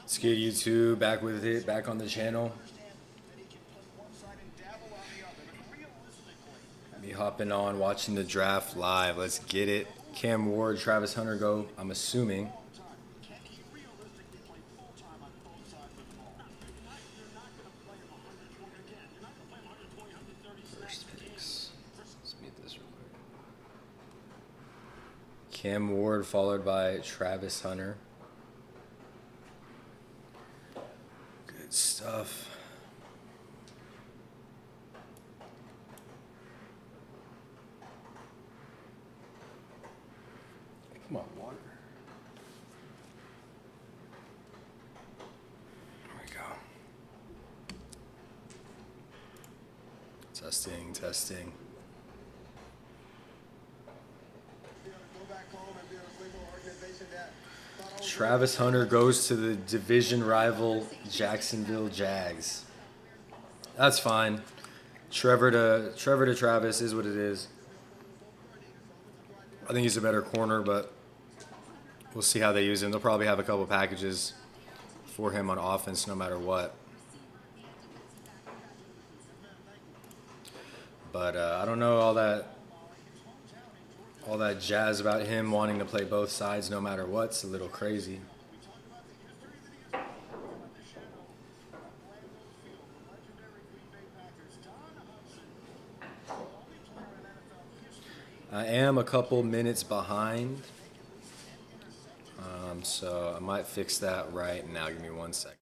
Let's get you two back with it, back on the channel. Me hopping on, watching the draft live. Let's get it. Cam Ward, Travis Hunter go, I'm assuming. First picks. Let's meet this real quick. Cam Ward followed by Travis Hunter. Good stuff. Come on, water. There we go. Testing, testing. Travis Hunter goes to the division rival Jacksonville Jags. That's fine. Trevor to Travis is what it is. I think he's a better corner, but we'll see how they use him. They'll probably have a couple packages for him on offense no matter what. But I don't know all that jazz about him wanting to play both sides no matter what. It's a little crazy. I am a couple minutes behind, so I might fix that right now. Give me 1 second.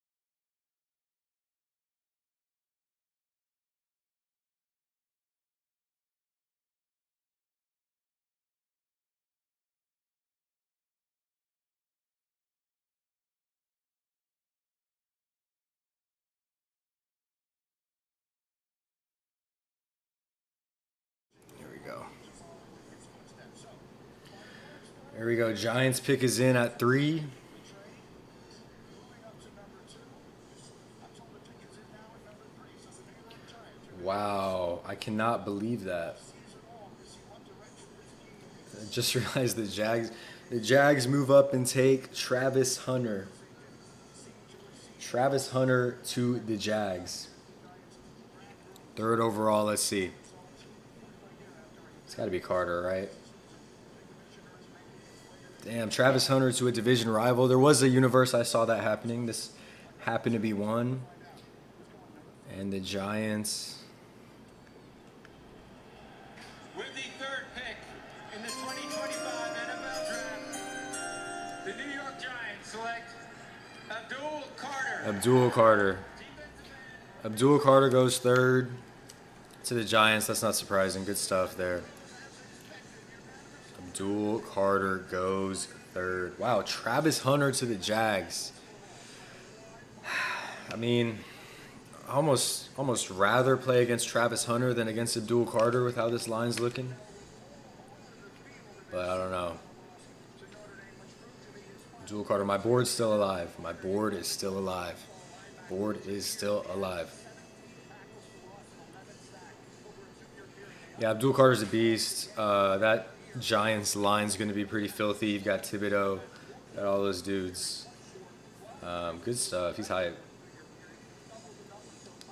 There we go. Giants pick is in at 3. Wow, I cannot believe that. I just realized the Jags move up and take Travis Hunter. Travis Hunter to the Jags. 3rd overall, let's see. It's got to be Carter, right? Damn, Travis Hunter to a division rival. There was a universe I saw that happening. This happened to be one. And the Giants. With the 3rd pick in the 2025 NFL Draft, the New York Giants select Abdul Carter. Abdul Carter. Abdul Carter goes 3rd to the Giants. That's not surprising. Good stuff there. Abdul Carter goes 3rd. Wow, Travis Hunter to the Jags. I mean, I almost rather play against Travis Hunter than against Abdul Carter with how this line's looking. But I don't know. Abdul Carter, my board's still alive. My board is still alive. Board is still alive. Yeah, Abdul Carter's a beast. That Giants line's going to be pretty filthy. You've got Thibodeau, got all those dudes. Good stuff. He's hype.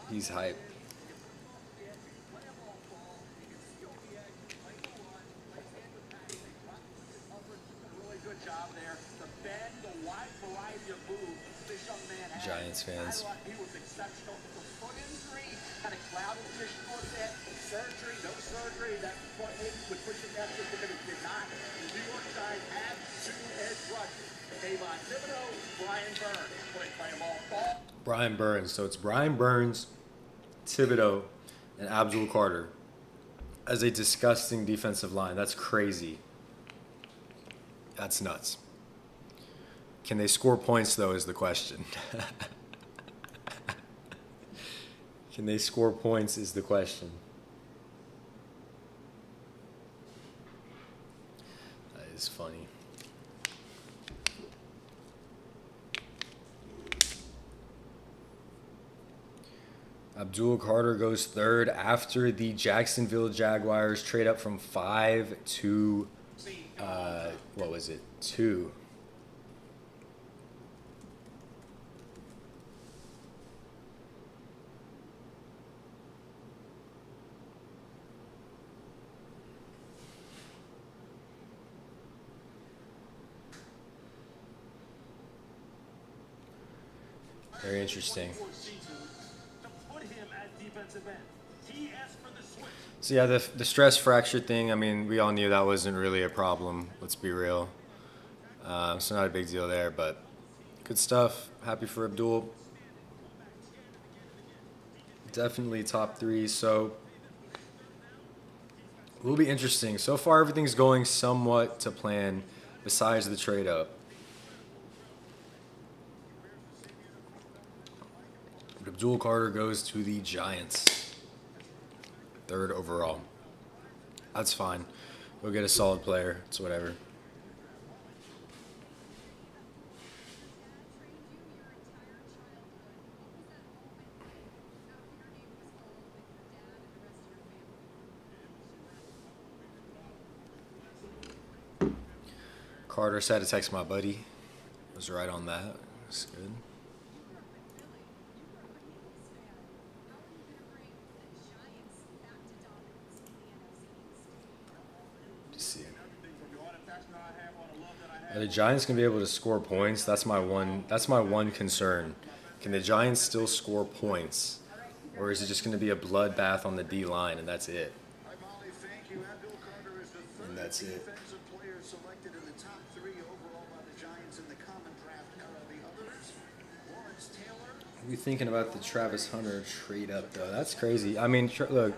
He's hype. Giants fans. Surgery, no surgery. That's what would push it after because it did not. The New York Giants have 2 edge rushers. Avon Thibodeau, Brian Burns. Play them all. Brian Burns. So it's Brian Burns, Thibodeau, and Abdul Carter as a disgusting defensive line. That's crazy. That's nuts. Can they score points, though, is the question. Can they score points is the question. That is funny. Abdul Carter goes 3rd after the Jacksonville Jaguars trade up from 5 to, what was it, 2. Very interesting. So yeah, the stress fracture thing, I mean, we all knew that wasn't really a problem. Let's be real. So not a big deal there, but good stuff. Happy for Abdul. Definitely top 3. So it will be interesting. So far, everything's going somewhat to plan besides the trade up. But Abdul Carter goes to the Giants. 3rd overall. That's fine. We'll get a solid player. It's whatever. Carter said to text my buddy. Was right on that. That's good. Are the Giants gonna be able to score points? That's my one concern. Can the Giants still score points, or is it just gonna be a bloodbath on the D line and that's it? And that's it. What are you thinking about the Travis Hunter trade up though? That's crazy. I mean, look,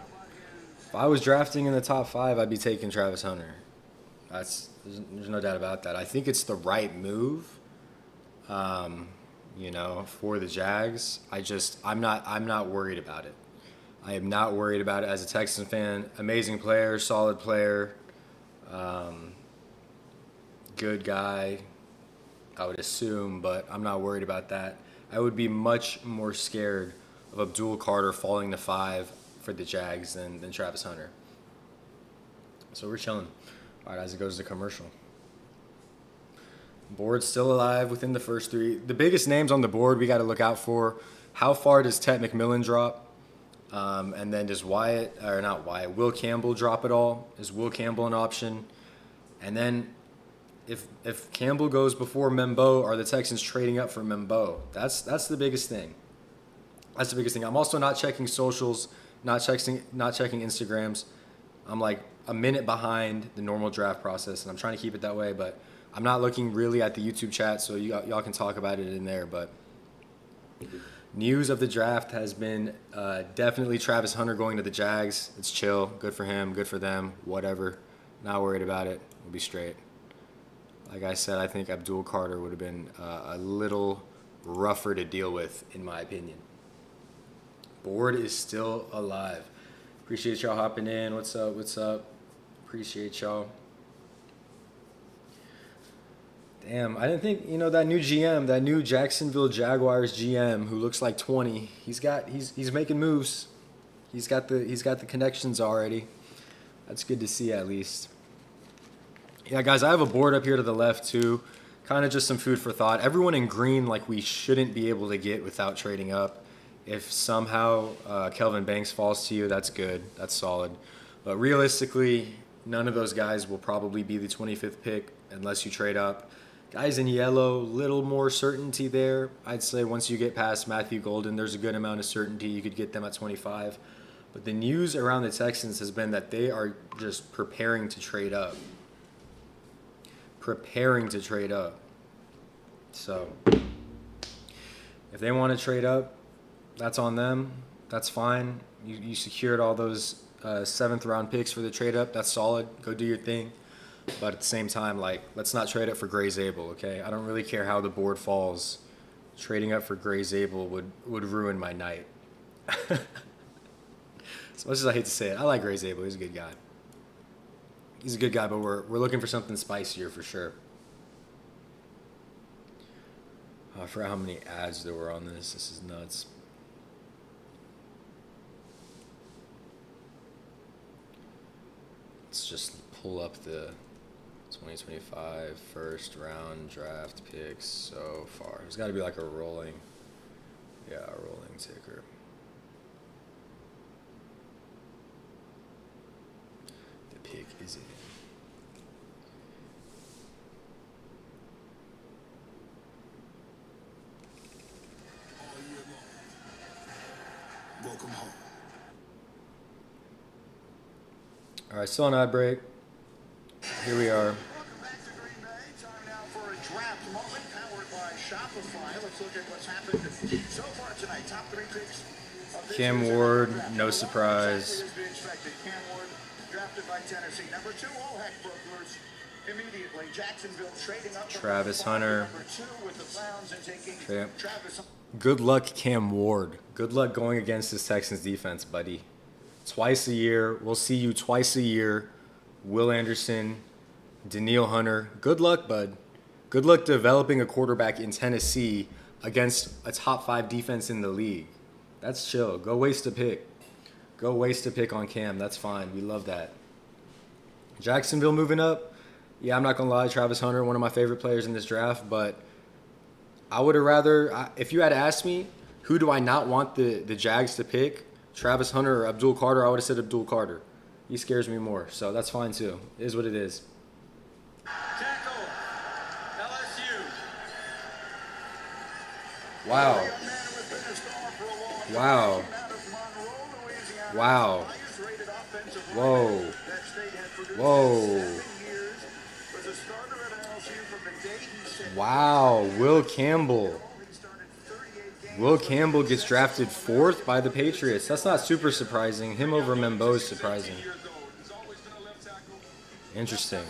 if I was drafting in the top 5, I'd be taking Travis Hunter. There's no doubt about that. I think it's the right move, for the Jags. I'm not worried about it. I am not worried about it as a Texans fan. Amazing player, solid player, good guy, I would assume, but I'm not worried about that. I would be much more scared of Abdul Carter falling to 5 for the Jags than Travis Hunter. So we're chilling. All right, as it goes to commercial. Board's still alive within the first 3. The biggest names on the board we got to look out for. How far does Ted McMillan drop? And then does Will Campbell drop at all? Is Will Campbell an option? And then if Campbell goes before Membo, are the Texans trading up for Membo? That's the biggest thing. That's the biggest thing. I'm also not checking socials, not checking Instagrams. I'm like a minute behind the normal draft process, and I'm trying to keep it that way, but I'm not looking really at the YouTube chat, so y'all can talk about it in there. But news of the draft has been definitely Travis Hunter going to the Jags. It's chill. Good for him. Good for them. Whatever. Not worried about it. We'll be straight. Like I said, I think Abdul Carter would have been a little rougher to deal with, in my opinion. Board is still alive. Appreciate y'all hopping in. What's up? What's up? Appreciate y'all. Damn, I didn't think, that new GM, that new Jacksonville Jaguars GM who looks like 20, he's making moves. He's got the connections already. That's good to see at least. Yeah, guys, I have a board up here to the left too. Kind of just some food for thought. Everyone in green, like, we shouldn't be able to get without trading up. If somehow Kelvin Banks falls to you, that's good. That's solid. But realistically, none of those guys will probably be the 25th pick unless you trade up. Guys in yellow, little more certainty there. I'd say once you get past Matthew Golden, there's a good amount of certainty. You could get them at 25. But the news around the Texans has been that they are just preparing to trade up. So if they want to trade up, that's on them. That's fine. You secured all those 7th round picks for the trade up. That's solid. Go do your thing. But at the same time, let's not trade up for Gray Zabel, okay? I don't really care how the board falls. Trading up for Gray Zabel would ruin my night. As much as I hate to say it, I like Gray Zabel. He's a good guy. But we're looking for something spicier for sure. I forgot how many ads there were on this. This is nuts. Let's just pull up the 2025 first round draft picks so far. There's got to be like a rolling ticker. The pick is in. Welcome home. All right, still on ad break. Here we are. Welcome back to Green Bay. Time now for a draft moment powered by Shopify. Let's look at what's happened so far tonight. Top 3 picks of this Cam year's Ward, NFL draft. no Well, surprise. exactly as we expected. Cam Ward drafted by Tennessee. Number 2, all heck broke loose immediately. Jacksonville trading up from Travis number 5 to Hunter. number 2 with the Browns and taking Okay. Travis Hunter. Good luck, Cam Ward. Good luck going against this Texans defense, buddy. Twice a year. We'll see you twice a year. Will Anderson, Daniil Hunter. Good luck, bud. Good luck developing a quarterback in Tennessee against a top 5 defense in the league. That's chill. Go waste a pick. Go waste a pick on Cam. That's fine. We love that. Jacksonville moving up. Yeah, I'm not going to lie. Travis Hunter, one of my favorite players in this draft, but I would have rather, if you had asked me, who do I not want the Jags to pick, Travis Hunter or Abdul Carter, I would have said Abdul Carter. He scares me more, so that's fine too. It is what it is. Tackle. LSU. Wow. A man who has been a star for a long time. Wow. Came out of Monroe, Louisiana. Wow. Highest rated offensive Whoa. lineman that state had produced Whoa. in 7 years. Was a starter at LSU from the day he set Wow. Will Campbell. He started 38 games. Will Campbell gets drafted 4th by the Patriots. That's not super surprising. Him over Membo is surprising. Interesting.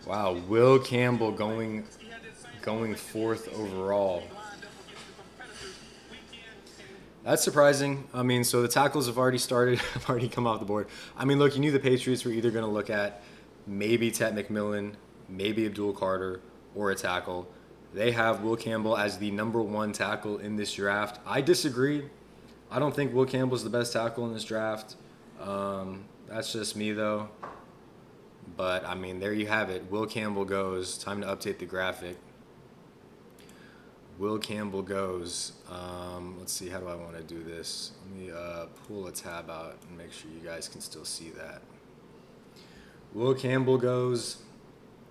Wow, Will Campbell going 4th overall. That's surprising. I mean, so the tackles have already started, have already come off the board. I mean, look, you knew the Patriots were either going to look at maybe Ted McMillan, maybe Abdul Carter, or a tackle. They have Will Campbell as the number 1 tackle in this draft. I disagree. I don't think Will Campbell's the best tackle in this draft. That's just me, though. But, I mean, there you have it. Will Campbell goes. Time to update the graphic. Will Campbell goes. Let's see, how do I want to do this? Let me pull a tab out and make sure you guys can still see that. Will Campbell goes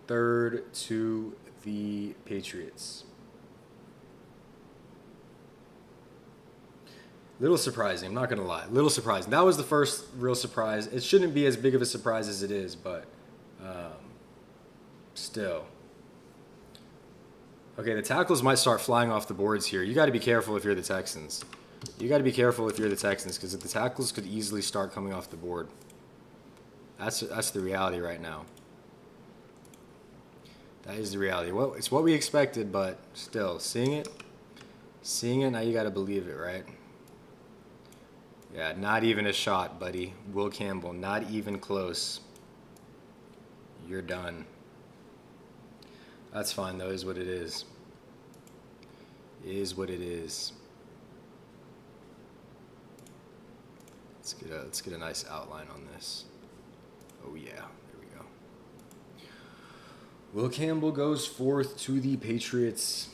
3rd to the Patriots. Little surprising, I'm not going to lie. Little surprising. That was the first real surprise. It shouldn't be as big of a surprise as it is, but still. Okay, the tackles might start flying off the boards here. You got to be careful if you're the Texans. You got to be careful if you're the Texans, because the tackles could easily start coming off the board. That's the reality right now. That is the reality. Well, it's what we expected, but still, seeing it, now you got to believe it, right? Yeah, not even a shot, buddy. Will Campbell, not even close. You're done. That's fine, though. Is what it is. Is what it is. Let's get a nice outline on this. Oh yeah, there we go. Will Campbell goes 4th to the Patriots.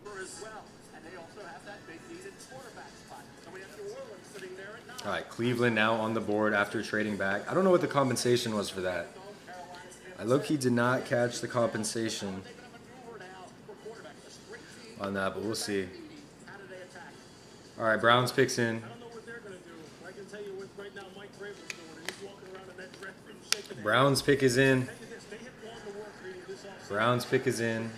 As well. And they also have that big needed quarterback spot. So we have New Orleans sitting there at 9. All right, Cleveland now on the board after trading back. I don't know what the compensation was for that. I low-key did not catch the compensation on that, but we'll see. All right, Browns picks in. I don't know what they're going to do. I can tell you what right now Mike Vrabel's doing, and he's walking around in that draft room shaking his Browns pick is in. head. They have gone to work reading this offseason. Browns pick is in.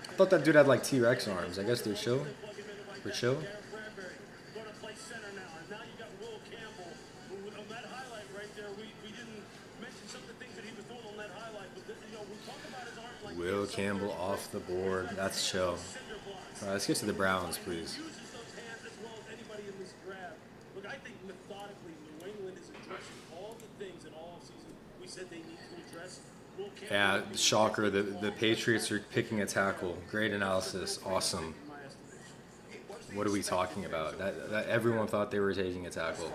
I thought that dude had like T-Rex arms. I guess they're chill. Plug him into like We're that. chill. Garrett Bradbury going to play center now, and now you got Will Campbell, who on that highlight right there, we didn't mention some of the things that he was doing on that highlight, but we talk about his arm like Will Campbell off the board. That's chill. cinder blocks. All right, let's get to the Browns, please. Uses those hands as well as anybody in this draft. Look, I think methodically New England is addressing all the things in all season we said they need to address. Will Campbell Yeah, would be shocker. The Patriots are picking a tackle. Great analysis. Awesome. in my estimation. What are we talking about? That everyone thought they were taking a tackle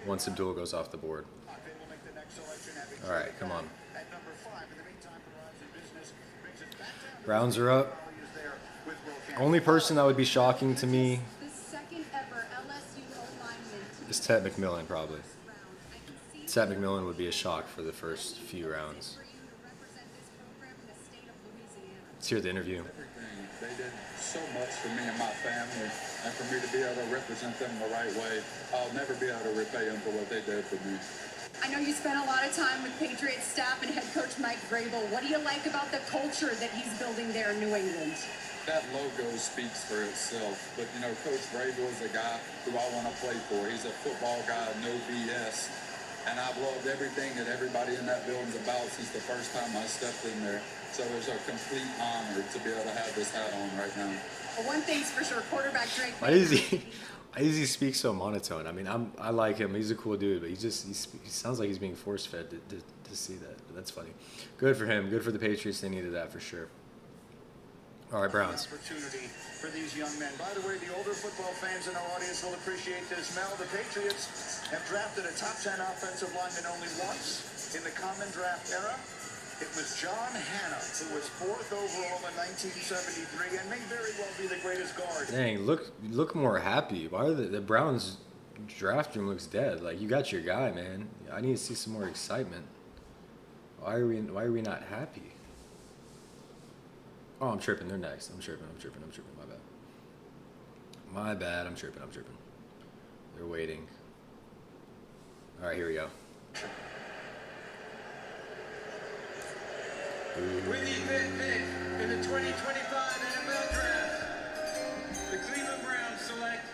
once Abdul goes off the board. They will make the next selection, having All right, come on. at number 5. In the meantime, Verizon Business brings it back down to Browns are up. is there with Will Campbell. Only person that would be shocking to me The second ever LSU O-lineman to is Ted McMillan, probably. this round. I can see Ted McMillan would be a shock for the first few rounds. for you to represent this program in the state of Louisiana. Let's hear the interview. They did so much for me and my family, and for me to be able to represent them the right way, I'll never be able to repay them for what they did for me. I know you spent a lot of time with Patriots staff and head coach Mike Vrabel. What do you like about the culture that he's building there in New England? That logo speaks for itself. But, you know, Coach Vrabel is a guy who I want to play for. He's a football guy, no BS. And I've loved everything that everybody in that building's about since the first time I stepped in there. So it's a complete honor to be able to have this hat on right now. Well, one thing's for sure, quarterback Drake. Why does he speak so monotone? I mean, I like him. He's a cool dude, but he sounds like he's being force fed to see that. But that's funny. Good for him. Good for the Patriots. They needed that for sure. All right, Browns. Opportunity for these young men. By the way, the older football fans in our audience will appreciate this. Mel, the Patriots have drafted a top 10 offensive lineman only once in the common draft era. It was John Hanna, who was 4th overall in 1973 and may very well be the greatest guard. Dang, look more happy. Why are the Browns draft room looks dead? Like, you got your guy, man. I need to see some more excitement. Why are we not happy? Oh, I'm tripping. They're next. I'm tripping. My bad. I'm tripping. They're waiting. All right, here we go. With the fifth pick in the 2025 NFL Draft, the Cleveland Browns select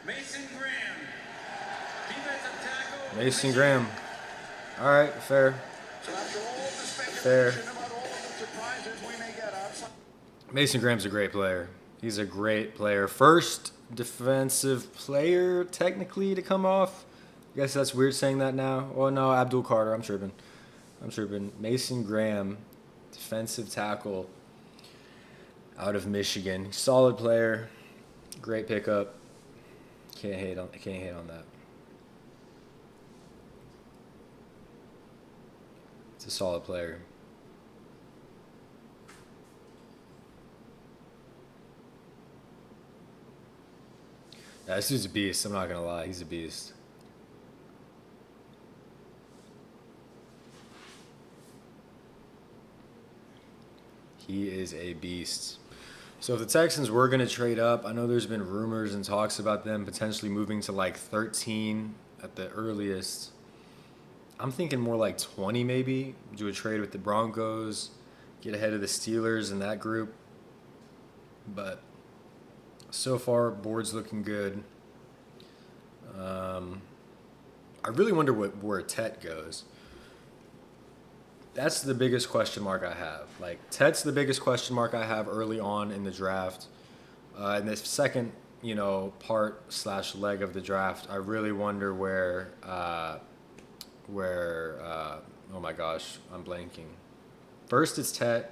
Mason Graham, defensive tackle. Mason Graham. All right, fair. So after all the Fair. speculation about all of the surprises we may get outside. Mason Graham's a great player. He's a great player. First defensive player, technically, to come off. I guess that's weird saying that now. Oh, no, Abdul Carter. I'm tripping. Mason Graham, defensive tackle out of Michigan. Solid player. Great pickup. Can't hate on that. It's a solid player. Yeah, this dude's a beast. I'm not going to lie. He's a beast. He is a beast. So if the Texans were going to trade up, I know there's been rumors and talks about them potentially moving to like 13 at the earliest. I'm thinking more like 20 maybe. Do a trade with the Broncos, get ahead of the Steelers in that group. But so far, board's looking good. I really wonder where Tet goes. That's the biggest question mark I have. Like, Tet's the biggest question mark I have early on in the draft. In this second, part/leg of the draft, I really wonder where oh my gosh, I'm blanking. First it's Tet.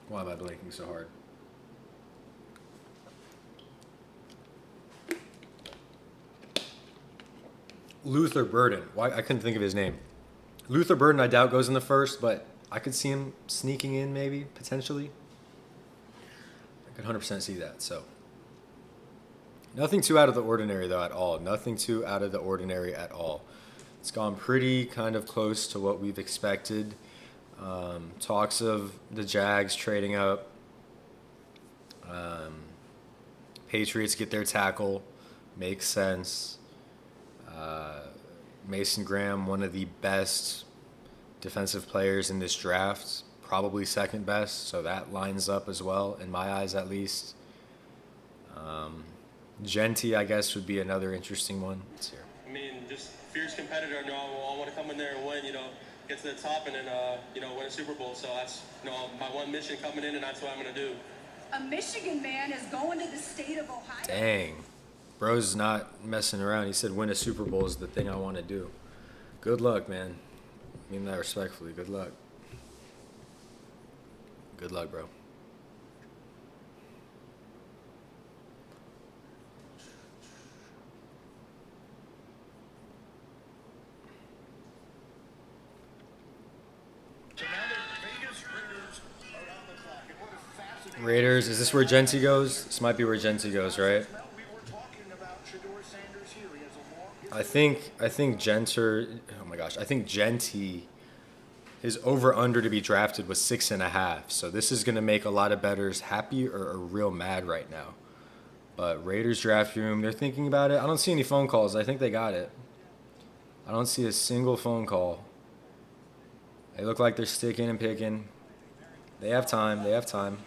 Why am I blanking so hard? Luther Burden. Why I couldn't think of his name. Luther Burden, I doubt goes in the first, but I could see him sneaking in maybe, potentially. I could 100% see that, so. Nothing too out of the ordinary, though, at all. Nothing too out of the ordinary at all. It's gone pretty kind of close to what we've expected. Talks of the Jags trading up. Patriots get their tackle. Makes sense. Mason Graham, one of the best defensive players in this draft, probably second best, so that lines up as well, in my eyes at least. Genty, I guess, would be another interesting one. Let's hear. I mean, just fierce competitor. I want to come in there and win, get to the top and then, win a Super Bowl. So that's, my one mission coming in, and that's what I'm going to do. A Michigan man is going to the state of Ohio. Dang. Bro's not messing around. He said win a Super Bowl is the thing I want to do. Good luck, man. I mean that respectfully. Good luck. Good luck, bro. So now the Vegas Raiders are on the clock. And what a fascinating Raiders, is this where Genty goes? This might be where Genty goes, right? Well, we were talking about Shedeur Sanders here. He has a long I think Genter. Oh my gosh, I think Genty his over-under to be drafted was 6.5. So this is going to make a lot of bettors happy or real mad right now. But Raiders draft room, they're thinking about it. I don't see any phone calls. I think they got it. I don't see a single phone call. They look like they're sticking and picking. They have time. They have time.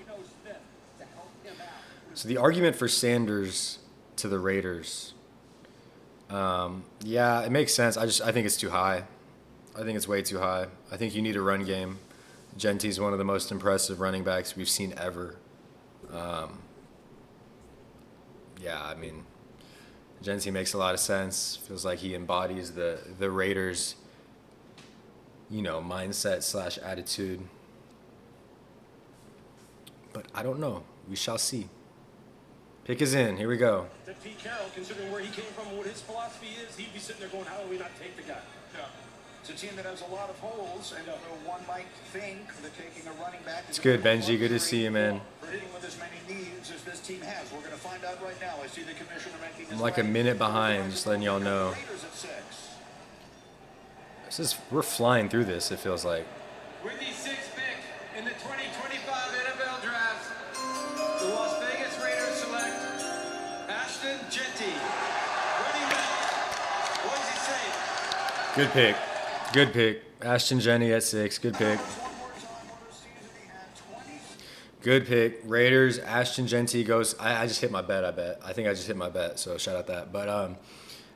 So the argument for Sanders to the Raiders, yeah, it makes sense. I think it's too high. I think it's way too high. I think you need a run game. Genty's one of the most impressive running backs we've seen ever. Yeah, I mean, Genty makes a lot of sense. Feels like he embodies the Raiders, mindset / attitude. But I don't know. We shall see. Pick is in. Here we go. That Pete Carroll, considering where he came from and what his philosophy is, he'd be sitting there going, how do we not take the guy? Yeah. It's a team that has a lot of holes, and one might think that taking a running back is It's good, Benji. Good to see you, man. for hitting with as many needs as this team has. We're going to find out right now. I see the commissioner making I'm like a minute behind, just letting y'all know. Raiders at 6. We're flying through this, it feels like. With the 6th pick in the 2025 NFL Draft, the Las Vegas Raiders select Ashton Genty, running back. What does he say? Good pick. Good pick. Ashton Jenny at 6. Good pick. Good pick. Raiders, Ashton Genty goes. I just hit my bet, I bet. I think I just hit my bet, so shout out that. But,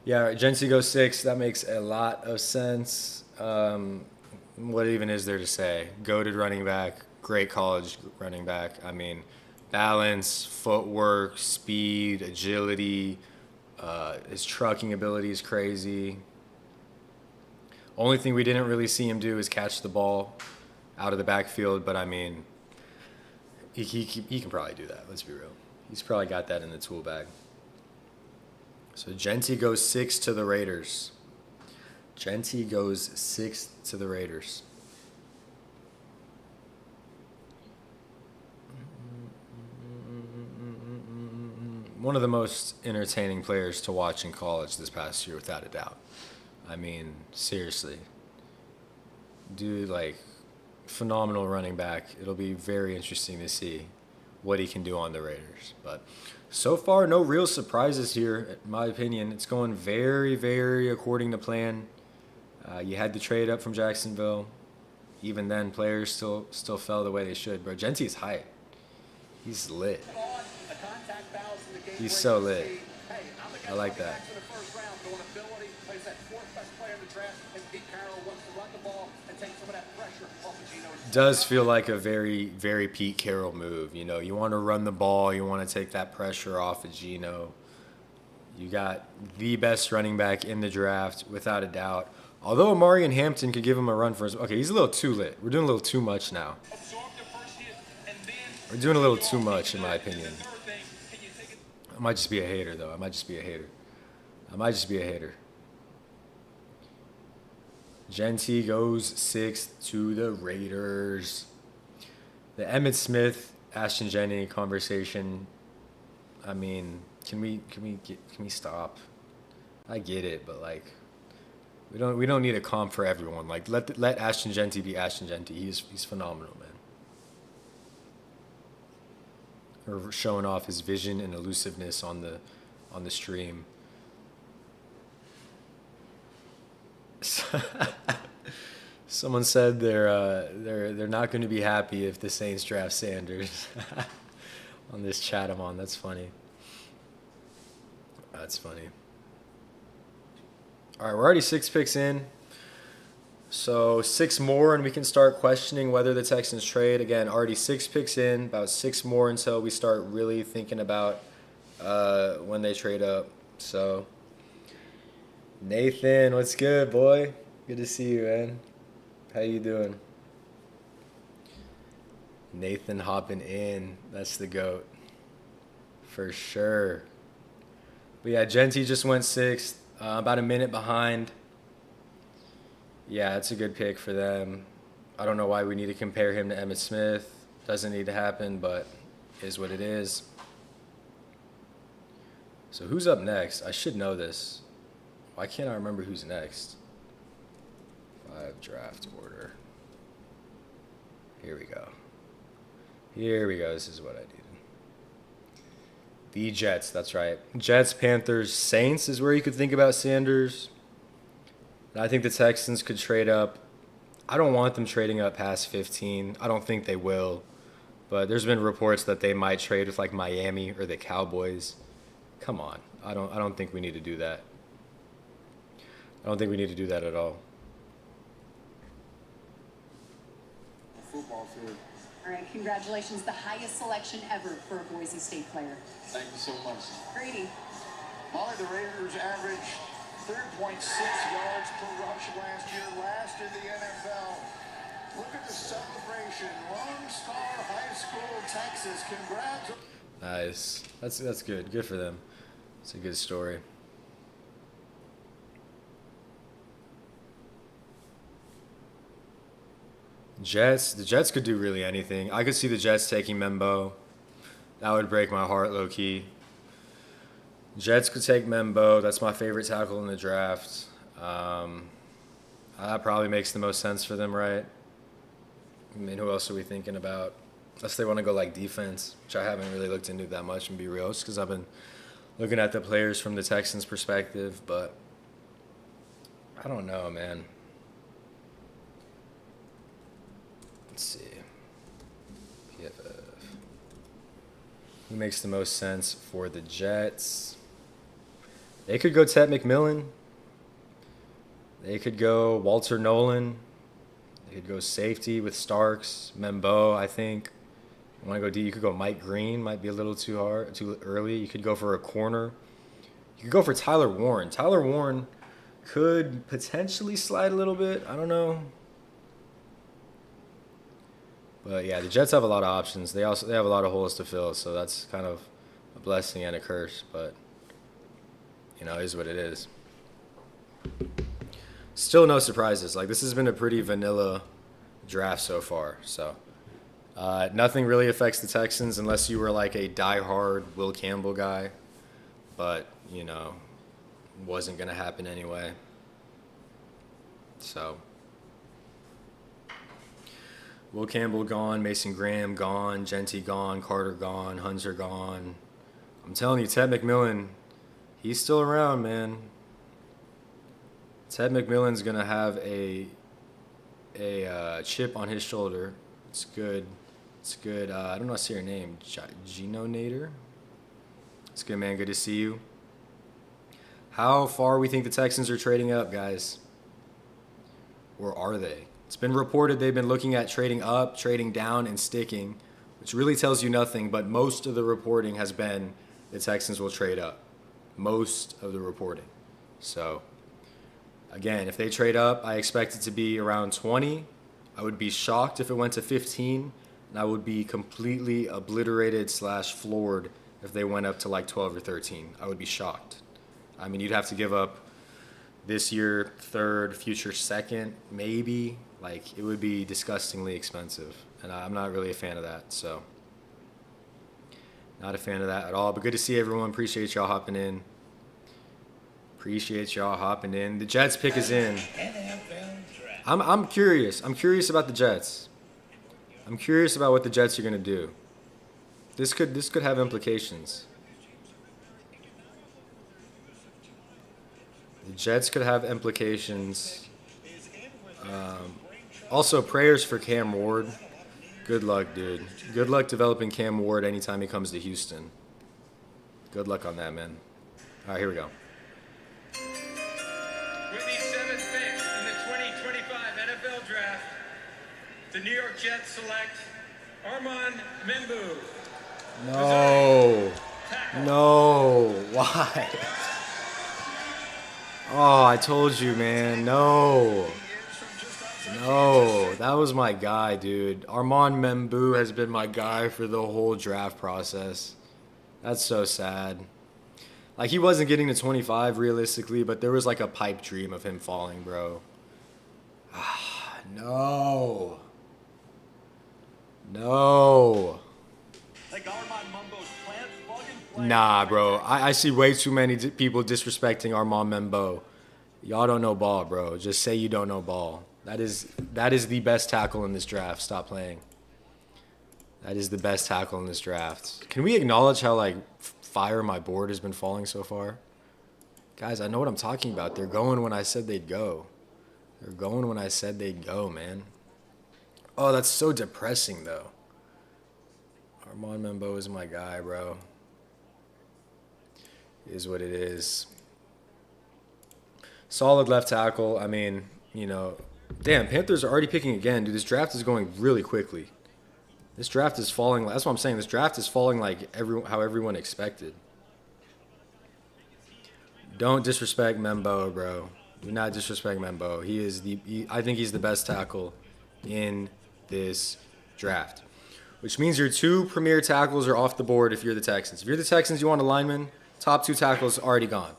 yeah, Genty goes 6. That makes a lot of sense. What even is there to say? Goated running back. Great college running back. I mean, balance, footwork, speed, agility. His trucking ability is crazy. Only thing we didn't really see him do is catch the ball out of the backfield, but I mean, he can probably do that. Let's be real. He's probably got that in the tool bag. So Genty goes 6 to the Raiders. Genty goes 6 to the Raiders. One of the most entertaining players to watch in college this past year, without a doubt. I mean, seriously. Dude, like, phenomenal running back. It'll be very interesting to see what he can do on the Raiders. But so far, no real surprises here, in my opinion. It's going very, very according to plan. You had to trade up from Jacksonville. Even then, players still fell the way they should. Bro, Genty's hype. He's lit. He's so lit. I like that. Does feel like a very, very Pete Carroll move. You want to run the ball. You want to take that pressure off of Geno. You got the best running back in the draft, without a doubt. Although Amari and Hampton could give him a run for his... Okay, he's a little too lit. We're doing a little too much now. We're doing a little too much, in my opinion. I might just be a hater, though. I might just be a hater. Genty goes 6th to the Raiders. The Emmitt Smith, Ashton Jenny conversation. I mean, can we stop? I get it, but like, we don't need a comp for everyone. Like, let Ashton Genty be Ashton Genty. He's phenomenal, man. Or showing off his vision and elusiveness on the stream. Someone said they're not going to be happy if the Saints draft Sanders. On this chat I'm on. That's funny. That's funny. All right, we're already 6 picks in. So 6 more and we can start questioning whether the Texans trade. Again, already 6 picks in, about 6 more until we start really thinking about when they trade up. So Nathan, what's good, boy? Good to see you, man. How you doing? Nathan hopping in. That's the GOAT. For sure. But yeah, Genty just went 6th. About a minute behind. Yeah, it's a good pick for them. I don't know why we need to compare him to Emmitt Smith. Doesn't need to happen, but is what it is. So who's up next? I should know this. Why can't I remember who's next? 5 draft order. Here we go. Here we go. This is what I needed. The Jets, that's right. Jets, Panthers, Saints is where you could think about Sanders. I think the Texans could trade up. I don't want them trading up past 15. I don't think they will. But there's been reports that they might trade with like Miami or the Cowboys. Come on. I don't think we need to do that. I don't think we need to do that at all. Football field. All right, congratulations. The highest selection ever for a Boise State player. Thank you so much. Grady. Molly, the Raiders averaged 3.6 yards per rush last year, last in the NFL. Look at the celebration. Lone Star High School, Texas. Congrats. Nice. That's good. Good for them. It's a good story. Jets. The Jets could do really anything. I could see the Jets taking Membo. That would break my heart, low key. Jets could take Membo. That's my favorite tackle in the draft. That probably makes the most sense for them, right? I mean, who else are we thinking about? Unless they want to go like defense, which I haven't really looked into that much, and be real, just because I've been looking at the players from the Texans' perspective. But I don't know, man. Let's see. PFF. Who makes the most sense for the Jets? They could go Ted McMillan. They could go Walter Nolan. They could go safety with Starks, Membo, I think. You want to go D, you could go Mike Green. Might be a little too early. You could go for a corner. You could go for Tyler Warren. Tyler Warren could potentially slide a little bit. I don't know. But yeah, the Jets have a lot of options. They have a lot of holes to fill, so that's kind of a blessing and a curse. But you know, it is what it is. Still no surprises. Like, this has been a pretty vanilla draft so far. So nothing really affects the Texans unless you were like a diehard Will Campbell guy. But you know, wasn't gonna happen anyway. So. Will Campbell gone, Mason Graham gone, Genty gone, Carter gone, Hunter gone. I'm telling you, Ted McMillan, he's still around, man. Ted McMillan's going to have a chip on his shoulder. It's good. It's good. I don't know how to say your name. Gino Nader? It's good, man. Good to see you. How far we think the Texans are trading up, guys? Or are they? It's been reported they've been looking at trading up, trading down, and sticking, which really tells you nothing, but most of the reporting has been the Texans will trade up. Most of the reporting. So, again, if they trade up, I expect it to be around 20. I would be shocked if it went to 15, and I would be completely obliterated / floored if they went up to like 12 or 13. I would be shocked. I mean, you'd have to give up this year, third, future second, maybe. Like, it would be disgustingly expensive, and I'm not really a fan of that, so. Not a fan of that at all, but good to see everyone. Appreciate y'all hopping in. Appreciate y'all hopping in. The Jets pick is in. I'm curious. I'm curious about the Jets. I'm curious about what the Jets are going to do. This could have implications. The Jets could have implications. Also, prayers for Cam Ward. Good luck, dude. Good luck developing Cam Ward anytime he comes to Houston. Good luck on that, man. All right, here we go. With the 7th pick in the 2025 NFL Draft, the New York Jets select Armand Membu. No. No. Why? Oh, I told you, man. No. No. That was my guy, dude. Armand Membu has been my guy for the whole draft process. That's so sad. Like, he wasn't getting to 25 realistically, but there was like a pipe dream of him falling, bro. No. No. Like Armand Mumbo's plant, plug and play. Nah, bro. I see way too many people disrespecting Armand Membo. Y'all don't know ball, bro. Just say you don't know ball. That is the best tackle in this draft. Stop playing. That is the best tackle in this draft. Can we acknowledge how, like, fire my board has been falling so far? Guys, I know what I'm talking about. They're going when I said they'd go. They're going when I said they'd go, man. Oh, that's so depressing, though. Armand Membo is my guy, bro. It is what it is. Solid left tackle. I mean, you know, damn, Panthers are already picking again. Dude, this draft is going really quickly. This draft is falling. That's what I'm saying. This draft is falling like how everyone expected. Don't disrespect Membo, bro. Do not disrespect Membo. I think he's the best tackle in this draft. Which means your two premier tackles are off the board if you're the Texans. If you're the Texans, you want a lineman, top two tackles already gone.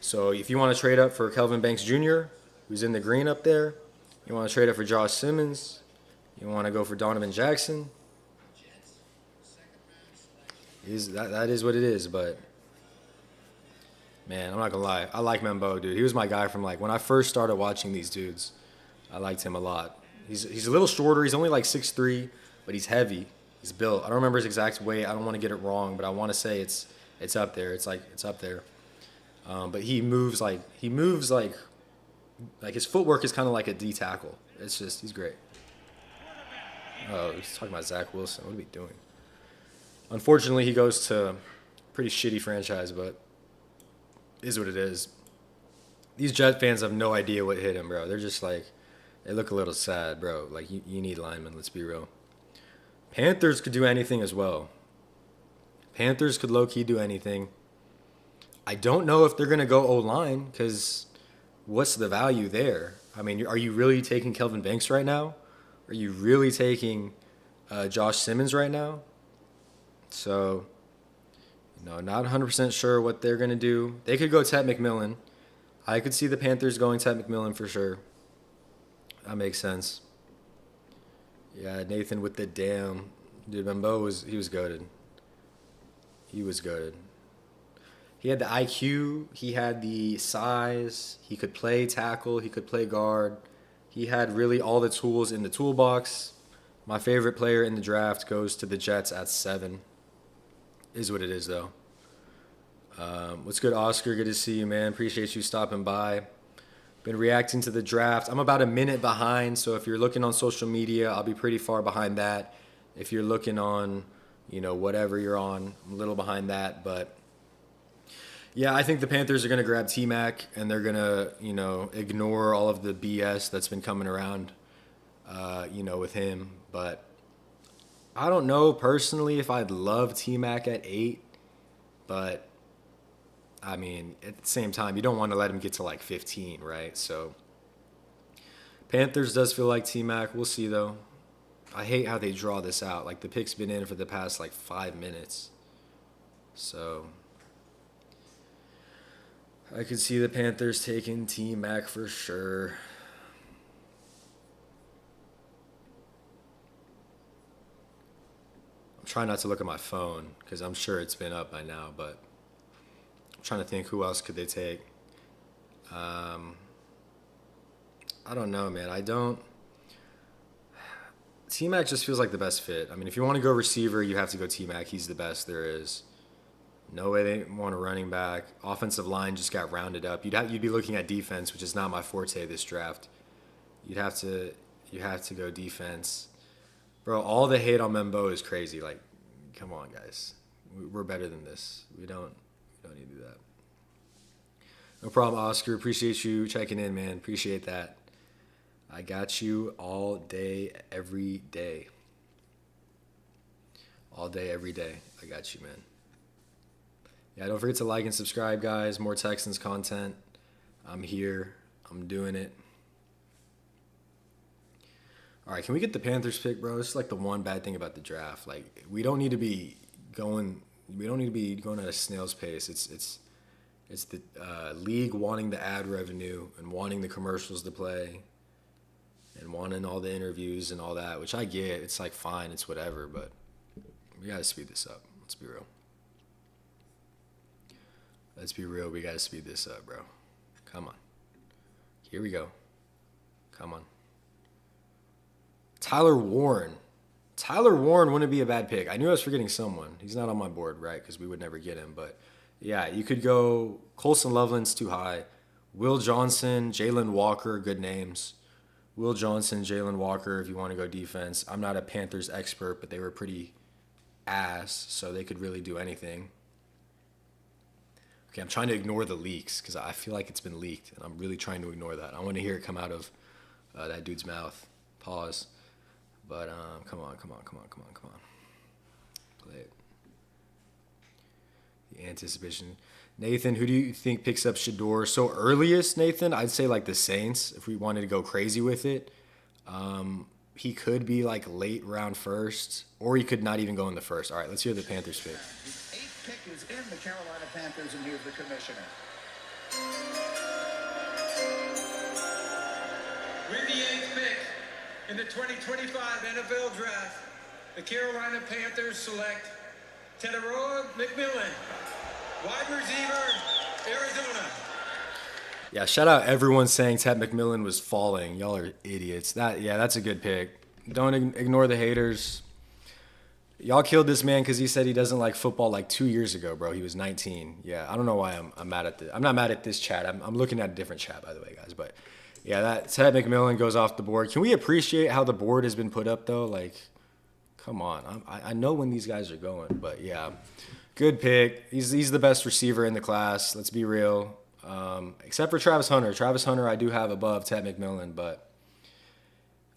So if you want to trade up for Kelvin Banks Jr., who's in the green up there, you want to trade up for Josh Simmons, you want to go for Donovan Jackson, that is what it is. But, man, I'm not going to lie. I like Membo, dude. He was my guy from, like, when I first started watching these dudes. I liked him a lot. He's a little shorter. He's only like 6'3", but he's heavy. He's built. I don't remember his exact weight. I don't want to get it wrong, but I want to say it's up there. It's up there. But he moves like his footwork is kind of like a D tackle. It's just, he's great. Oh, he's talking about Zach Wilson. What are we doing? Unfortunately, he goes to a pretty shitty franchise, but it is what it is. These Jet fans have no idea what hit him, bro. They're just like, they look a little sad, bro. Like, you need linemen, let's be real. Panthers could do anything as well. Panthers could low-key do anything. I don't know if they're going to go O-line because what's the value there? I mean, are you really taking Kelvin Banks right now? Are you really taking Josh Simmons right now? So, not 100% sure what they're going to do. They could go Ted McMillan. I could see the Panthers going Ted McMillan for sure. That makes sense. Yeah, Nathan with the damn. Dude, Membo was goated. He was goated. He had the IQ. He had the size. He could play tackle. He could play guard. He had really all the tools in the toolbox. My favorite player in the draft goes to the Jets at 7. Is what it is, though. What's good, Oscar? Good to see you, man. Appreciate you stopping by. Been reacting to the draft. I'm about a minute behind, so if you're looking on social media, I'll be pretty far behind that. If you're looking on, whatever you're on, I'm a little behind that. But, yeah, I think the Panthers are going to grab T-Mac, and they're going to, ignore all of the BS that's been coming around, with him. But I don't know personally if I'd love T-Mac at 8, but I mean, at the same time, you don't want to let him get to like 15, right? So, Panthers does feel like T-Mac. We'll see, though. I hate how they draw this out. Like, the pick's been in for the past, 5 minutes. So, I could see the Panthers taking T-Mac for sure. I'm trying not to look at my phone because I'm sure it's been up by now, but trying to think who else could they take. I don't know, man. T-Mac just feels like the best fit. I mean, if you want to go receiver, you have to go T-Mac. He's the best there is. No way they want a running back. Offensive line just got rounded up. You'd be looking at defense, which is not my forte this draft. You have to go defense. Bro, all the hate on Membo is crazy. Like, come on, guys. We're better than this. We don't need to do that. No problem, Oscar. Appreciate you checking in, man. Appreciate that. I got you all day, every day. All day, every day. I got you, man. Yeah, don't forget to like and subscribe, guys. More Texans content. I'm here. I'm doing it. All right, can we get the Panthers pick, bro? This is like the one bad thing about the draft. Like, we don't need to be going at a snail's pace. It's the league wanting the ad revenue and wanting the commercials to play and wanting all the interviews and all that, which I get. It's like fine, it's whatever, but we got to speed this up. Let's be real. Let's be real. We got to speed this up, bro. Come on. Here we go. Come on. Tyler Warren. Tyler Warren wouldn't be a bad pick. I knew I was forgetting someone. He's not on my board, right? Because we would never get him. But yeah, you could go Colson Loveland's too high. Will Johnson, Jalen Walker, good names. Will Johnson, Jalen Walker, if you want to go defense. I'm not a Panthers expert, but they were pretty ass, so they could really do anything. Okay, I'm trying to ignore the leaks because I feel like it's been leaked, and I'm really trying to ignore that. I want to hear it come out of that dude's mouth. Pause. But come on. Play it. The anticipation. Nathan, who do you think picks up Shador? So earliest, Nathan, I'd say like the Saints, if we wanted to go crazy with it. He could be like late round first, or he could not even go in the first. All right, let's hear the Panthers pick. The 8th pick is in the Carolina Panthers, and here's the commissioner. With the 8th pick in the 2025 NFL Draft, the Carolina Panthers select Teteroa McMillan, wide receiver, Arizona. Yeah, shout out everyone saying Ted McMillan was falling. Y'all are idiots. That's a good pick. Don't ignore the haters. Y'all killed this man because he said he doesn't like football like 2 years ago, bro. He was 19. Yeah, I don't know why I'm mad at this. I'm not mad at this chat. I'm looking at a different chat, by the way, guys. But yeah, that Ted McMillan goes off the board. Can we appreciate how the board has been put up, though? Like, come on. I know when these guys are going, but yeah. Good pick. He's the best receiver in the class. Let's be real. Except for Travis Hunter. Travis Hunter I do have above Ted McMillan, but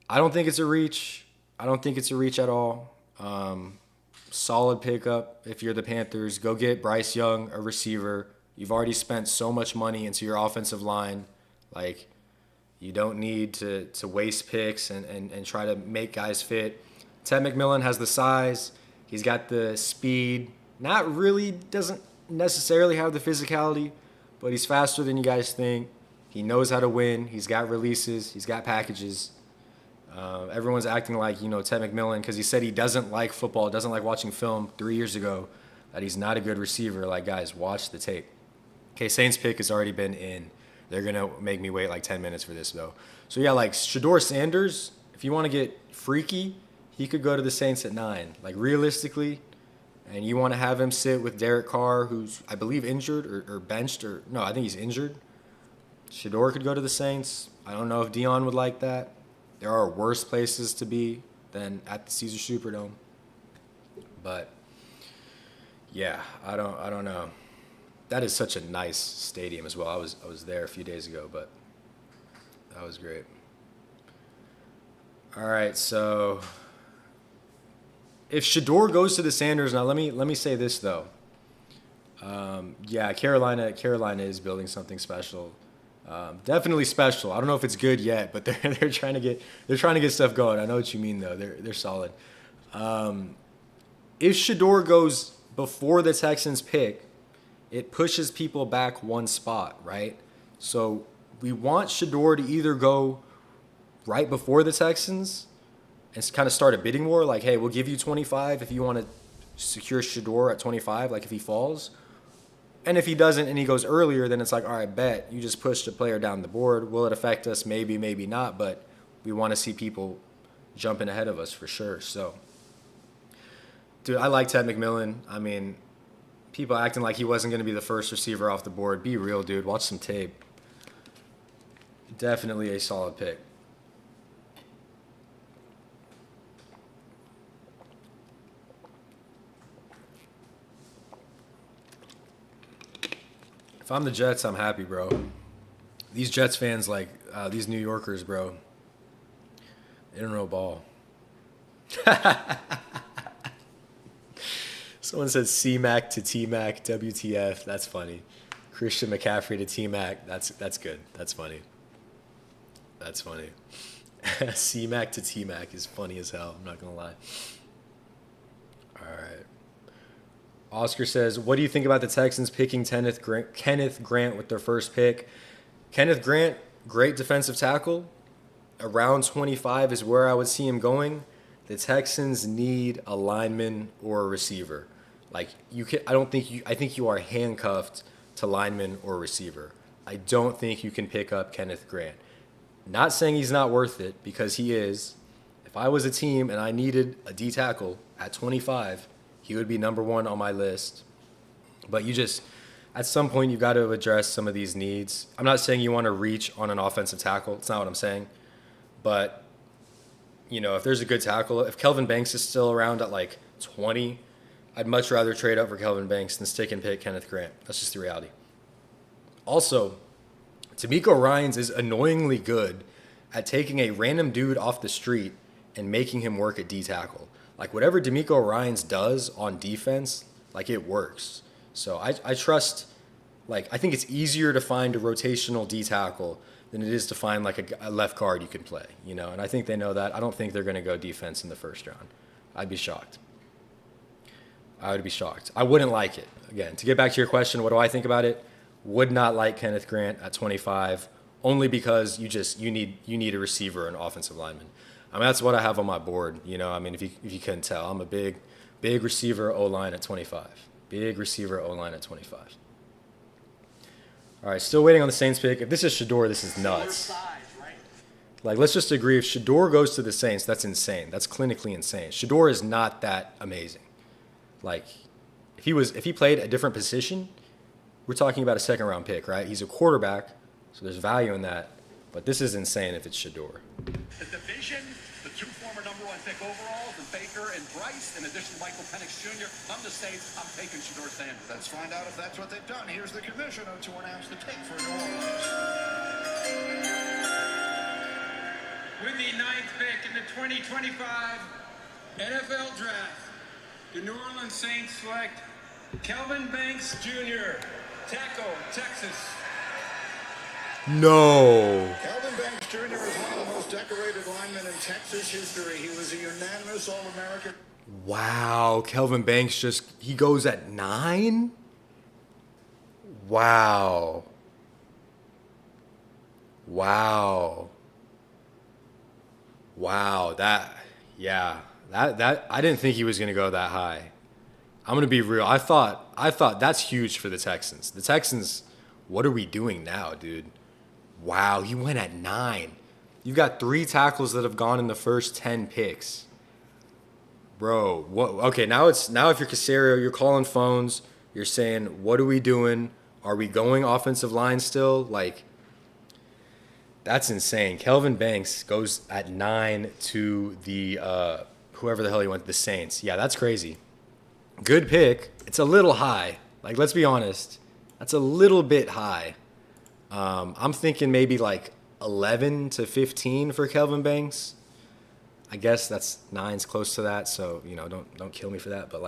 I don't think it's a reach. I don't think it's a reach at all. Solid pickup if you're the Panthers. Go get Bryce Young, a receiver. You've already spent so much money into your offensive line. Like, you don't need to waste picks and try to make guys fit. Ted McMillan has the size. He's got the speed. Doesn't necessarily have the physicality, but he's faster than you guys think. He knows how to win. He's got releases. He's got packages. Everyone's acting like, Ted McMillan, because he said he doesn't like football, doesn't like watching film 3 years ago, that he's not a good receiver. Like, guys, watch the tape. Okay, Saints pick has already been in. They're going to make me wait like 10 minutes for this, though. So, yeah, like Shador Sanders, if you want to get freaky, he could go to the Saints at 9. Like, realistically, and you want to have him sit with Derek Carr, who's, I believe, injured or benched. No, I think he's injured. Shador could go to the Saints. I don't know if Dion would like that. There are worse places to be than at the Caesars Superdome. But, yeah, I don't know. That is such a nice stadium as well. I was there a few days ago, but that was great. All right, so if Shador goes to the Sanders, now let me say this though. Yeah, Carolina is building something special. Definitely special. I don't know if it's good yet, but they're trying to get stuff going. I know what you mean though. They're solid. If Shador goes before the Texans pick, it pushes people back one spot, right? So we want Shador to either go right before the Texans and kind of start a bidding war, like, hey, we'll give you 25 if you want to secure Shador at 25, like if he falls. And if he doesn't and he goes earlier, then it's like, all right, bet. You just pushed a player down the board. Will it affect us? Maybe, maybe not. But we want to see people jumping ahead of us for sure. So, dude, I like Ted McMillan. I mean, people acting like he wasn't going to be the first receiver off the board. Be real, dude. Watch some tape. Definitely a solid pick. If I'm the Jets, I'm happy, bro. These Jets fans, like, these New Yorkers, bro, they don't know ball. Someone said C-Mac to T-Mac, WTF. That's funny. Christian McCaffrey to T-Mac. That's good. That's funny. That's funny. C-Mac to T-Mac is funny as hell. I'm not going to lie. All right. Oscar says, what do you think about the Texans picking Kenneth Grant with their first pick? Kenneth Grant, great defensive tackle. Around 25 is where I would see him going. The Texans need a lineman or a receiver. Like, I think you are handcuffed to lineman or receiver. I don't think you can pick up Kenneth Grant. Not saying he's not worth it, because he is. If I was a team and I needed a D tackle at 25, he would be number one on my list. But at some point, you've got to address some of these needs. I'm not saying you want to reach on an offensive tackle. It's not what I'm saying. But, if there's a good tackle, if Kelvin Banks is still around at like 20, I'd much rather trade up for Kelvin Banks than stick and pick Kenneth Grant. That's just the reality. Also, D'Amico Ryans is annoyingly good at taking a random dude off the street and making him work at D tackle. Like, whatever D'Amico Ryans does on defense, like, it works. So I trust, I think it's easier to find a rotational D tackle than it is to find, a left guard you can play, And I think they know that. I don't think they're going to go defense in the first round. I'd be shocked. I would be shocked. I wouldn't like it. Again, to get back to your question, what do I think about it? Would not like Kenneth Grant at 25, only because you need a receiver and offensive lineman. I mean, that's what I have on my board. If you couldn't tell, I'm a big receiver O-line at 25. Big receiver O-line at 25. All right, still waiting on the Saints pick. If this is Shedeur, this is nuts. Let's just agree, if Shedeur goes to the Saints, that's insane. That's clinically insane. Shedeur is not that amazing. If he played a different position, we're talking about a second-round pick, right? He's a quarterback, so there's value in that. But this is insane if it's Shedeur. The division, the two former number one pick overall, the Baker and Bryce, in addition to Michael Penix Jr. I'm the Saints. I'm taking Shedeur Sanders. Let's find out if that's what they've done. Here's the commissioner to announce the take for New Orleans. With the 9th pick in the 2025 NFL Draft, the New Orleans Saints select Kelvin Banks Jr., tackle, Texas. No. Kelvin Banks Jr. is one of the most decorated linemen in Texas history. He was a unanimous All-American. Wow, Kelvin Banks he goes at 9? Wow. That I didn't think he was going to go that high. I'm going to be real. I thought that's huge for the Texans. The Texans, what are we doing now, dude? Wow, he went at 9. You've got 3 tackles that have gone in the first 10 picks. Bro, what? Okay, now if you're Caserio, you're calling phones, you're saying, what are we doing? Are we going offensive line still? That's insane. Kelvin Banks goes at 9 to the whoever the hell he went, the Saints. Yeah, that's crazy. Good pick. It's a little high. Let's be honest. That's a little bit high. I'm thinking maybe 11 to 15 for Kelvin Banks. I guess that's 9's close to that, so don't kill me for that. But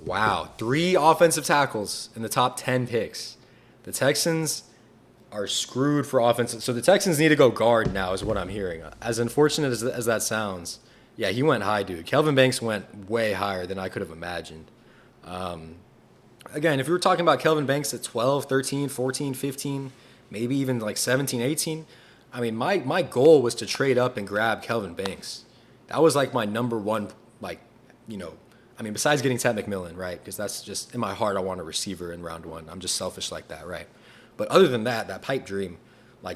wow, 3 offensive tackles in the top 10 picks. The Texans are screwed for offensive. So the Texans need to go guard now, is what I'm hearing. As unfortunate as that sounds, yeah, he went high, dude. Kelvin Banks went way higher than I could have imagined. Again, if we were talking about Kelvin Banks at 12, 13, 14, 15, maybe even 17, 18, I mean, my goal was to trade up and grab Kelvin Banks. That was my number one, besides getting Ted McMillan, right? Because that's just, in my heart, I want a receiver in round 1. I'm just selfish like that, right? But other than that pipe dream,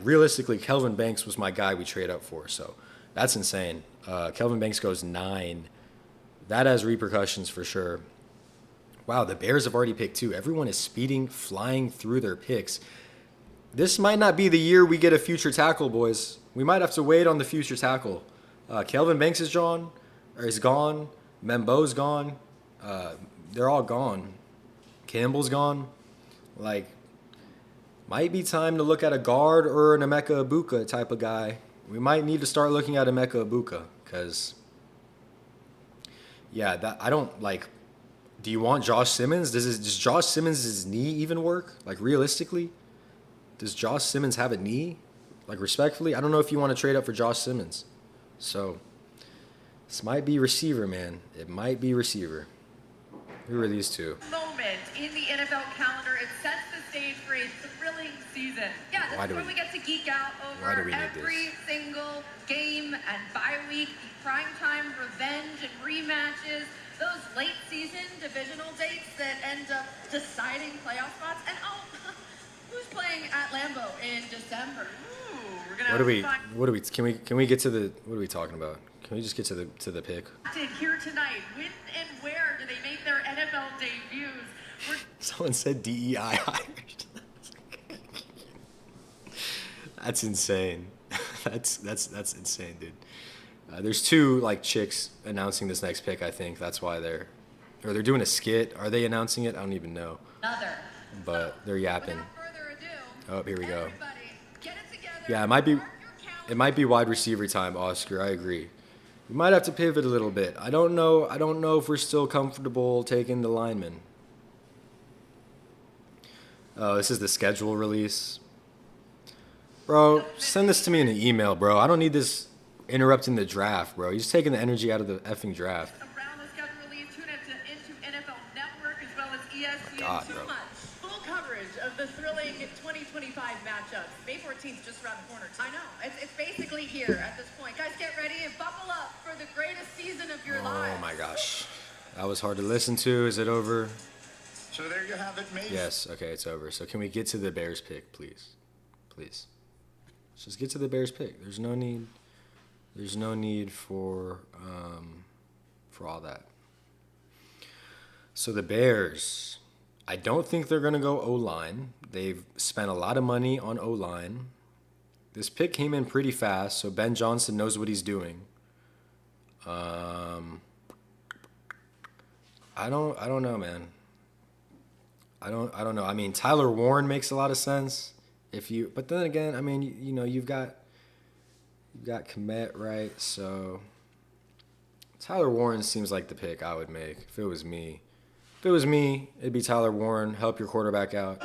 realistically, Kelvin Banks was my guy we trade up for. So that's insane. Kelvin Banks goes 9. That has repercussions for sure. Wow, the Bears have already picked 2. Everyone is flying through their picks. This might not be the year we get a future tackle, boys. We might have to wait on the future tackle. Kelvin Banks is gone. Membo's gone. They're all gone. Campbell's gone. Might be time to look at a guard or an Emeka Egbuka type of guy. We might need to start looking at Emeka Egbuka because, I don't Do you want Josh Simmons? Does Josh Simmons' knee even work? Realistically, does Josh Simmons have a knee? Respectfully, I don't know if you want to trade up for Josh Simmons. So this might be receiver, man. It might be receiver. Who are these 2? Moment in the NFL calendar. It sets the stage for a thrilling season. Yeah, this is where we get to geek out over every single game and bye week, primetime revenge and rematches, those late season divisional dates that end up deciding playoff spots. And who's playing at Lambeau in December? Ooh, What are we can we get to the, what are we talking about? Can we just get to the pick? Here tonight, when and where do they make their NFL debuts? Someone said DEI hires. That's insane. That's insane, dude. There's two like chicks announcing this next pick. I think that's why they're doing a skit. Are they announcing it? I don't even know. But they're yapping. Oh, here we go. Yeah, it might be wide receiver time, Oscar. I agree. We might have to pivot a little bit. I don't know if we're still comfortable taking the lineman. Oh, this is the schedule release. Bro, send this to me in an email, bro. I don't need this interrupting the draft, bro. He's taking the energy out of the effing draft. Around the schedule release, tune into NFL Network as well as ESPN. God, bro. Full coverage of the thrilling 2025 matchups. May 14th just around the corner. I know. It's basically here at this point. Guys, get ready and buckle up for the greatest season of your lives. Oh my gosh. That was hard to listen to. Is it over? So there you have it, Mace. Yes, okay, it's over. So can we get to the Bears pick, please? Please. Let's just get to the Bears pick. There's no need for all that. So the Bears, I don't think they're going to go O-line. They've spent a lot of money on O-line. This pick came in pretty fast, so Ben Johnson knows what he's doing. I don't know, man. I don't know. I mean, Tyler Warren makes a lot of sense but then again, I mean, you've got Kmet, right? So Tyler Warren seems like the pick I would make if it was me. If it was me, it'd be Tyler Warren. Help your quarterback out.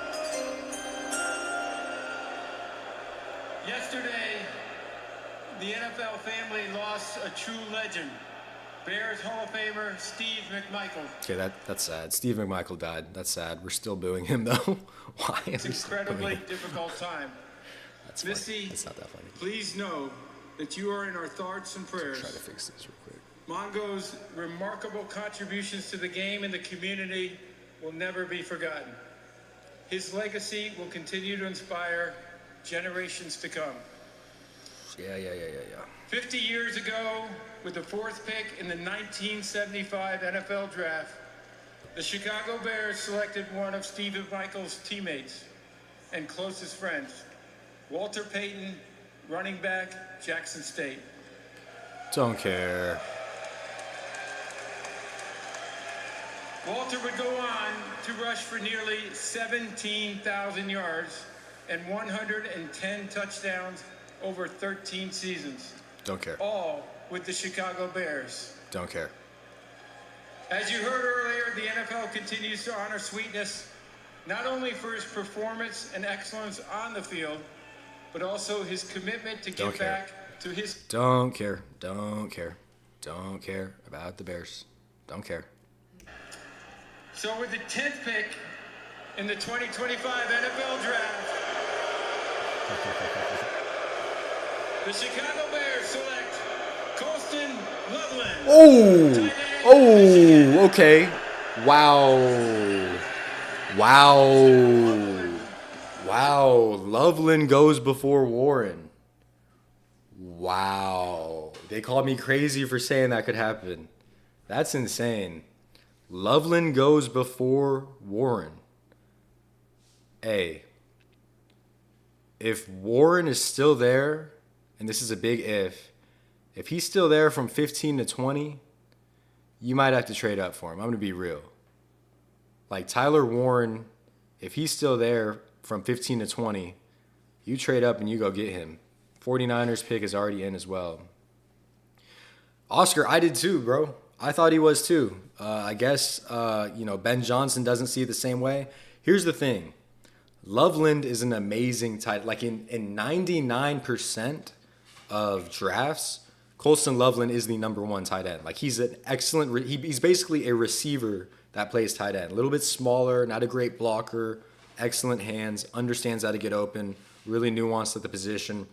Yesterday, the NFL family lost a true legend. Bears Hall of Famer Steve McMichael. Okay, that's sad. Steve McMichael died. That's sad. We're still booing him though. Why? It's an incredibly difficult time. That's Missy, It's not that funny. please know that you are in our thoughts and prayers. Try to fix this real quick. Mongo's remarkable contributions to the game and the community will never be forgotten. His legacy will continue to inspire generations to come. Yeah. 50 years ago, with the fourth pick in the 1975 NFL Draft, the Chicago Bears selected one of Steve McMichael's teammates and closest friends, Walter Payton, running back, Jackson State. Don't care. Walter would go on to rush for nearly 17,000 yards and 110 touchdowns over 13 seasons. Don't care. All with the Chicago Bears. Don't care. As you heard earlier, the NFL continues to honor Sweetness, not only for his performance and excellence on the field, but also his commitment to give back to his... Don't care about the Bears. Don't care. So with the 10th pick in the 2025 NFL Draft, the Chicago Bears select Colston Loveland. Oh, okay. Wow. Loveland goes before Warren. Wow. They called me crazy for saying that could happen. That's insane. Loveland goes before Warren. Hey, if Warren is still there, and this is a big if he's still there from 15 to 20, you might have to trade up for him. I'm going to be real. Like Tyler Warren, if he's still there from 15 to 20, you trade up and you go get him. 49ers pick is already in as well. Oscar, I did too, bro. I thought he was too. I guess, Ben Johnson doesn't see it the same way. Here's the thing. Loveland is an amazing tight. Like in 99% of drafts, Colston Loveland is the number one tight end. Like he's an excellent. He's basically a receiver that plays tight end. A little bit smaller, not a great blocker, excellent hands, understands how to get open, really nuanced at the position.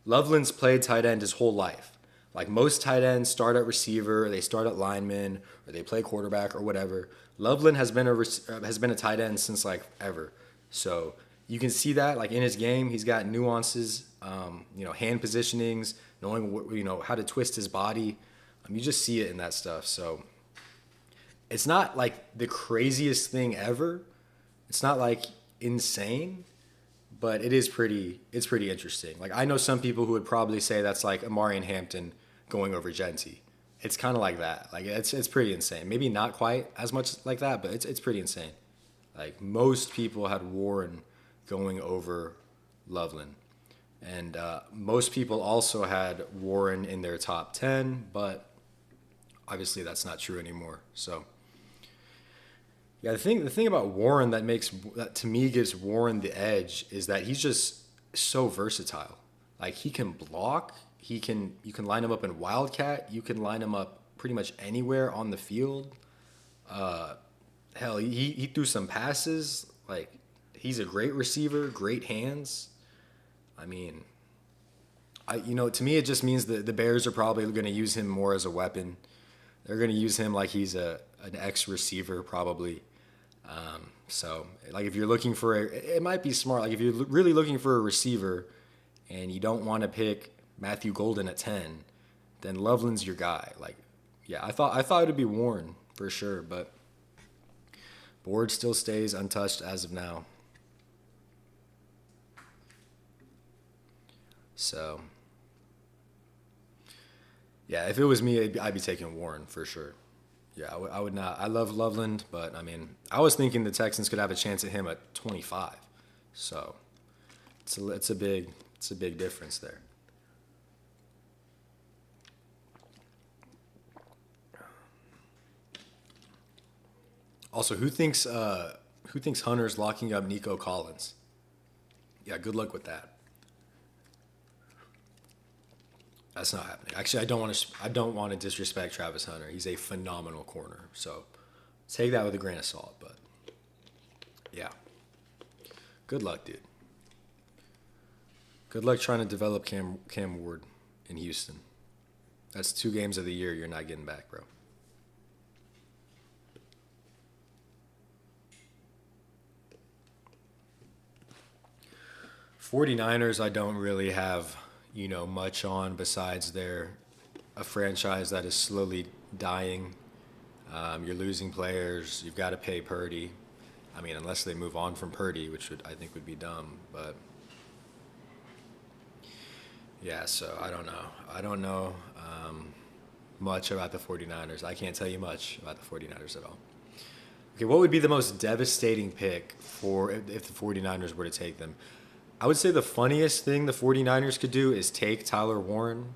Loveland's played tight end his whole life. Like most tight ends start at receiver, they start at lineman, or they play quarterback or whatever. Loveland has been a tight end since like ever. So you can see that like in his game. He's got nuances, hand positionings, knowing how to twist his body. You just see it in that stuff. So it's not like the craziest thing ever. It's not like insane, but it's pretty interesting. Like I know some people who would probably say that's like Amari Hampton going over Genti. It's kind of like that. Like it's pretty insane. Maybe not quite as much like that, but it's pretty insane. Like most people had Warren going over Loveland. And most people also had Warren in their top 10, but obviously that's not true anymore. So yeah, the thing about Warren that to me gives Warren the edge is that he's just so versatile. Like he can block, you can line him up in Wildcat, you can line him up pretty much anywhere on the field. Hell, he threw some passes. Like he's a great receiver, great hands. I mean, to me it just means that the Bears are probably going to use him more as a weapon. They're going to use him like he's an X receiver probably. So like if you're looking for it might be smart. Like if you're really looking for a receiver and you don't want to pick Matthew Golden at 10, then Loveland's your guy. Like, yeah, I thought it would be Warren for sure, but board still stays untouched as of now. So, yeah, if it was me, I'd be taking Warren for sure. Yeah, I would not. I love Loveland, but I mean, I was thinking the Texans could have a chance at him at 25. So, it's a big difference there. Also, who thinks Hunter's locking up Nico Collins? Yeah, good luck with that. That's not happening. Actually, I don't want to disrespect Travis Hunter. He's a phenomenal corner. So take that with a grain of salt. But yeah, good luck, dude. Good luck trying to develop Cam Ward in Houston. That's 2 games of the year you're not getting back, bro. '49ers, I don't really have much on besides they're a franchise that is slowly dying. You're losing players. You've got to pay Purdy. I mean, unless they move on from Purdy, which I think would be dumb. But yeah, so I don't know. I don't know much about the 49ers. I can't tell you much about the 49ers at all. Okay, what would be the most devastating pick if the 49ers were to take them? I would say the funniest thing the 49ers could do is take Tyler Warren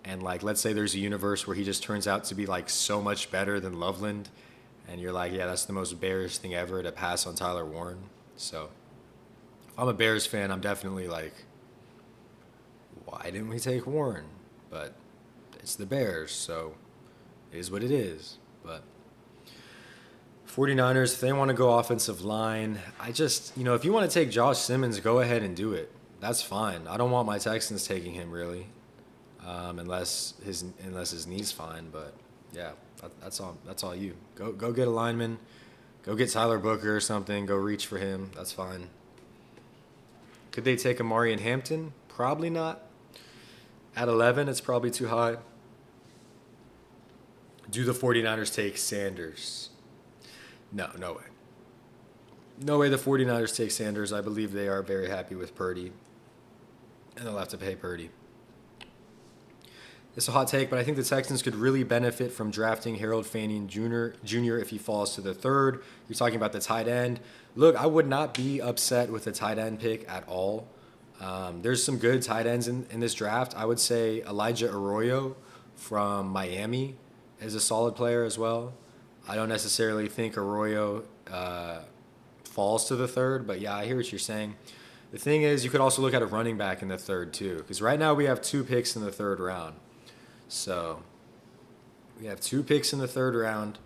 and, like, let's say there's a universe where he just turns out to be, like, so much better than Loveland, and you're like, yeah, that's the most Bears thing ever to pass on Tyler Warren. So if I'm a Bears fan, I'm definitely like, why didn't we take Warren? But it's the Bears, so it is what it is. But 49ers, if they want to go offensive line, I just, if you want to take Josh Simmons, go ahead and do it. That's fine. I don't want my Texans taking him really, unless his knee's fine. But yeah, that's all you. Go get a lineman, go get Tyler Booker or something. Go reach for him. That's fine. Could they take Amari Hampton? Probably not. At 11, it's probably too high. Do the 49ers take Sanders? No way. No way the 49ers take Sanders. I believe they are very happy with Purdy. And they'll have to pay Purdy. It's a hot take, but I think the Texans could really benefit from drafting Harold Fanning Jr. if he falls to the 3rd. You're talking about the tight end. Look, I would not be upset with the tight end pick at all. There's some good tight ends in this draft. I would say Elijah Arroyo from Miami is a solid player as well. I don't necessarily think Arroyo falls to the 3rd, but yeah, I hear what you're saying. The thing is, you could also look at a running back in the 3rd too, because right now we have 2 picks in the 3rd round. So we have 2 picks in the 3rd round.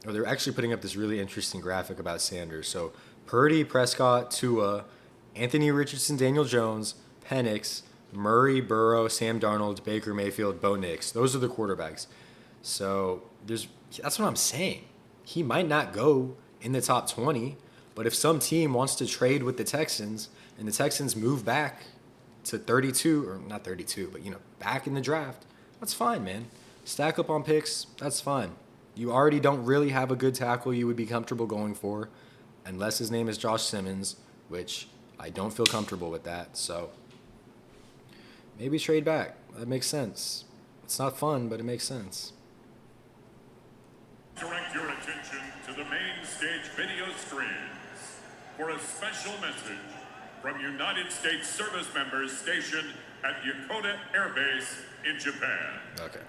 They're actually putting up this really interesting graphic about Sanders. So Purdy, Prescott, Tua, Anthony Richardson, Daniel Jones, Penix, Murray, Burrow, Sam Darnold, Baker Mayfield, Bo Nix. Those are the quarterbacks. So that's what I'm saying. He might not go in the top 20, But if some team wants to trade with the Texans and the Texans move back to 32, or not 32, but, back in the draft, that's fine, man. Stack up on picks, that's fine. You already don't really have a good tackle you would be comfortable going for, unless his name is Josh Simmons, which I don't feel comfortable with that. So maybe trade back. That makes sense. It's not fun, but it makes sense. Direct your attention to the main stage video streams for a special message from United States service members stationed at Yokota Air Base in Japan. Okay.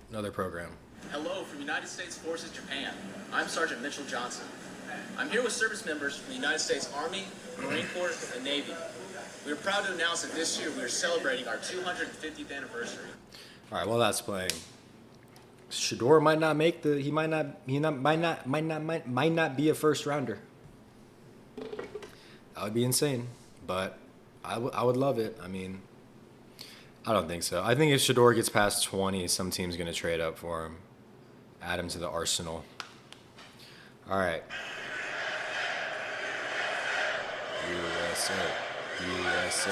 Another program. Hello from United States Forces Japan. I'm Sergeant Mitchell Johnson. I'm here with service members from the United States Army, Marine Corps, and Navy. We are proud to announce that this year we are celebrating our 250th anniversary. All right, well, that's playing. Shador might not make the. He might not be a first rounder. That would be insane, but I would love it. I mean, I don't think so. I think if Shador gets past 20, some team's gonna trade up for him, add him to the arsenal. All right. USA.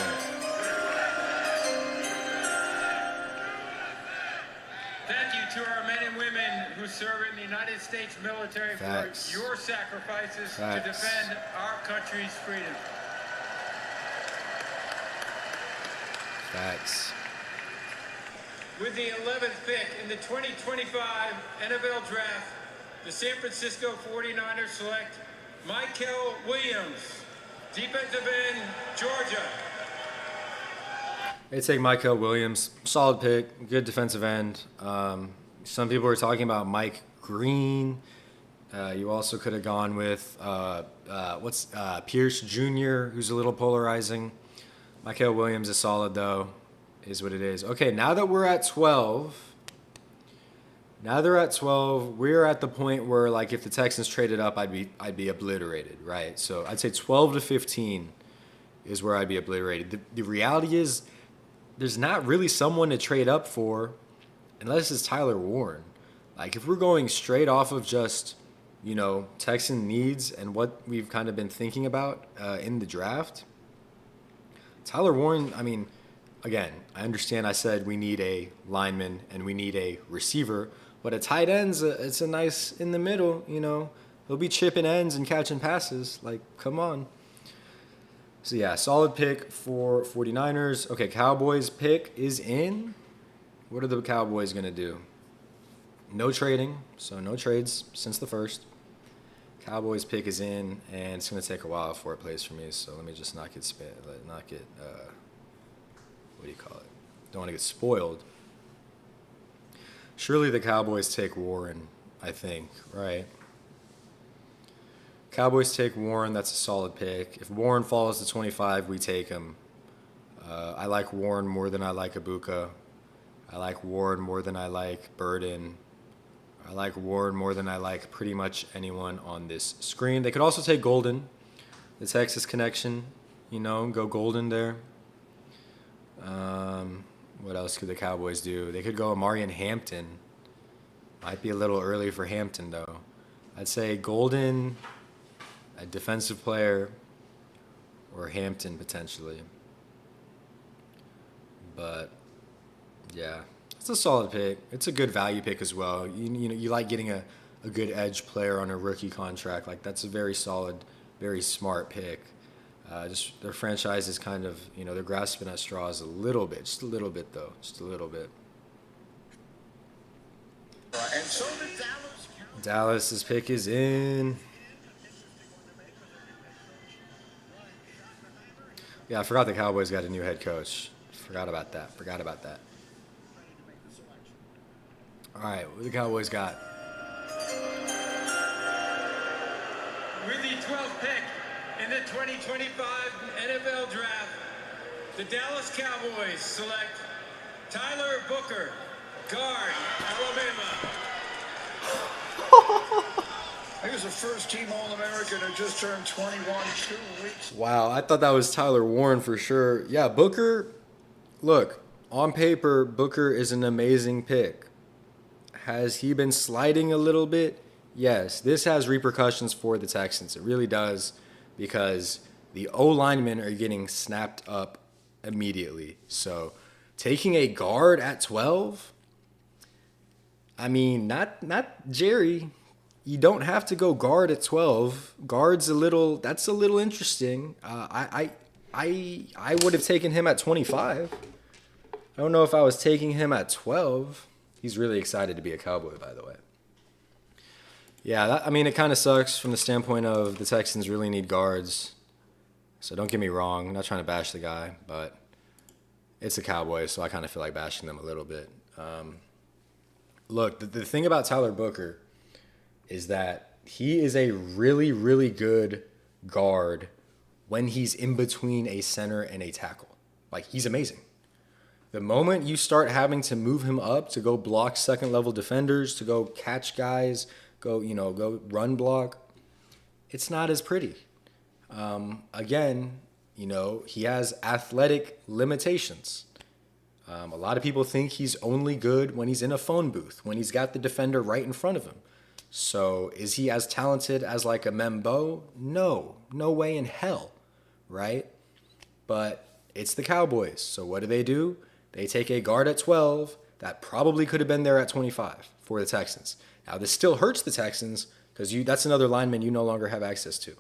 Thank you to our men and women who serve in the United States military Facts. for your sacrifices Facts. to defend our country's freedom. Facts. With the 11th pick in the 2025 NFL Draft, the San Francisco 49ers select Mykel Williams, defensive end, Georgia. They take Mykel Williams, solid pick, good defensive end. Some people were talking about Mike Green. You also could have gone with Pierce Jr., who's a little polarizing. Mykel Williams is solid though, is what it is. Okay, now that we're at 12, we're at the point where, like, if the Texans traded up, I'd be obliterated, right? So I'd say 12 to 15 is where I'd be obliterated. The reality is, there's not really someone to trade up for unless it's Tyler Warren. Like, if we're going straight off of just, Texan needs and what we've kind of been thinking about in the draft, Tyler Warren, I mean, again, I understand I said we need a lineman and we need a receiver, but at tight ends, it's a nice in the middle, He'll be chipping ends and catching passes. Like, come on. So, yeah, solid pick for 49ers. Okay, Cowboys pick is in. What are the Cowboys going to do? No trading, so no trades since the first. Cowboys pick is in, and it's going to take a while before it plays for me, so let me just not get what do you call it? Don't want to get spoiled. Surely the Cowboys take Warren, I think, right? Cowboys take Warren. That's a solid pick. If Warren falls to 25, we take him. I like Warren more than I like Ibuka. I like Warren more than I like Burden. I like Warren more than I like pretty much anyone on this screen. They could also take Golden, the Texas connection, go Golden there. What else could the Cowboys do? They could go Amari and Hampton. Might be a little early for Hampton, though. I'd say Golden, a defensive player, or Hampton potentially. But, yeah, it's a solid pick. It's a good value pick as well. You like getting a good edge player on a rookie contract. Like, that's a very solid, very smart pick. Just their franchise is kind of, they're grasping at straws a little bit. Just a little bit, though. Just a little bit. And so did Dallas's pick is in. Yeah, I forgot the Cowboys got a new head coach. Forgot about that. All right, what the Cowboys got? With the 12th pick in the 2025 NFL Draft, the Dallas Cowboys select Tyler Booker, guard, Alabama. He was a first-team All-American who just turned 21 2 weeks. Wow, I thought that was Tyler Warren for sure. Yeah, Booker, look, on paper, Booker is an amazing pick. Has he been sliding a little bit? yes, this has repercussions for the Texans. It really does, because the O linemen are getting snapped up immediately. So taking a guard at 12, I mean, not Jerry. You don't have to go guard at 12. Guard's that's a little interesting. I would have taken him at 25. I don't know if I was taking him at 12. He's really excited to be a Cowboy, by the way. Yeah, I mean, it kind of sucks from the standpoint of the Texans really need guards. So don't get me wrong. I'm not trying to bash the guy, but it's the Cowboys, so I kind of feel like bashing them a little bit. Look, the thing about Tyler Booker is that he is a really, really good guard when he's in between a center and a tackle. Like, he's amazing. The moment you start having to move him up to go block second-level defenders, to go catch guys, go run block, it's not as pretty. Again, he has athletic limitations. A lot of people think he's only good when he's in a phone booth, when he's got the defender right in front of him. So is he as talented as like a Membo? No way in hell, right? But it's the Cowboys. So what do? They take a guard at 12 that probably could have been there at 25 for the Texans. Now, this still hurts the Texans because that's another lineman you no longer have access to.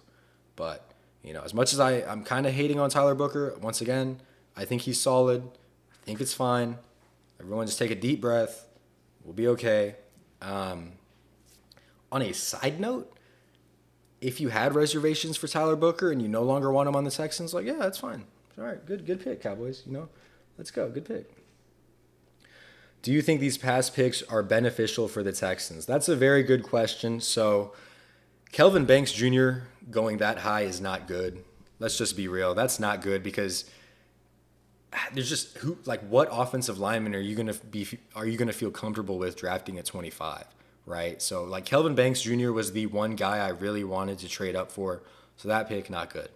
But, as much as I'm kind of hating on Tyler Booker, once again, I think he's solid. I think it's fine. Everyone just take a deep breath. We'll be okay. On a side note, if you had reservations for Tyler Booker and you no longer want him on the Texans, yeah, that's fine. All right, good pick, Cowboys. Let's go. Good pick. Do you think these past picks are beneficial for the Texans? That's a very good question. So, Kelvin Banks Jr. going that high is not good. Let's just be real. That's not good because there's just what offensive lineman are you gonna feel comfortable with drafting at 25, right? So Kelvin Banks Jr. was the one guy I really wanted to trade up for. So that pick, not good.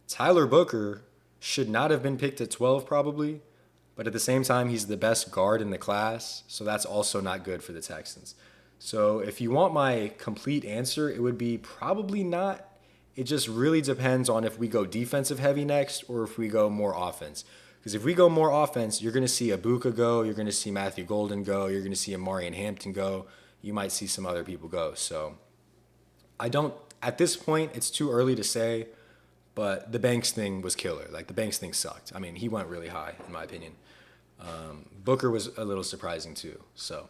Tyler Booker should not have been picked at 12 probably. But at the same time, he's the best guard in the class, so that's also not good for the Texans. So if you want my complete answer, it would be probably not. It just really depends on if we go defensive heavy next or if we go more offense. Because if we go more offense, you're going to see Ibuka go, you're going to see Matthew Golden go, you're going to see Amarian Hampton go, you might see some other people go. So at this point, it's too early to say, but the Banks thing was killer. The Banks thing sucked. I mean, he went really high, in my opinion. Booker was a little surprising too. So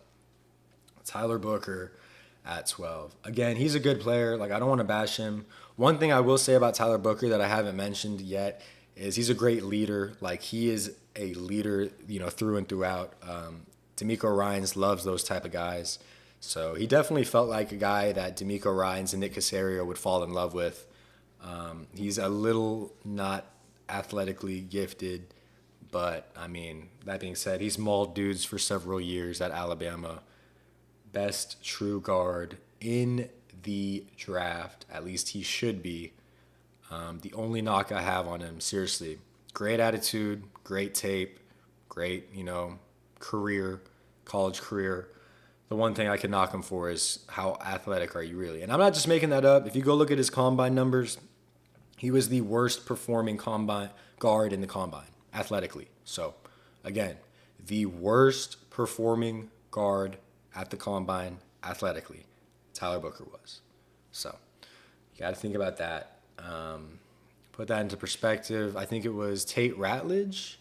Tyler Booker at 12. Again, he's a good player. I don't want to bash him. One thing I will say about Tyler Booker that I haven't mentioned yet is he's a great leader. He is a leader, through and throughout. DeMeco Ryans loves those type of guys. So he definitely felt like a guy that DeMeco Ryans and Nick Caserio would fall in love with. He's a little not athletically gifted, but, I mean, that being said, he's mauled dudes for several years at Alabama. Best true guard in the draft. At least he should be. The only knock I have on him, seriously, great attitude, great tape, great, career, college career. The one thing I could knock him for is how athletic are you really? And I'm not just making that up. If you go look at his combine numbers, he was the worst performing combine guard in the combine. Athletically. So, again, the worst performing guard at the combine athletically, Tyler Booker was. So, you got to think about that. Put that into perspective. I think it was Tate Ratledge.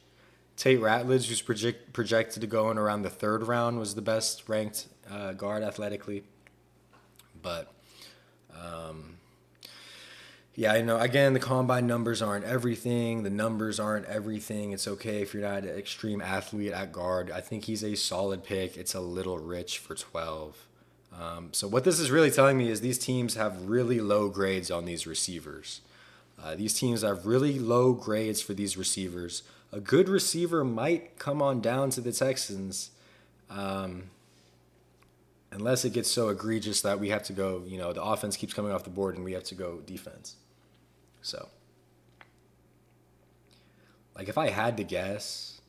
Tate Ratledge, who's projected to go in around the third round, was the best ranked guard athletically. But, yeah, again, the combine numbers aren't everything. The numbers aren't everything. It's okay if you're not an extreme athlete at guard. I think he's a solid pick. It's a little rich for 12. So what this is really telling me is these teams have really low grades on these receivers. These teams have really low grades for these receivers. A good receiver might come on down to the Texans, unless it gets so egregious that we have to go, the offense keeps coming off the board and we have to go defense. So, if I had to guess,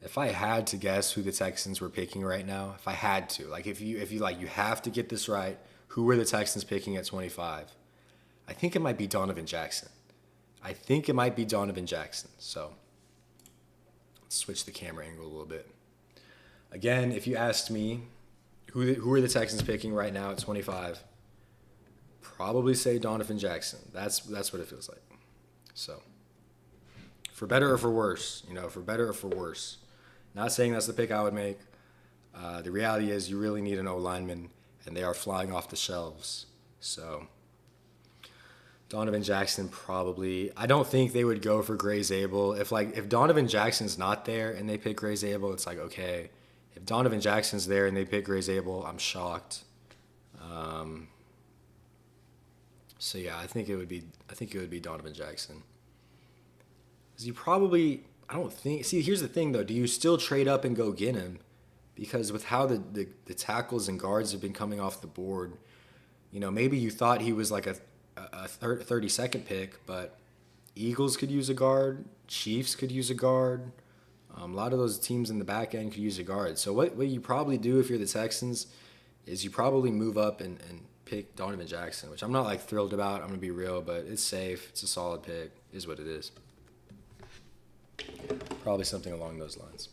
If I had to guess who the Texans were picking right now, if I had to, like if you like you have to get this right, who were the Texans picking at 25? I think it might be Donovan Jackson. So let's switch the camera angle a little bit. Again, if you asked me who are the Texans picking right now at 25, probably say Donovan Jackson. That's what it feels like. So for better or for worse, for better or for worse. Not saying that's the pick I would make. The reality is you really need an O-lineman, and they are flying off the shelves. So Donovan Jackson probably. I don't think they would go for Gray Zabel. If Donovan Jackson's not there and they pick Gray Zabel, it's like, okay. If Donovan Jackson's there and they pick Gray Zabel, I'm shocked. So yeah, I think it would be Donovan Jackson. I don't think. See, here's the thing though. Do you still trade up and go get him? Because with how the tackles and guards have been coming off the board, maybe you thought he was like a 32nd pick, but Eagles could use a guard, Chiefs could use a guard. A lot of those teams in the back end could use a guard. So what you probably do if you're the Texans is you probably move up and pick Donovan Jackson, which I'm not like thrilled about. I'm going to be real, but it's safe. It's a solid pick. Is what it is. Probably something along those lines.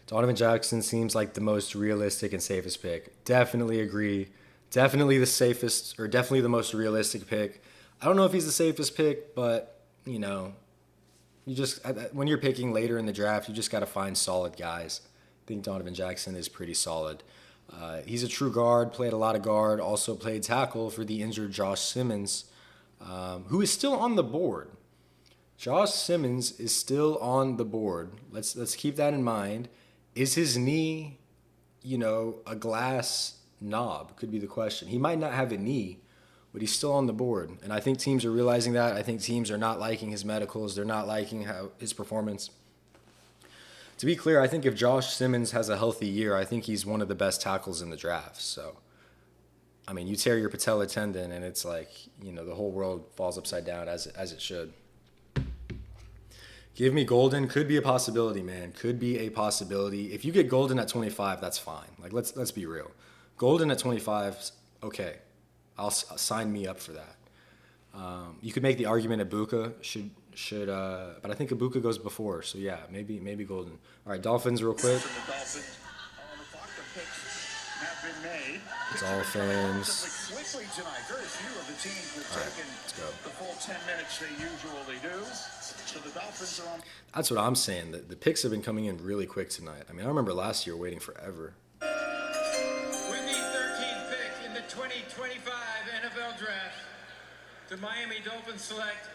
Donovan Jackson seems like the most realistic and safest pick. Definitely agree. Definitely the safest, or definitely the most realistic pick. I don't know if he's the safest pick, but, you just, when you're picking later in the draft, you just got to find solid guys. I think Donovan Jackson is pretty solid. He's a true guard, played a lot of guard, also played tackle for the injured Josh Simmons, who is still on the board. Josh Simmons is still on the board. Let's keep that in mind. Is his knee, a glass knob? Could be the question. He might not have a knee, but he's still on the board. And I think teams are realizing that. I think teams are not liking his medicals. They're not liking his performance. To be clear, I think if Josh Simmons has a healthy year, I think he's one of the best tackles in the draft. So, you tear your patella tendon, and it's like, the whole world falls upside down as it should. Give me Golden. Could be a possibility, man. Could be a possibility. If you get Golden at 25, that's fine. Like, let's be real. Golden at 25, okay. I'll sign me up for that. You could make the argument Ibuka should, but I think Ibuka goes before. So yeah, maybe Golden. All right, Dolphins real quick. Dolphins. Quickly tonight, very few of the teams have taken the full 10 minutes they usually do. So the Dolphins are on. That's what I'm saying. The picks have been coming in really quick tonight. I remember last year waiting forever. With the 13th pick in the 2025 NFL Draft, the Miami Dolphins select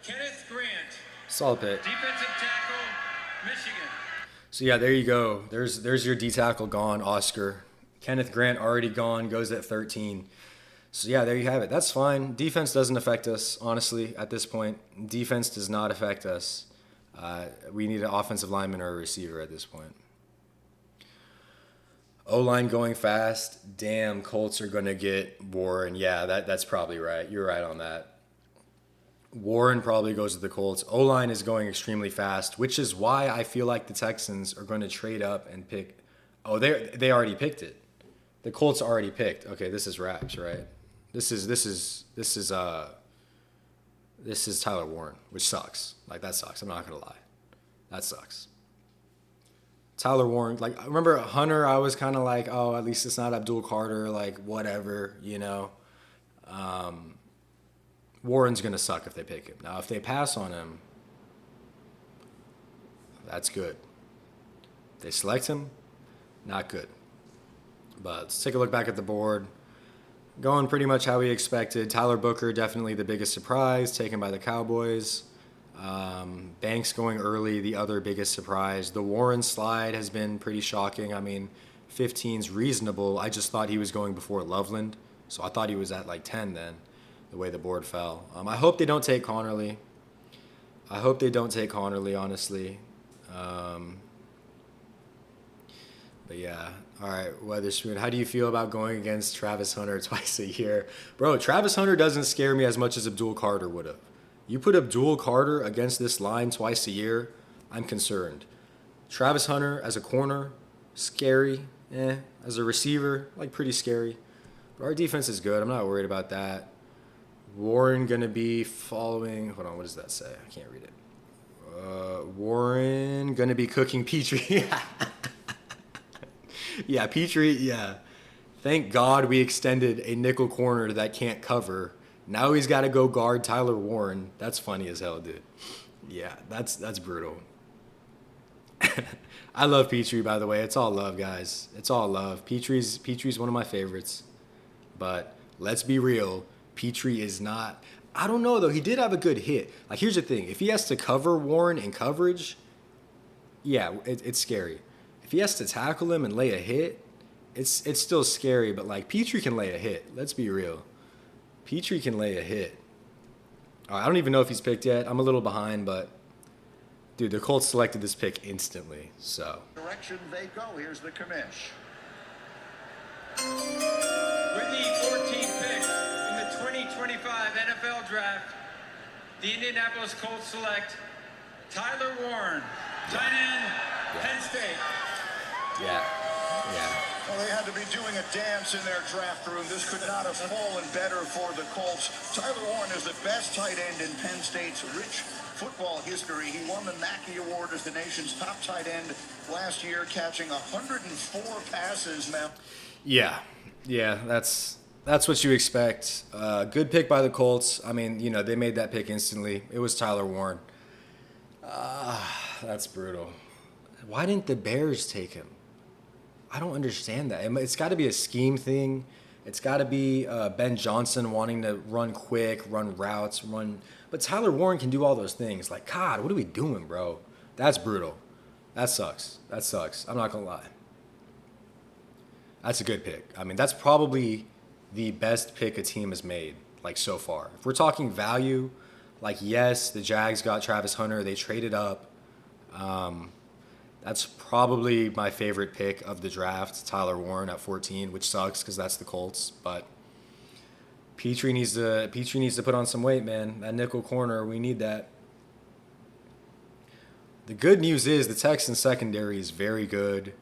Kenneth Grant. Solid pick. Defensive tackle, Michigan. So yeah, there you go. There's your D tackle gone, Oscar. Kenneth Grant already gone, goes at 13. So yeah, there you have it. That's fine. Defense doesn't affect us, honestly, at this point. Defense does not affect us. We need an offensive lineman or a receiver at this point. O-line going fast. Damn, Colts are going to get Warren. Yeah, that's probably right. You're right on that. Warren probably goes to the Colts. O-line is going extremely fast, which is why I feel like the Texans are going to trade up and pick. Oh, they already picked it. The Colts already picked. Okay, this is wraps, right? This is Tyler Warren, which sucks. Like, that sucks. I'm not gonna lie, that sucks. Tyler Warren, like, I remember Hunter. I was kind of like, oh, at least it's not Abdul Carter. Like, whatever, Warren's gonna suck if they pick him. Now, if they pass on him, that's good. If they select him, not good. But let's take a look back at the board. Going pretty much how we expected. Tyler Booker, definitely the biggest surprise, taken by the Cowboys. Banks going early, the other biggest surprise. The Warren slide has been pretty shocking. 15's reasonable. I just thought he was going before Loveland. So I thought he was at like 10 then, the way the board fell. I hope they don't take Connerly. Honestly. But yeah, all right, Weatherspoon, how do you feel about going against Travis Hunter twice a year? Bro, Travis Hunter doesn't scare me as much as Abdul Carter would have. You put Abdul Carter against this line twice a year, I'm concerned. Travis Hunter as a corner, scary. As a receiver, like pretty scary. But our defense is good. I'm not worried about that. Warren going to be following. Hold on, what does that say? I can't read it. Warren going to be cooking Petrie. Yeah, Petrie, yeah. Thank God we extended a nickel corner that can't cover. Now he's got to go guard Tyler Warren. That's funny as hell, dude. Yeah, that's brutal. I love Petrie, by the way. It's all love, guys. It's all love. Petrie's one of my favorites. But let's be real. Petrie is not. I don't know, though. He did have a good hit. Like, here's the thing. If he has to cover Warren in coverage, yeah, it's scary. If he has to tackle him and lay a hit, it's still scary. But, like, Petrie can lay a hit. Let's be real. Petrie can lay a hit. I don't even know if he's picked yet. I'm a little behind, but, dude, the Colts selected this pick instantly. So. Direction they go. Here's the commish. With the 14th pick in the 2025 NFL Draft, the Indianapolis Colts select Tyler Warren, tight end, Penn State. Yeah. Well, they had to be doing a dance in their draft room. This could not have fallen better for the Colts. Tyler Warren is the best tight end in Penn State's rich football history. He won the Mackey Award as the nation's top tight end last year, catching 104 passes now. Yeah, that's what you expect. Good pick by the Colts. I mean, they made that pick instantly. It was Tyler Warren. That's brutal. Why didn't the Bears take him? I don't understand that. It's got to be a scheme thing. It's got to be Ben Johnson wanting to run quick, run routes, But Tyler Warren can do all those things. Like, God, what are we doing, bro? That's brutal. That sucks. I'm not going to lie. That's a good pick. I mean, that's probably the best pick a team has made, like, so far. If we're talking value, like, yes, the Jags got Travis Hunter. They traded up. That's probably my favorite pick of the draft, Tyler Warren at 14, which sucks because that's the Colts. But Petrie needs to put on some weight, man. That nickel corner, we need that. The good news is the Texans secondary is very good,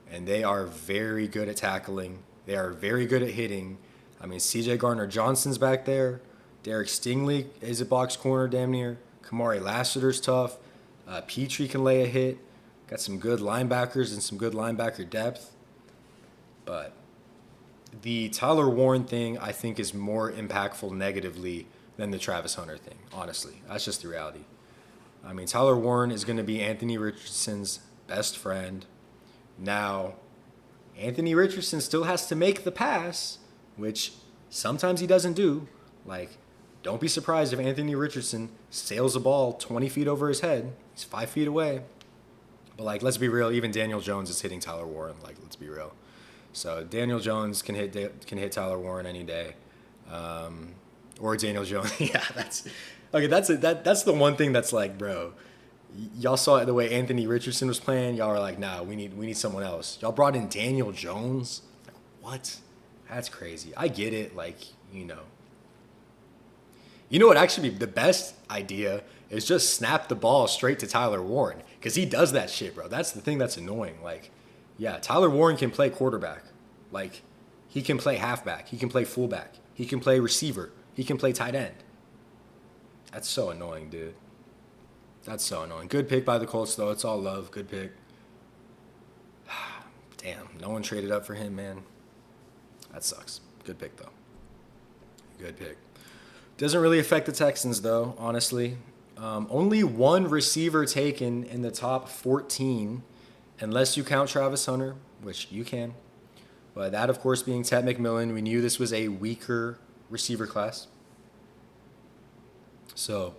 and they are very good at tackling. They are very good at hitting. I mean, C.J. Gardner-Johnson's back there. Derek Stingley is a box corner damn near. Kamari Lassiter's tough. Petrie can lay a hit. Got some good linebackers and some good linebacker depth. But the Tyler Warren thing, I think, is more impactful negatively than the Travis Hunter thing, honestly. That's just the reality. I mean, Tyler Warren is going to be Anthony Richardson's best friend. Now, Anthony Richardson still has to make the pass, which sometimes he doesn't do. Like, don't be surprised if Anthony Richardson sails a ball 20 feet over his head. He's 5 feet away. But, like, let's be real. Even Daniel Jones is hitting Tyler Warren. Like, let's be real. So Daniel Jones can hit Tyler Warren any day, or Daniel Jones. Yeah, that's the one thing that's like, bro. Y'all saw it the way Anthony Richardson was playing. Y'all were like, nah, we need someone else. Y'all brought in Daniel Jones. Like, what? That's crazy. I get it. Like, You know what actually be the best idea is just snap the ball straight to Tyler Warren, because he does that shit, bro. That's the thing that's annoying. Like, yeah, Tyler Warren can play quarterback. Like, he can play halfback. He can play fullback. He can play receiver. He can play tight end. That's so annoying, dude. That's so annoying. Good pick by the Colts, though. It's all love. Good pick. Damn, no one traded up for him, man. That sucks. Good pick, though. Good pick. Doesn't really affect the Texans, though, honestly. Only one receiver taken in the top 14, unless you count Travis Hunter, which you can. But that, of course, being Ted McMillan. We knew this was a weaker receiver class. So,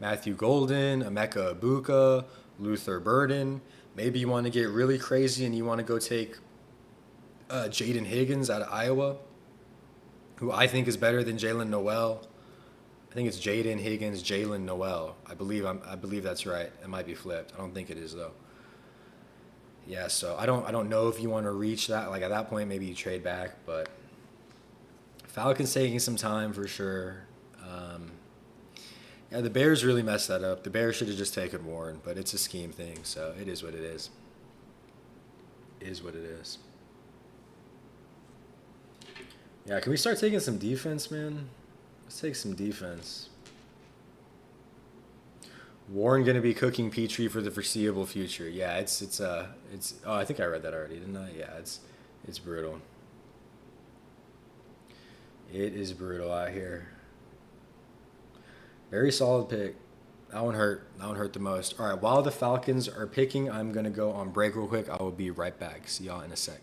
Matthew Golden, Emeka Ibuka, Luther Burden. Maybe you want to get really crazy and you want to go take Jaden Higgins out of Iowa, who I think is better than Jalen Noel. I think it's Jaden Higgins, Jalen Noel. I believe that's right. It might be flipped. I don't think it is, though. Yeah, so I don't know if you want to reach that. Like, at that point, maybe you trade back. But Falcons taking some time for sure. Yeah, the Bears really messed that up. The Bears should have just taken Warren, but it's a scheme thing, so it is what it is. It is what it is. Yeah, can we start taking some defense, man? Let's take some defense. Warren gonna be cooking Petrie for the foreseeable future. Yeah, it's oh, I think I read that already, didn't I? Yeah, it's brutal. It is brutal out here. Very solid pick. That one hurt. That one hurt the most. All right, while the Falcons are picking, I'm gonna go on break real quick. I will be right back. See y'all in a sec.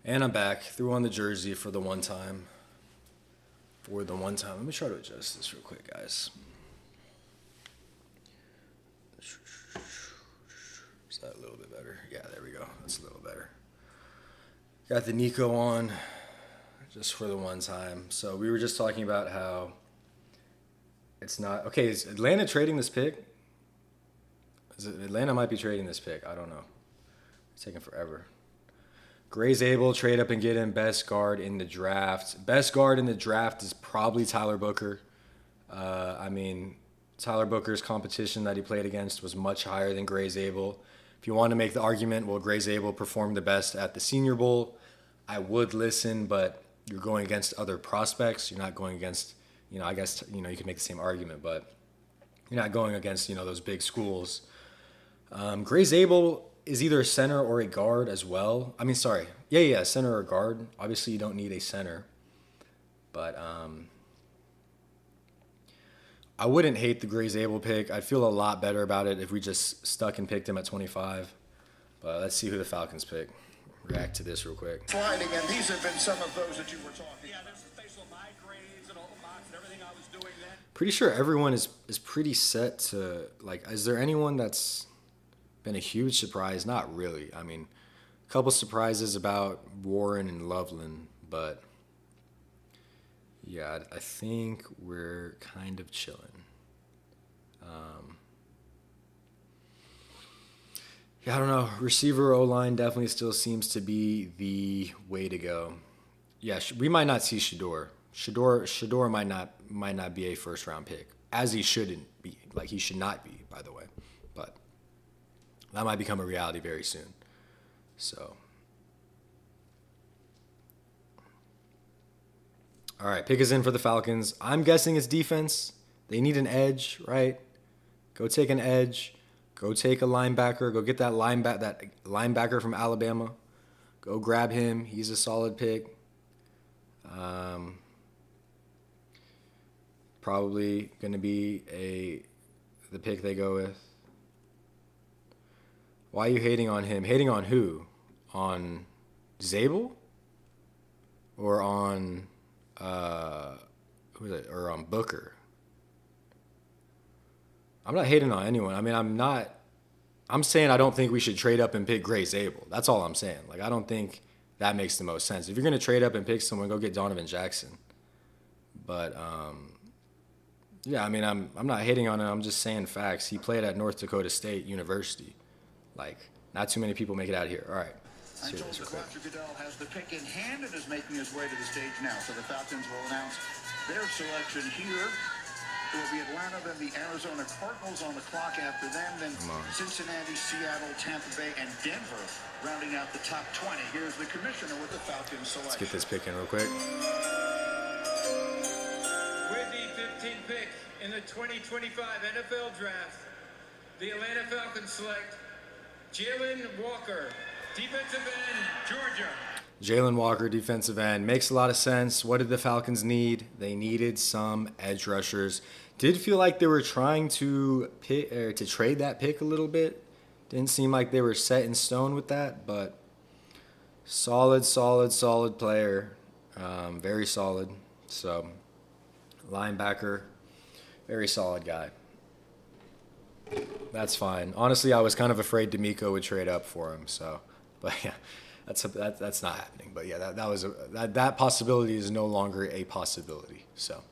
And I'm back. Threw on the jersey for the one time. Let me try to adjust this real quick, guys. Is that a little bit better? Yeah, there we go. That's a little better. Got the Nico on just for the one time. So we were just talking about how it's not... Okay, is Atlanta trading this pick? Atlanta might be trading this pick. I don't know. It's taking forever. Gray's able trade up and get him best guard in the draft. Best guard in the draft is probably Tyler Booker. I mean, Tyler Booker's competition that he played against was much higher than Gray's able. If you want to make the argument, well, Gray's able performed the best at the Senior Bowl, I would listen, but you're going against other prospects. You're not going against, I guess, you could make the same argument, but you're not going against, those big schools. Gray's able is either a center or a guard as well. I mean, sorry. Yeah, center or guard. Obviously, you don't need a center. But I wouldn't hate the Gray's able pick. I'd feel a lot better about it if we just stuck and picked him at 25. But let's see who the Falcons pick. React to this real quick. Sliding, and these have been some of those that you were talking about. Yeah, there's based on my grades and all the mocks and everything I was doing then. Pretty sure everyone is pretty set to, is there anyone that's been a huge surprise? Not really. I mean, a couple surprises about Warren and Loveland, but yeah, I think we're kind of chilling. Yeah, I don't know. Receiver O-line definitely still seems to be the way to go. Yeah, we might not see Shador. Shador might not be a first round pick, as he shouldn't be. He should not be, by the way. But that might become a reality very soon. So, all right, pick is in for the Falcons. I'm guessing it's defense. They need an edge, right? Go take an edge. Go take a linebacker. Go get that linebacker from Alabama. Go grab him. He's a solid pick. Probably going to be the pick they go with. Why are you hating on him? Hating on who? On Zabel? Or on who is it? Or on Booker? I'm not hating on anyone. I mean, I'm saying I don't think we should trade up and pick Gray's able. That's all I'm saying. I don't think that makes the most sense. If you're going to trade up and pick someone, go get Donovan Jackson. But yeah, I mean, I'm not hating on him. I'm just saying facts. He played at North Dakota State University. Like, not too many people make it out of here. All right. I'm told that Roger Goodell has the pick in hand and is making his way to the stage now. So the Falcons will announce their selection here. It will be Atlanta, then the Arizona Cardinals on the clock after them, then Cincinnati, Seattle, Tampa Bay, and Denver rounding out the top 20. Here's the commissioner with the Falcons selection. Let's get this pick in real quick. With the 15th pick in the 2025 NFL Draft, the Atlanta Falcons select Jalen Walker, defensive end, Georgia. Jalen Walker, defensive end. Makes a lot of sense. What did the Falcons need? They needed some edge rushers. Did feel like they were trying to trade that pick a little bit. Didn't seem like they were set in stone with that, but solid player. Very solid. So, linebacker, very solid guy. That's fine. Honestly, I was kind of afraid D'Amico would trade up for him. So, but yeah. That's not happening, but yeah, that possibility is no longer a possibility. So,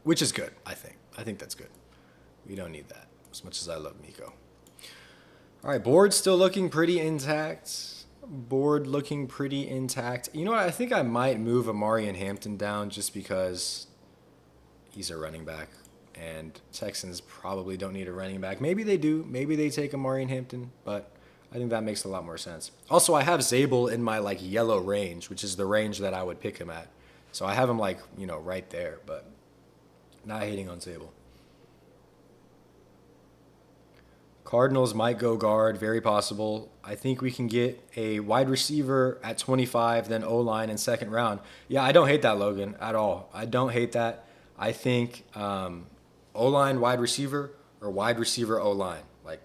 which is good, I think. I think that's good. We don't need that as much as I love Miko. All right, board still looking pretty intact. You know what? I think I might move Amari and Hampton down just because he's a running back, and Texans probably don't need a running back. Maybe they do. Maybe they take Amari and Hampton, but I think that makes a lot more sense. Also, I have Zabel in my like yellow range, which is the range that I would pick him at. So I have him like, right there, but not hating on Zabel. Cardinals might go guard, very possible. I think we can get a wide receiver at 25, then O-line in second round. Yeah, I don't hate that, Logan, at all. I don't hate that. I think O-line wide receiver or wide receiver O-line. Like,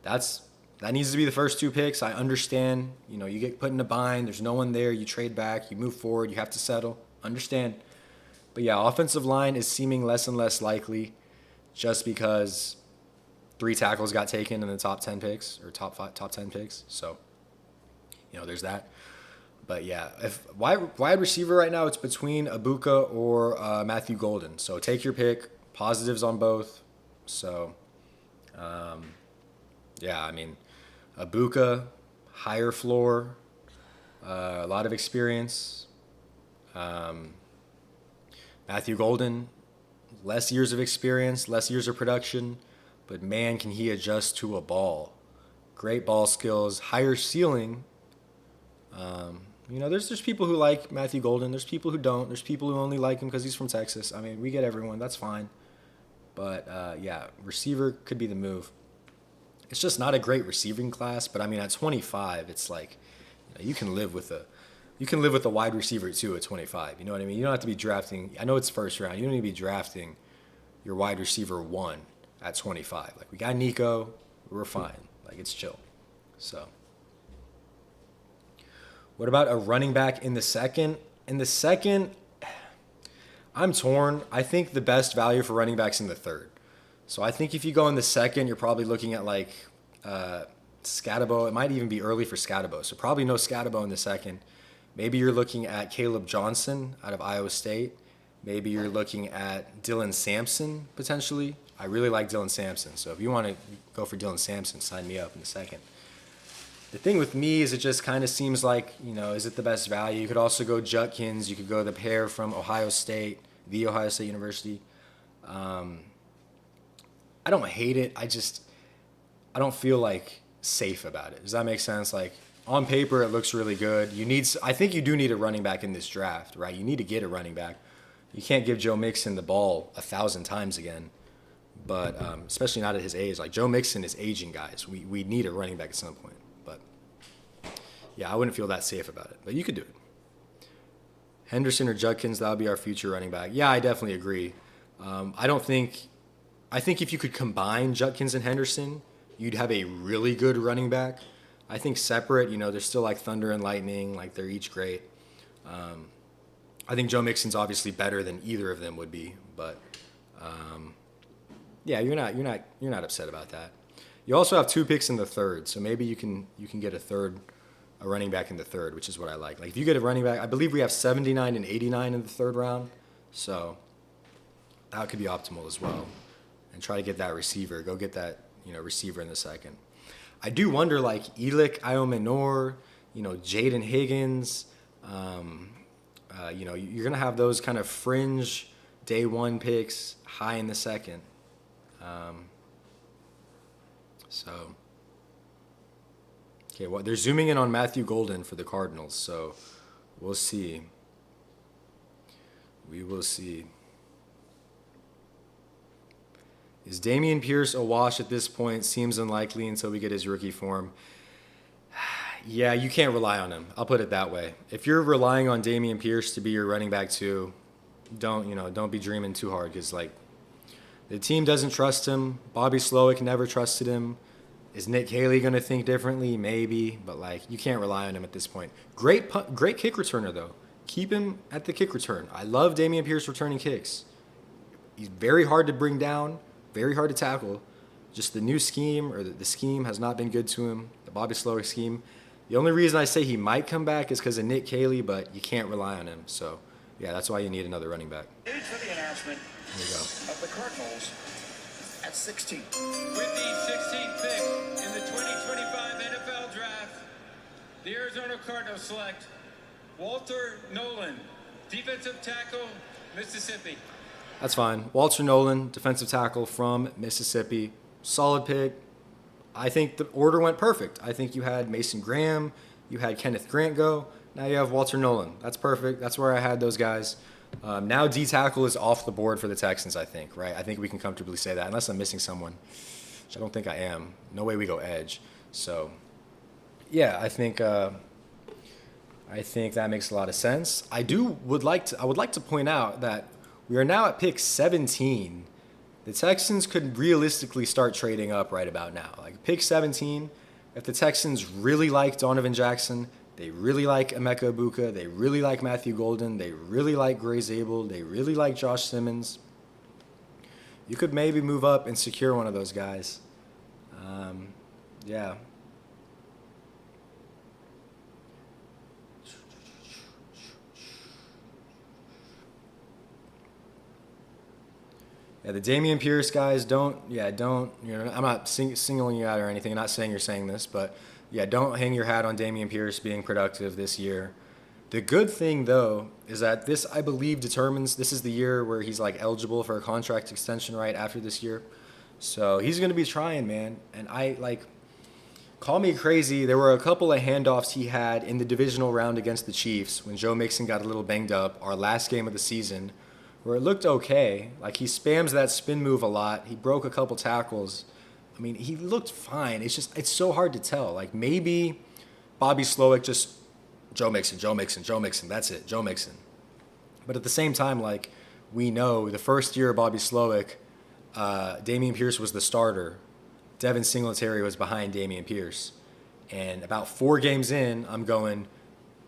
that needs to be the first two picks. I understand, you get put in a bind. There's no one there. You trade back. You move forward. You have to settle. Understand. But yeah, offensive line is seeming less and less likely just because 3 tackles got taken in the top 10 picks or top 10 picks. So, there's that. But yeah, if wide receiver right now, it's between Abuka or Matthew Golden. So take your pick. Positives on both. So, yeah, I mean, Abuka, higher floor, a lot of experience. Matthew Golden, less years of experience, less years of production, but man, can he adjust to a ball. Great ball skills, higher ceiling. There's people who like Matthew Golden. There's people who don't. There's people who only like him because he's from Texas. I mean, we get everyone. That's fine. But, yeah, receiver could be the move. It's just not a great receiving class, but I mean at 25, it's like you can live with a wide receiver too at 25. You know what I mean? You don't have to be drafting. I know it's first round. You don't need to be drafting your wide receiver 1 at 25. Like we got Nico, we're fine. Like it's chill. So, what about a running back in the second? In the second, I'm torn. I think the best value for running backs in the third. So I think if you go in the second, you're probably looking at like Scatabo. It might even be early for Scatabo. So probably no Scatabo in the second. Maybe you're looking at Caleb Johnson out of Iowa State. Maybe you're looking at Dylan Sampson potentially. I really like Dylan Sampson. So if you want to go for Dylan Sampson, sign me up in the second. The thing with me is it just kind of seems like, is it the best value? You could also go Judkins. You could go the pair from Ohio State, the Ohio State University. I don't hate it. I don't feel like safe about it. Does that make sense? Like on paper, it looks really good. I think you do need a running back in this draft, right? You need to get a running back. You can't give Joe Mixon the ball 1,000 times again, but especially not at his age. Like Joe Mixon is aging, guys. We need a running back at some point. But yeah, I wouldn't feel that safe about it. But you could do it. Henderson or Judkins, that'll be our future running back. Yeah, I definitely agree. I think if you could combine Judkins and Henderson, you'd have a really good running back. I think separate, they're still like thunder and lightning, like they're each great. I think Joe Mixon's obviously better than either of them would be, but yeah, you're not upset about that. You also have 2 picks in the third, so maybe you can get a third a running back in the third, which is what I like. Like if you get a running back, I believe we have 79 and 89 in the third round, so that could be optimal as well. And try to get that receiver. Go get that, receiver in the second. I do wonder, like Elick Iomenor, Jaden Higgins. You're gonna have those kind of fringe day one picks high in the second. Okay, well, they're zooming in on Matthew Golden for the Cardinals, so we'll see. We will see. Is Dameon Pierce a wash at this point? Seems unlikely until we get his rookie form. Yeah, you can't rely on him. I'll put it that way. If you're relying on Dameon Pierce to be your running back too, don't be dreaming too hard, because like the team doesn't trust him. Bobby Slowick never trusted him. Is Nick Haley going to think differently? Maybe, but like you can't rely on him at this point. Great kick returner though. Keep him at the kick return. I love Dameon Pierce returning kicks. He's very hard to bring down, very hard to tackle. Just the new scheme, or the scheme has not been good to him. The Bobby Slowick scheme. The only reason I say he might come back is because of Nick Haley, but you can't rely on him. So, yeah, that's why you need another running back. Age for the announcement There you go. of the Cardinals at 16. With the 16th pick in the 2025 NFL Draft, the Arizona Cardinals select Walter Nolan, defensive tackle, Mississippi. That's fine. Walter Nolan, defensive tackle from Mississippi. Solid pick. I think the order went perfect. I think you had Mason Graham, you had Kenneth Grant go. Now you have Walter Nolan. That's perfect. That's where I had those guys. Now D tackle is off the board for the Texans, I think, right? I think we can comfortably say that, unless I'm missing someone, which I don't think I am. No way we go edge. So, yeah, I think that makes a lot of sense. I would like to point out that we are now at pick 17. The Texans could realistically start trading up right about now. Like pick 17, if the Texans really like Donovan Jackson, they really like Emeka Egbuka, they really like Matthew Golden, they really like Gray Zabel, they really like Josh Simmons, you could maybe move up and secure one of those guys. Yeah. Yeah, the Dameon Pierce guys, I'm not singling you out or anything. I'm not saying you're saying this, but yeah, don't hang your hat on Dameon Pierce being productive this year. The good thing, though, is that this, I believe, determines this is the year where he's like eligible for a contract extension right after this year. So he's going to be trying, man. And call me crazy, there were a couple of handoffs he had in the divisional round against the Chiefs when Joe Mixon got a little banged up, our last game of the season, where it looked okay. Like, he spams that spin move a lot. He broke a couple tackles. I mean, he looked fine. It's so hard to tell. Like, maybe Bobby Slowick just Joe Mixon. That's it, Joe Mixon. But at the same time, like, we know the first year of Bobby Slowick, Dameon Pierce was the starter. Devin Singletary was behind Dameon Pierce. And about 4 games in, I'm going,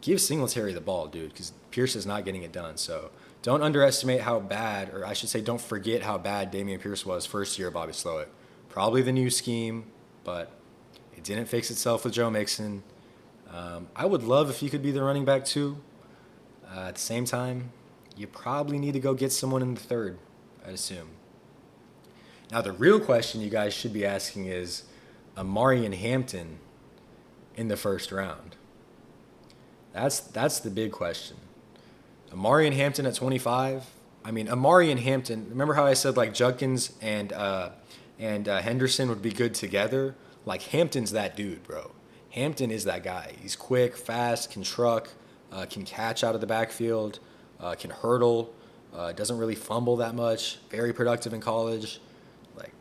give Singletary the ball, dude, because Pierce is not getting it done. So don't underestimate how bad, or I should say don't forget how bad Dameon Pierce was first year of Bobby Slowick. Probably the new scheme, but it didn't fix itself with Joe Mixon. I would love if he could be the running back too. At the same time, you probably need to go get someone in the third, I'd assume. Now, the real question you guys should be asking is Amari and Hampton in the first round. That's the big question. Amari and Hampton at 25. I mean, Amari and Hampton, remember how I said like Judkins and Henderson would be good together? Like, Hampton's that dude, bro. Hampton is that guy. He's quick, fast, can truck, can catch out of the backfield, can hurdle, doesn't really fumble that much, very productive in college. Like,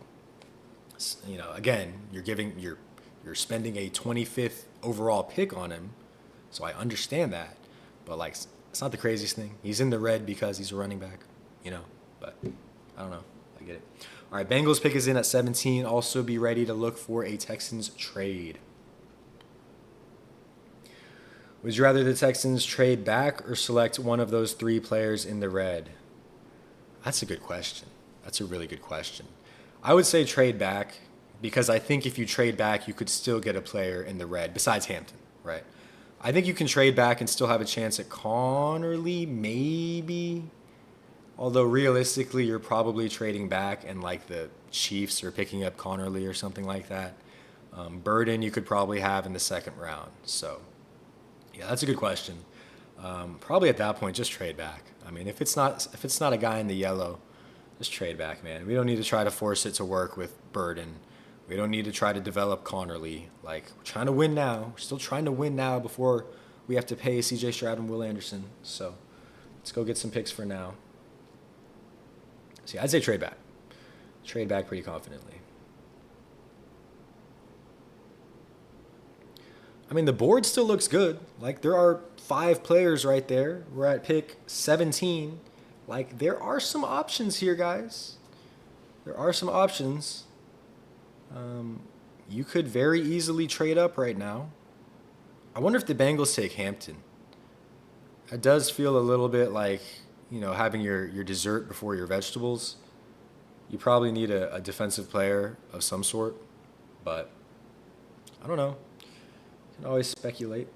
again, you're spending a 25th overall pick on him, so I understand that. But, like, it's not the craziest thing. He's in the red because he's a running back, but I don't know. I get it. All right, Bengals pick is in at 17. Also be ready to look for a Texans trade. Would you rather the Texans trade back or select one of those 3 players in the red? That's a good question. That's a really good question. I would say trade back, because I think if you trade back, you could still get a player in the red besides Hampton, right? I think you can trade back and still have a chance at Connerly, maybe. Although realistically, you're probably trading back and like the Chiefs are picking up Connerly or something like that. Burden you could probably have in the second round. So, yeah, that's a good question. Probably at that point, just trade back. I mean, if it's not a guy in the yellow, just trade back, man. We don't need to try to force it to work with Burden. We don't need to try to develop Connerly. Like, we're trying to win now. We're still trying to win now before we have to pay C.J. Stroud and Will Anderson. So, let's go get some picks for now. So, yeah, I'd say trade back. Trade back pretty confidently. I mean, the board still looks good. Like, there are 5 players right there. We're at pick 17. Like, there are some options here, guys. There are some options. You could very easily trade up right now. I wonder if the Bengals take Hampton. It does feel a little bit like, you know, having your dessert before your vegetables. You probably need a defensive player of some sort. But, I don't know. You can always speculate.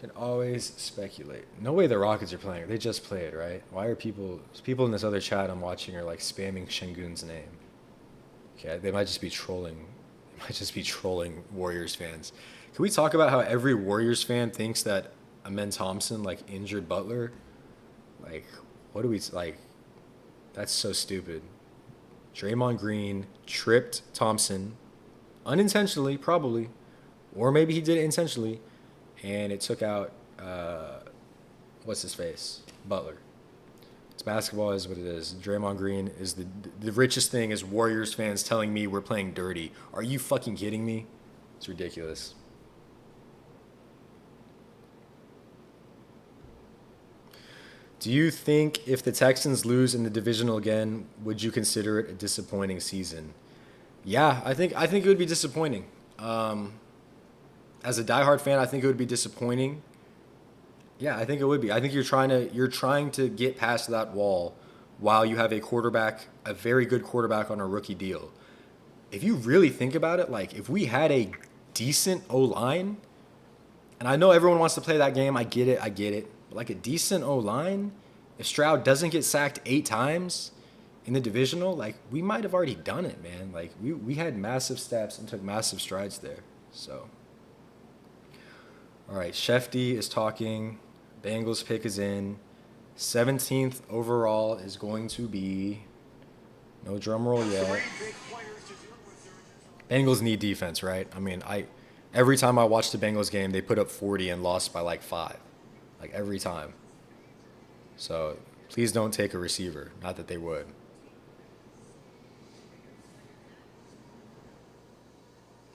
Can always speculate. No way the Rockets are playing. They just played, right? Why are people in this other chat I'm watching are like spamming Şengün's name? Okay, they might just be trolling. They might just be trolling Warriors fans. Can we talk about how every Warriors fan thinks that Amen Thompson like injured Butler? Like, what do we like? That's so stupid. Draymond Green tripped Thompson unintentionally, probably, or maybe he did it intentionally. And it took out, what's his face? Butler. It's basketball is what it is. Draymond Green is the richest thing is Warriors fans telling me we're playing dirty. Are you fucking kidding me? It's ridiculous. Do you think if the Texans lose in the divisional again, would you consider it a disappointing season? Yeah, I think it would be disappointing. As a diehard fan, I think it would be disappointing. Yeah, I think it would be. I think you're trying to get past that wall while you have a quarterback, a very good quarterback on a rookie deal. If you really think about it, like if we had a decent O-line, and I know everyone wants to play that game, I get it. But like a decent O-line, if Stroud doesn't get sacked 8 times in the divisional, like we might have already done it, man. Like we had massive steps and took massive strides there. So. All right, Shefty is talking. Bengals pick is in. 17th overall is going to be, no drum roll yet. Bengals need defense, right? I mean, every time I watch the Bengals game, they put up 40 and lost by like 5. Like every time. So please don't take a receiver. Not that they would.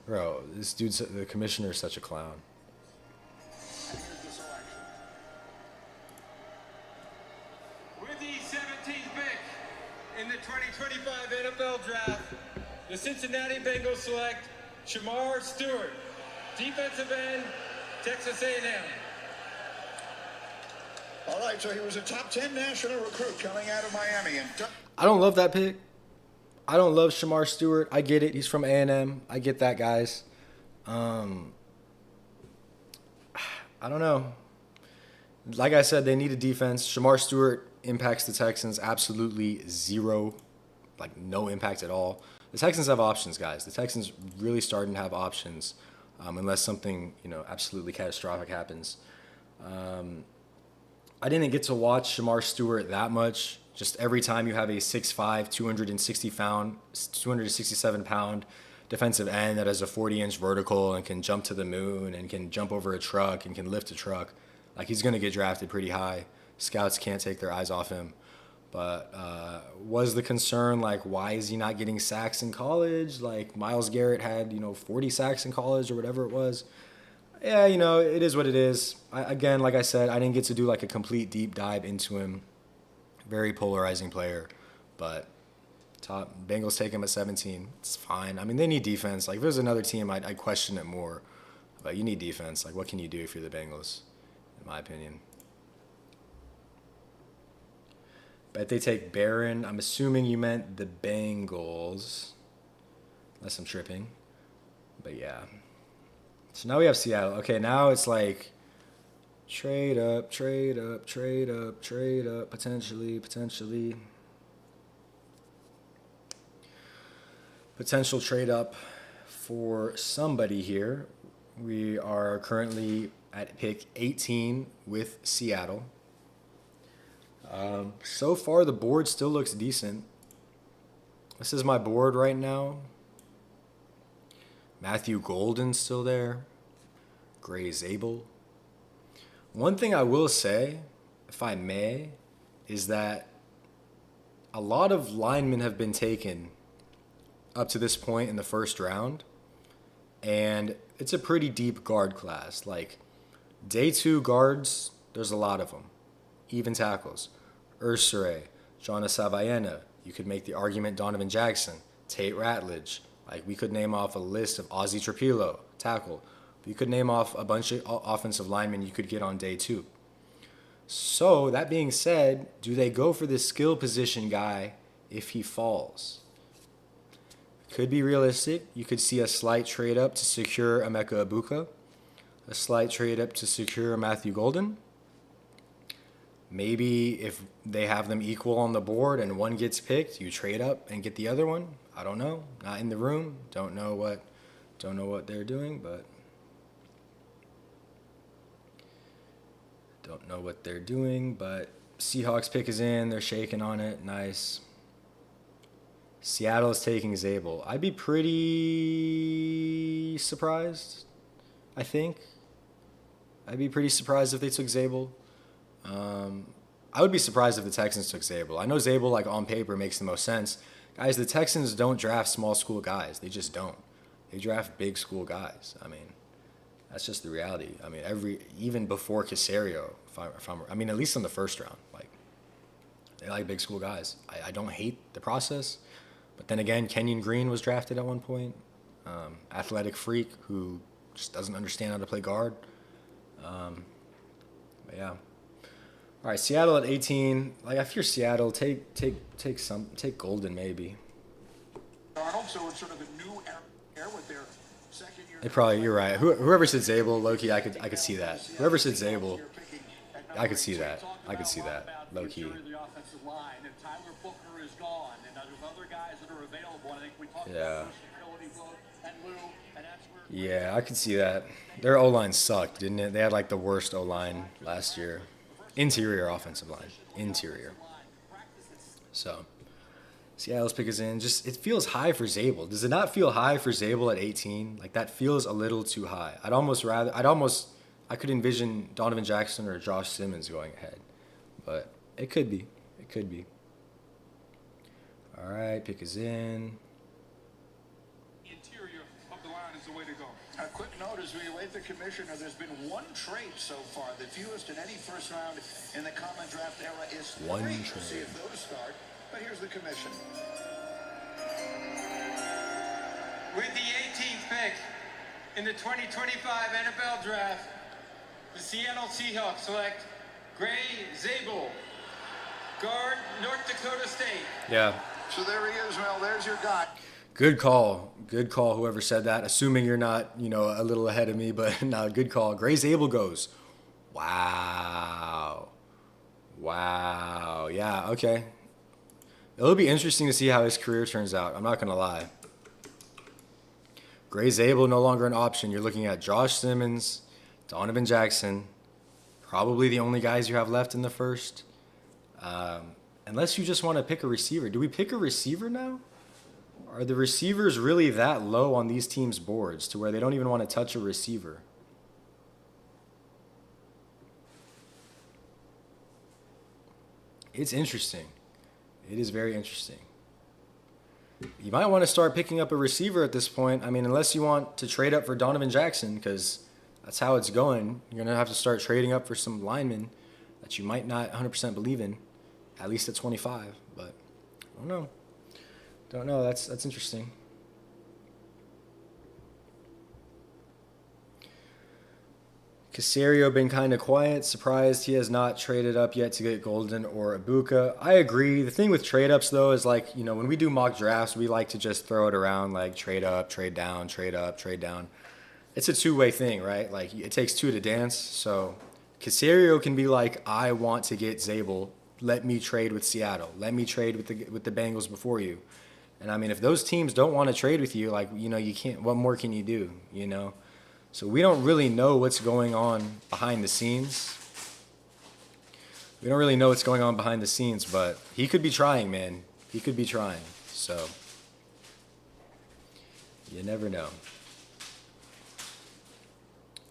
Bro, this dude's, the commissioner is such a clown. With the 17th pick in the 2025 NFL Draft, the Cincinnati Bengals select Shamar Stewart, defensive end, Texas A&M. All right, so he was a top 10 national recruit coming out of Miami. And I don't love that pick. I don't love Shamar Stewart. I get it. He's from A&M. I get that, guys. I don't know. Like I said, they need a defense. Shamar Stewart impacts the Texans absolutely zero. Like, no impact at all. The Texans have options, guys. The Texans really starting to have options unless something, absolutely catastrophic happens. I didn't get to watch Shamar Stewart that much. Just every time you have a 6'5", 267-pound defensive end that has a 40-inch vertical and can jump to the moon and can jump over a truck and can lift a truck, like he's going to get drafted pretty high. Scouts can't take their eyes off him. But was the concern, like, why is he not getting sacks in college? Like, Myles Garrett had, 40 sacks in college or whatever it was. Yeah, it is what it is. Again, like I said, I didn't get to do, like, a complete deep dive into him. Very polarizing player. But top Bengals take him at 17. It's fine. I mean, they need defense. Like, if it was another team, I'd question it more. But you need defense. Like, what can you do if you're the Bengals, in my opinion? Bet they take Barron. I'm assuming you meant the Bengals. unless I'm tripping. But yeah. So now we have Seattle. Okay, now it's like trade up, trade up, trade up, trade up, potentially. Potential trade up for somebody here. We are currently at pick 18 with Seattle. So far, the board still looks decent. This is my board right now. Matthew Golden's still there. Gray Zabel. One thing I will say, if I may, is that a lot of linemen have been taken up to this point in the first round. And it's a pretty deep guard class. Like, day 2 guards, there's a lot of them. Even tackles. Ursere, Jonas Savaiena. You could make the argument Donovan Jackson, Tate Ratledge. Like, we could name off a list of Ozzie Trapilo, tackle. You could name off a bunch of offensive linemen you could get on day 2. So, that being said, do they go for the skill position guy if he falls? Could be realistic. You could see a slight trade up to secure Emeka Ibuka, a slight trade up to secure Matthew Golden. Maybe if they have them equal on the board and one gets picked, you trade up and get the other one. I don't know. Not in the room. Don't know what they're doing, but Seahawks pick is in. They're shaking on it. Nice. Seattle is taking Zabel. I'd be pretty surprised, I think. I'd be pretty surprised if they took Zabel. I would be surprised if the Texans took Zabel. I know Zabel, like, on paper makes the most sense. Guys, the Texans don't draft small school guys. They just don't. They draft big school guys. I mean, that's just the reality. I mean, even before Caserio, at least in the first round, like, they like big school guys. I don't hate the process. But then again, Kenyon Green was drafted at one point. Athletic freak who just doesn't understand how to play guard. But yeah. All right, Seattle at 18. Like, if you're Seattle, take Golden maybe. Arnold, so it's sort of a new era with their second year. You're right. Whoever said Zabel, low-key, I could see that. Whoever said Zabel, I could see that. Low-key. Yeah. Yeah, I could see that. Their O-line sucked, didn't it? They had, like, the worst O-line last year. Interior offensive line. Interior. So, Seattle's pick is in. Just, it feels high for Zabel. Does it not feel high for Zabel at 18? Like, that feels a little too high. I could envision Donovan Jackson or Josh Simmons going ahead. But it could be. All right, pick is in. Interior of the line is the way to go. A quick note as we await the commissioner, there's been one trade so far. The fewest in any first round in the common draft era is 3. We'll see if those start. But here's the commission. With the 18th pick in the 2025 NFL Draft, the Seattle Seahawks select Gray Zabel, guard, North Dakota State. Yeah. So there he is, Mel. There's your guy. Good call, whoever said that. Assuming you're not, a little ahead of me, but no, good call. Gray Zabel goes. Wow. Yeah, okay. It'll be interesting to see how his career turns out. I'm not going to lie. Gray Zabel no longer an option. You're looking at Josh Simmons, Donovan Jackson, probably the only guys you have left in the first. Unless you just want to pick a receiver. Do we pick a receiver now? Are the receivers really that low on these teams' boards to where they don't even want to touch a receiver? It's interesting. It is very interesting. You might want to start picking up a receiver at this point. I mean, unless you want to trade up for Donovan Jackson, because that's how it's going. You're going to have to start trading up for some linemen that you might not 100% believe in, at least at 25. But I don't know. That's interesting. Casario been kind of quiet. Surprised he has not traded up yet to get Golden or Ibuka. I agree. The thing with trade ups though is like, you know, when we do mock drafts, we like to just throw it around like trade up, trade down, trade up, trade down. It's a two-way thing, right? Like it takes two to dance. So Casario can be like, I want to get Zabel. Let me trade with Seattle. Let me trade with the Bengals before you. And I mean, if those teams don't want to trade with you, like, you know, you can't. What more can you do? You know. So we don't really know what's going on behind the scenes. We don't really know what's going on behind the scenes, but he could be trying, man. He could be trying. So you never know.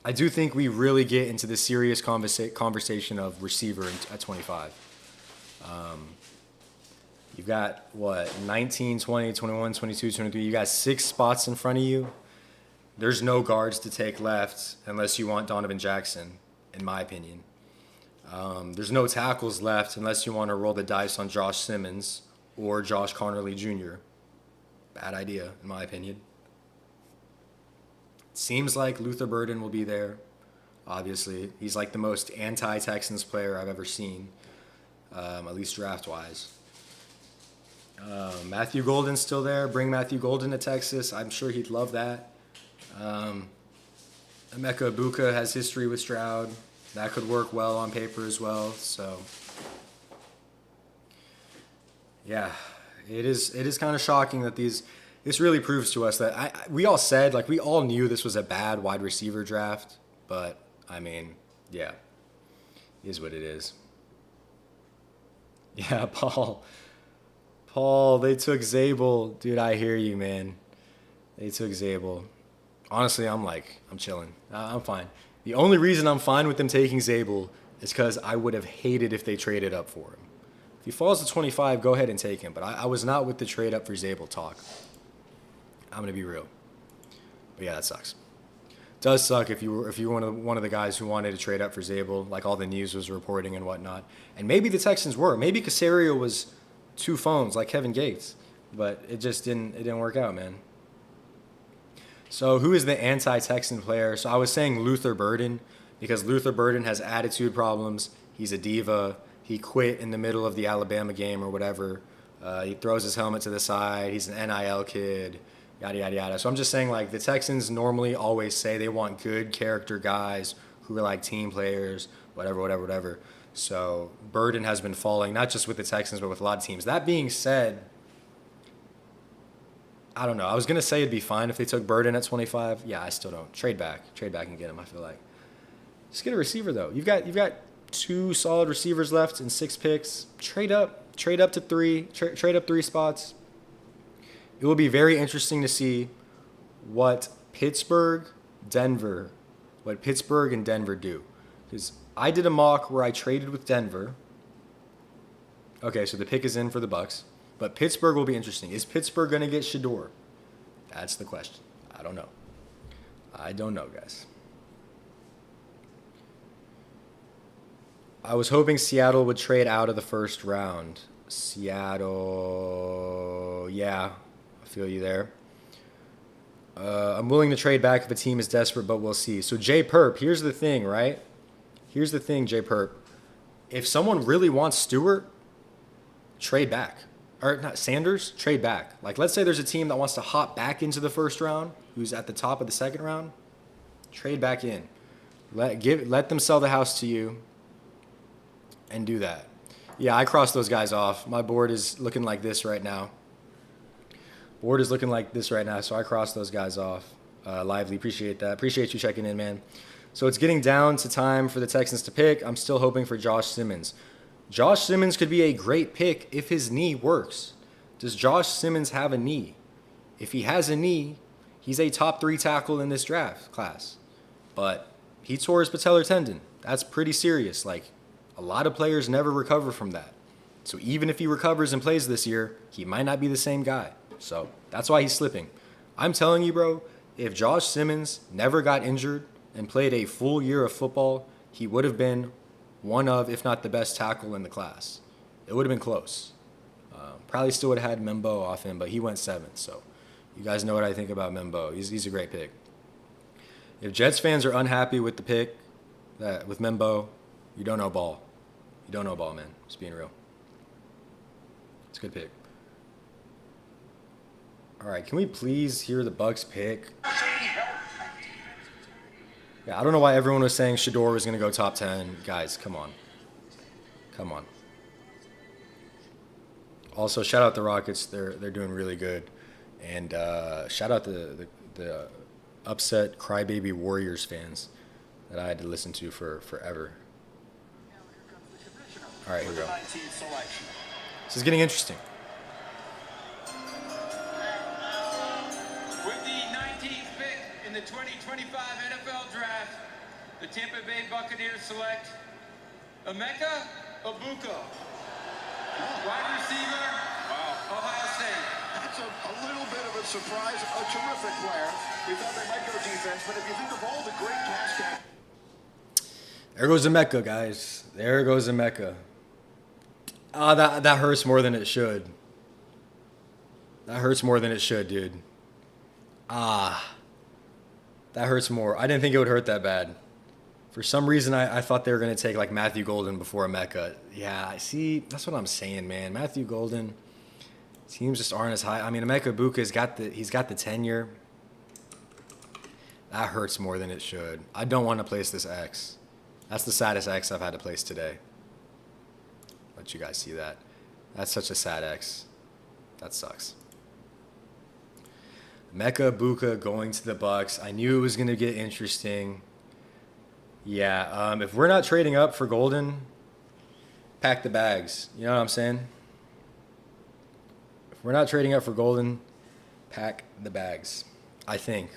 I do think we really get into the serious conversation of receiver at 25. You've got, what, 19, 20, 21, 22, 23. You got 6 spots in front of you. There's no guards to take left unless you want Donovan Jackson, in my opinion. There's no tackles left unless you want to roll the dice on Josh Simmons or Josh Connerly Jr. Bad idea, in my opinion. Seems like Luther Burden will be there, obviously. He's like the most anti-Texans player I've ever seen, at least draft-wise. Matthew Golden's still there. Bring Matthew Golden to Texas. I'm sure he'd love that. Emeka Ibuka has history with Stroud. That could work well on paper as well. So, yeah, it is kind of shocking that this really proves to us that we all said, like, we all knew this was a bad wide receiver draft. But, I mean, yeah, it is what it is. Yeah, Paul, they took Zabel. Dude, I hear you, man. They took Zabel. Honestly, I'm chilling. I'm fine. The only reason I'm fine with them taking Zabel is because I would have hated if they traded up for him. If he falls to 25, go ahead and take him. But I was not with the trade up for Zabel talk. I'm going to be real. But yeah, that sucks. It does suck if you were one of the guys who wanted to trade up for Zabel, like all the news was reporting and whatnot. And maybe the Texans were. Maybe Casario was 2 phones like Kevin Gates. But it just didn't work out, man. So who is the anti-Texan player? So I was saying Luther Burden because Luther Burden has attitude problems. He's a diva. He quit in the middle of the Alabama game or whatever. He throws his helmet to the side. He's an NIL kid, yada, yada, yada. So I'm just saying, like, the Texans normally always say they want good character guys who are like team players, whatever. So Burden has been falling, not just with the Texans, but with a lot of teams. That being said, I don't know. I was going to say it'd be fine if they took Burden at 25. Yeah, I still don't. Trade back and get him, I feel like. Just get a receiver, though. You've got 2 solid receivers left and 6 picks. Trade up to 3. Trade up 3 spots. It will be very interesting to see what Pittsburgh and Denver do. Because I did a mock where I traded with Denver. Okay, so the pick is in for the Bucs. But Pittsburgh will be interesting. Is Pittsburgh going to get Shedeur? That's the question. I don't know, guys. I was hoping Seattle would trade out of the first round. Seattle, yeah, I feel you there. I'm willing to trade back if a team is desperate, but we'll see. So J Perp, here's the thing, right? Here's the thing, J Perp. If someone really wants Stewart, trade back. Or not Sanders, trade back. Like, let's say there's a team that wants to hop back into the first round, who's at the top of the second round, trade back in. Let them sell the house to you and do that. Yeah, I crossed those guys off. My board is looking like this right now. So I crossed those guys off. Lively, appreciate that. Appreciate you checking in, man. So it's getting down to time for the Texans to pick. I'm still hoping for Josh Simmons. Josh Simmons could be a great pick if his knee works. Does Josh Simmons have a knee? If he has a knee, he's a top 3 tackle in this draft class. But he tore his patellar tendon. That's pretty serious. Like, a lot of players never recover from that. So even if he recovers and plays this year, he might not be the same guy. So that's why he's slipping. I'm telling you, bro, if Josh Simmons never got injured and played a full year of football, he would have been one of, if not the best tackle in the class. It would have been close. Probably still would have had Membo off him, but he went 7th. So you guys know what I think about Membo. He's a great pick. If Jets fans are unhappy with the pick, that with Membo, you don't know ball. You don't know ball, man. Just being real. It's a good pick. All right, can we please hear the Bucks pick? Yeah, I don't know why everyone was saying Shador was going to go top 10. Guys, come on. Come on. Also, shout out the Rockets. They're doing really good. And shout out the upset crybaby Warriors fans that I had to listen to for forever. All right, here we go. This is getting interesting. With the 19th pick in the 2025 NFL Draft, the Tampa Bay Buccaneers select Emeka Egbuka, wide receiver, Ohio State. That's a little bit of a surprise. A terrific player. We thought they might go defense, but if you think of all the great pass catch. There goes Emeka, guys. There goes Emeka. Ah, that hurts more than it should. That hurts more than it should, dude. Ah. That hurts more. I didn't think it would hurt that bad. For some reason, I thought they were going to take, like, Matthew Golden before Emeka. Yeah, see, that's what I'm saying, man. Matthew Golden, teams just aren't as high. I mean, Emeka Egbuka, he's got the tenure. That hurts more than it should. I don't want to place this X. That's the saddest X I've had to place today. Let you guys see that. That's such a sad X. That sucks. Emeka Egbuka going to the Bucks. I knew it was going to get interesting. Yeah, if we're not trading up for Golden, pack the bags. You know what I'm saying? If we're not trading up for Golden, pack the bags. I think.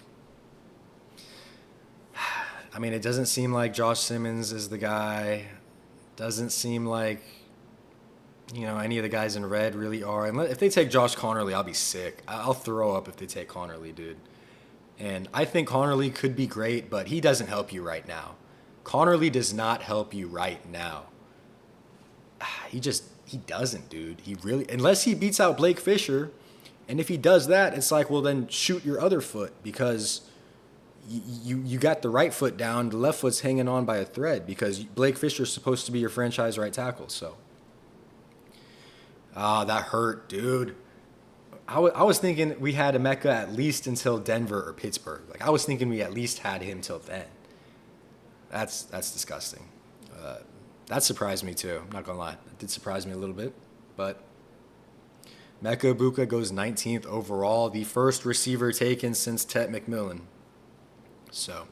I mean, it doesn't seem like Josh Simmons is the guy. Doesn't seem like, you know, any of the guys in red really are. And if they take Josh Connerly, I'll be sick. I'll throw up if they take Connerly, dude. And I think Connerly could be great, but he doesn't help you right now. Connerly does not help you right now. He doesn't, dude. He really, unless he beats out Blake Fisher. And if he does that, it's like, well, then shoot your other foot, because you got the right foot down, the left foot's hanging on by a thread, because Blake Fisher's supposed to be your franchise right tackle. So, that hurt, dude. I was thinking we had Emeka at least until Denver or Pittsburgh. Like, I was thinking we at least had him till then. That's disgusting. That surprised me too. I'm not gonna lie, it did surprise me a little bit. But Emeka Egbuka goes 19th overall, the first receiver taken since Tet McMillan. So,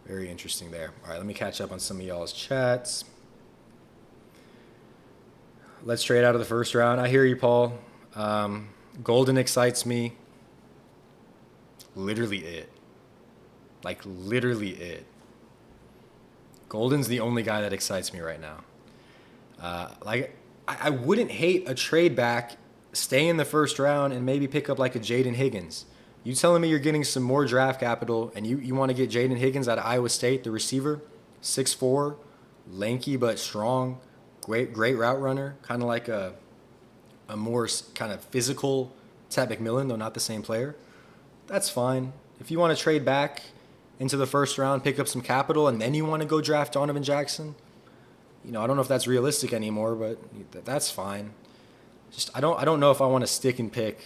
very interesting there. All right, let me catch up on some of y'all's chats. Let's trade out of the first round. I hear you, Paul. Golden excites me. Literally it. Like, literally it. Golden's the only guy that excites me right now. I wouldn't hate a trade back, stay in the first round, and maybe pick up like a Jaden Higgins. You telling me you're getting some more draft capital and you want to get Jaden Higgins out of Iowa State, the receiver, 6'4", lanky but strong, great route runner, kind of like a more kind of physical Tet McMillan, though not the same player. That's fine. If you want to trade back into the first round, pick up some capital, and then you want to go draft Donovan Jackson, you know, I don't know if that's realistic anymore, but that's fine. Just I don't know if I want to stick and pick,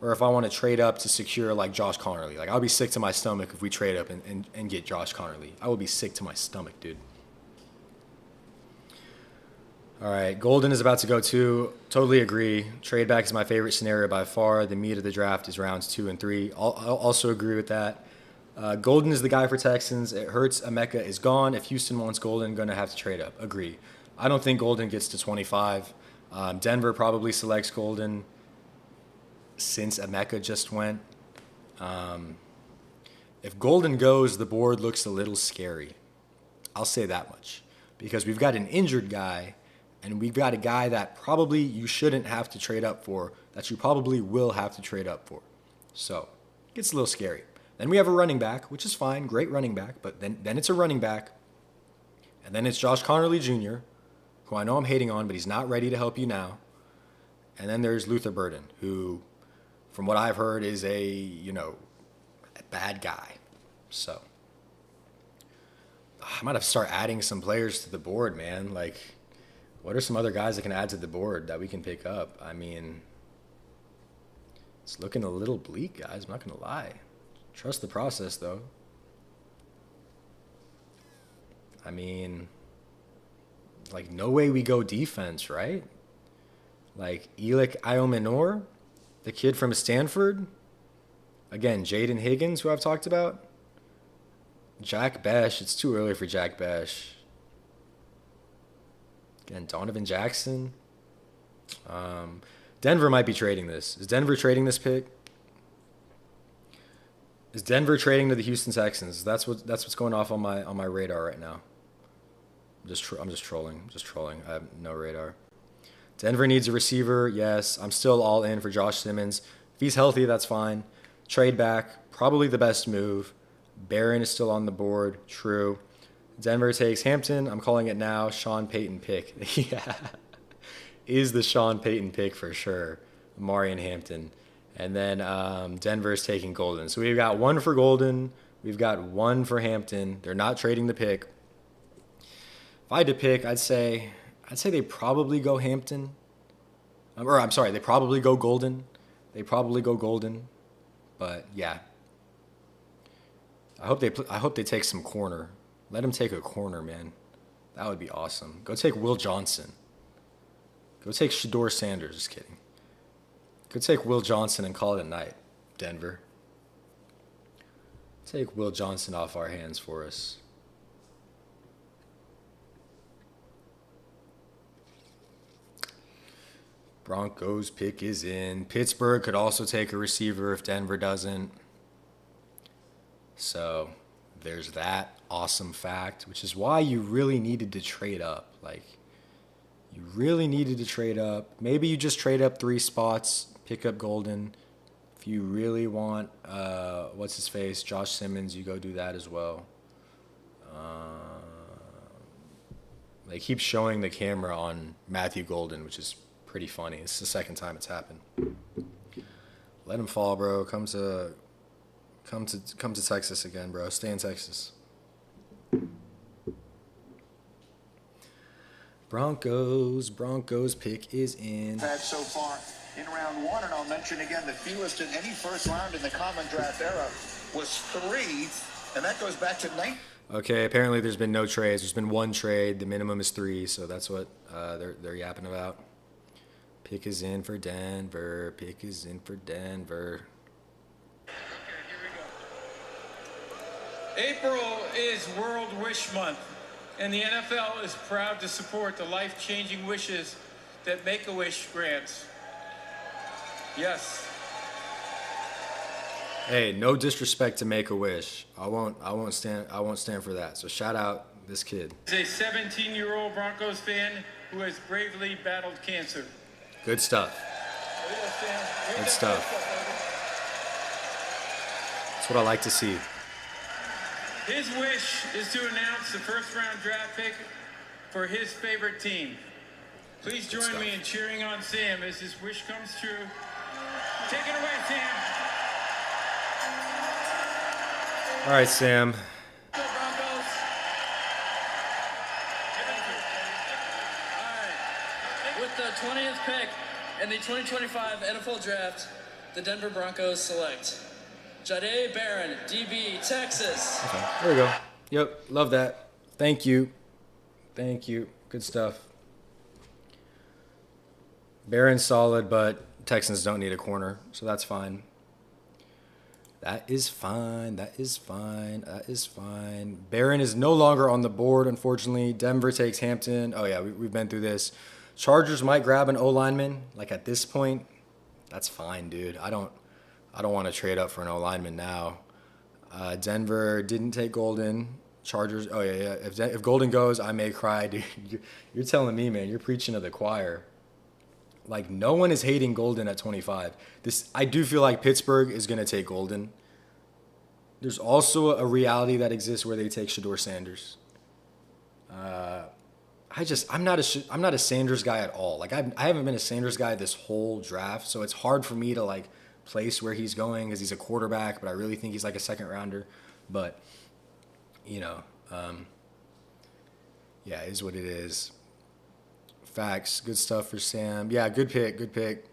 or if I want to trade up to secure like Josh Connerly. Like, I'll be sick to my stomach if we trade up and get Josh Connerly. I would be sick to my stomach, dude. All right, Golden is about to go too. Totally agree. Trade back is my favorite scenario by far. The meat of the draft is rounds 2 and 3. I'll also agree with that. Golden is the guy for Texans. It hurts Emeka is gone. If Houston wants Golden, going to have to trade up. Agree. I don't think Golden gets to 25. Denver probably selects Golden since Emeka just went. If Golden goes, the board looks a little scary. I'll say that much. Because we've got an injured guy, and we've got a guy that probably you shouldn't have to trade up for, that you probably will have to trade up for. So, it gets a little scary. Then we have a running back, which is fine, great running back, but then it's a running back. And then it's Josh Connerly Jr., who I know I'm hating on, but he's not ready to help you now. And then there's Luther Burden, who, from what I've heard, is a bad guy. So, I might have to start adding some players to the board, man. Like, what are some other guys that can add to the board that we can pick up? I mean, it's looking a little bleak, guys. I'm not going to lie. Trust the process, though. I mean, like, no way we go defense, right? Like, Elic Iomenor, the kid from Stanford. Again, Jaden Higgins, who I've talked about. Jack Besh. It's too early for Jack Besh. Again, Donovan Jackson. Denver might be trading this. Is Denver trading this pick? Is Denver trading to the Houston Texans? That's what's going off on my radar right now. I'm just trolling. I'm just trolling. I have no radar. Denver needs a receiver. Yes, I'm still all in for Josh Simmons. If he's healthy, that's fine. Trade back. Probably the best move. Barron is still on the board. True. Denver takes Hampton. I'm calling it now. Sean Payton pick. Yeah. Is the Sean Payton pick for sure. Marion Hampton. And then Denver's taking Golden. So we've got one for Golden. We've got one for Hampton. They're not trading the pick. If I had to pick, I'd say they probably go Hampton. Or I'm sorry, they probably go Golden. They probably go Golden. But yeah. I hope they take some corner. Let him take a corner, man. That would be awesome. Go take Will Johnson. Go take Shedeur Sanders. Just kidding. Go take Will Johnson and call it a night, Denver. Take Will Johnson off our hands for us. Broncos pick is in. Pittsburgh could also take a receiver if Denver doesn't. So there's that awesome fact, which is why you really needed to trade up. Like, you really needed to trade up. Maybe you just trade up 3 spots, pick up Golden. If you really want, what's his face, Josh Simmons, you go do that as well. They keep showing the camera on Matthew Golden, which is pretty funny. It's the second time it's happened. Let him fall, bro. Come to Texas again, bro. Stay in Texas. Broncos pick is in. Had so far in round 1, and I'll mention again the fewest in any first round in the common draft era was 3, and that goes back to 9. Okay, apparently there's been no trades. There's been 1 trade. The minimum is 3, so that's what they're yapping about. Pick is in for Denver. Pick is in for Denver. April is World Wish Month, and the NFL is proud to support the life-changing wishes that Make-A-Wish grants. Yes. Hey, no disrespect to Make-A-Wish. I won't stand for that. So shout out this kid. He's a 17-year-old Broncos fan who has bravely battled cancer. Good stuff. Good stuff. That's what I like to see. His wish is to announce the first-round draft pick for his favorite team. Please join me in cheering on Sam as his wish comes true. Take it away, Sam. All right, Sam. Go Broncos. With the 20th pick in the 2025 NFL Draft, the Denver Broncos select Jahdae Barron, DB, Texas. Okay, there we go. Yep, love that. Thank you. Good stuff. Barron's solid, but Texans don't need a corner, so that's fine. That is fine. Barron is no longer on the board, unfortunately. Denver takes Hampton. Oh, yeah, we've been through this. Chargers might grab an O-lineman. Like, at this point, that's fine, dude. I don't want to trade up for an O-lineman now. Denver didn't take Golden. Chargers, oh, yeah. If Golden goes, I may cry, dude. You're telling me, man. You're preaching to the choir. Like, no one is hating Golden at 25. I do feel like Pittsburgh is going to take Golden. There's also a reality that exists where they take Shedeur Sanders. I'm not a Sanders guy at all. Like, I haven't been a Sanders guy this whole draft, so it's hard for me to, like, place where he's going because he's a quarterback, but I really think he's like a second rounder. But, you know, Yeah, it is what it is. Facts. Good stuff for Sam. Yeah, good pick. Good pick.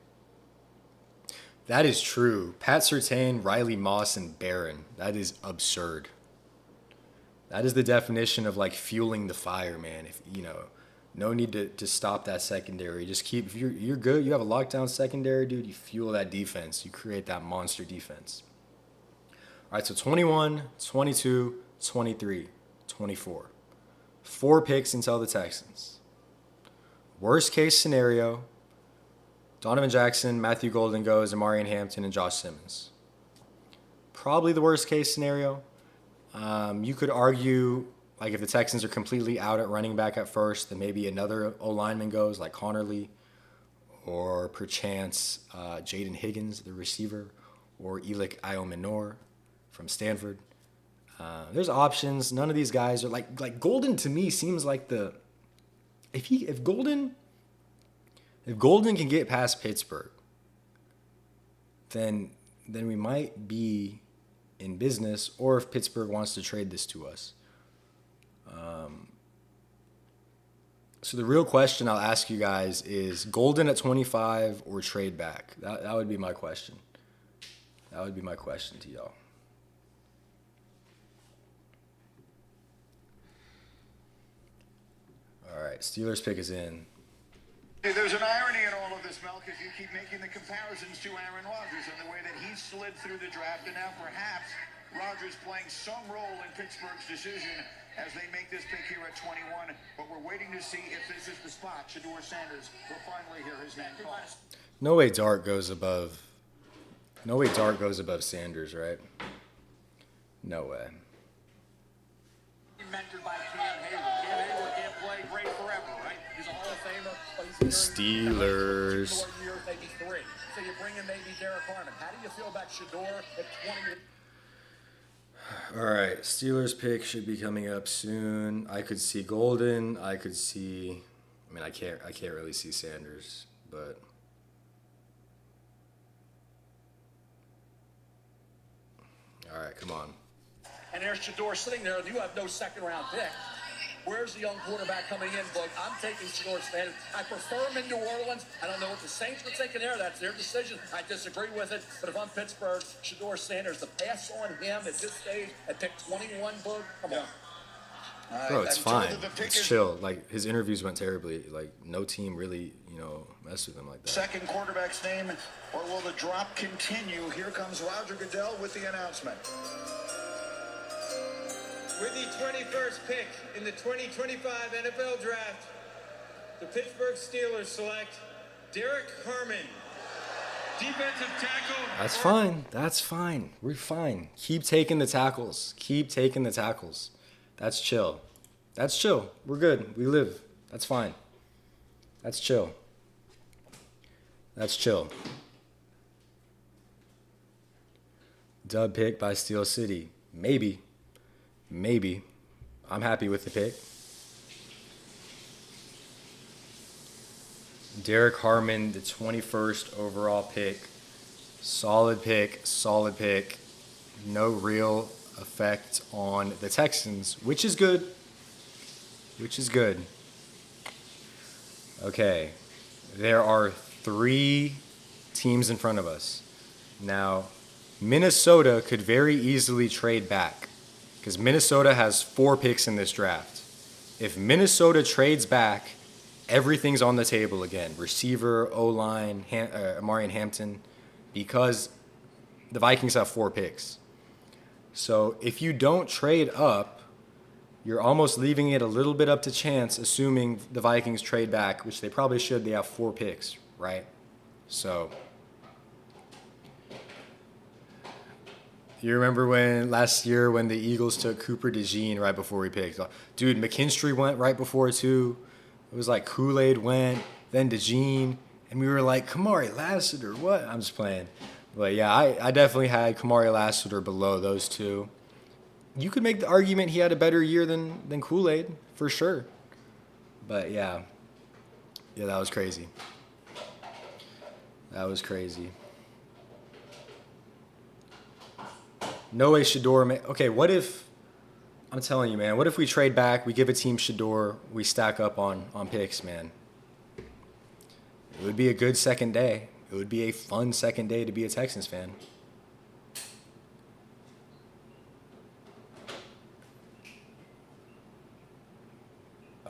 That is true. Pat Surtain, Riley Moss, and Barron. That is absurd. That is the definition of like fueling the fire, man. If you know, no need to stop that secondary. Just keep. If you're good, you have a lockdown secondary, dude. You fuel that defense. You create that monster defense. All right, so 21, 22, 23, 24. 4 picks until the Texans. Worst case scenario, Donovan Jackson, Matthew Golden goes, Amari Hampton, and Josh Simmons. Probably the worst case scenario. You could argue, like, if the Texans are completely out at running back at first, then maybe another O-lineman goes, like Connerly, or perchance Jaden Higgins, the receiver, or Elik Iomenor from Stanford. There's options. None of these guys are like Golden. To me, seems like the if Golden can get past Pittsburgh, then we might be in business. Or if Pittsburgh wants to trade this to us. So the real question I'll ask you guys is Golden at 25 or trade back. That would be my question. That would be my question to y'all. All right, Steelers pick is in. There's an irony in all of this, Mel, because you keep making the comparisons to Aaron Rodgers and the way that he slid through the draft, and now perhaps Rodgers playing some role in Pittsburgh's decision as they make this pick here at 21. But we're waiting to see if this is the spot. Shedeur Sanders will finally hear his name called. No way Dart goes above Sanders, right? No way. Mentored by Cam Hayward. Cam Hayward can't play great forever, right? He's a Hall of Famer, but he's Steelers. years, maybe 3. So you bring in maybe Derek Harmon. How do you feel about Shedeur at 20? All right, Steelers pick should be coming up soon. I could see Golden. I could see. I mean, I can't really see Sanders, but. All right, come on. And there's Shedeur sitting there, and you have no second-round pick. Where's the young quarterback coming in? Look, I'm taking Shedeur Sanders. I prefer him in New Orleans. I don't know what the Saints were thinking there. That's their decision. I disagree with it. But if I'm Pittsburgh, Shedeur Sanders, the pass on him at this stage at pick 21, Boog, come on. Bro, it's fine. It's chill. Like, his interviews went terribly. Like, no team really, messed with him like that. Second quarterback's name, or will the drop continue? Here comes Roger Goodell with the announcement. With the 21st pick in the 2025 NFL Draft, the Pittsburgh Steelers select Derek Harmon, defensive tackle. That's fine. That's fine. We're fine. Keep taking the tackles. Keep taking the tackles. That's chill. That's chill. We're good. We live. That's fine. That's chill. That's chill. Dub pick by Steel City. Maybe. I'm happy with the pick. Derek Harmon, the 21st overall pick. Solid pick. No real effect on the Texans, which is good. Okay. There are 3 teams in front of us. Now, Minnesota could very easily trade back, because Minnesota has 4 picks in this draft. If Minnesota trades back, everything's on the table again. Receiver, O-line, Amari Hampton, because the Vikings have 4 picks. So if you don't trade up, you're almost leaving it a little bit up to chance, assuming the Vikings trade back, which they probably should. They have 4 picks, right? So you remember last year when the Eagles took Cooper DeJean right before we picked? Dude, McKinstry went right before too. It was like Kool-Aid went, then DeJean, and we were like, Kamari Lassiter, what? I'm just playing. But yeah, I definitely had Kamari Lassiter below those 2. You could make the argument he had a better year than Kool-Aid, for sure. But yeah, that was crazy. No way Shedeur. Okay, what if I'm telling you, man. What if we trade back? We give a team Shador. We stack up on picks, man. It would be a good second day. It would be a fun second day to be a Texans fan.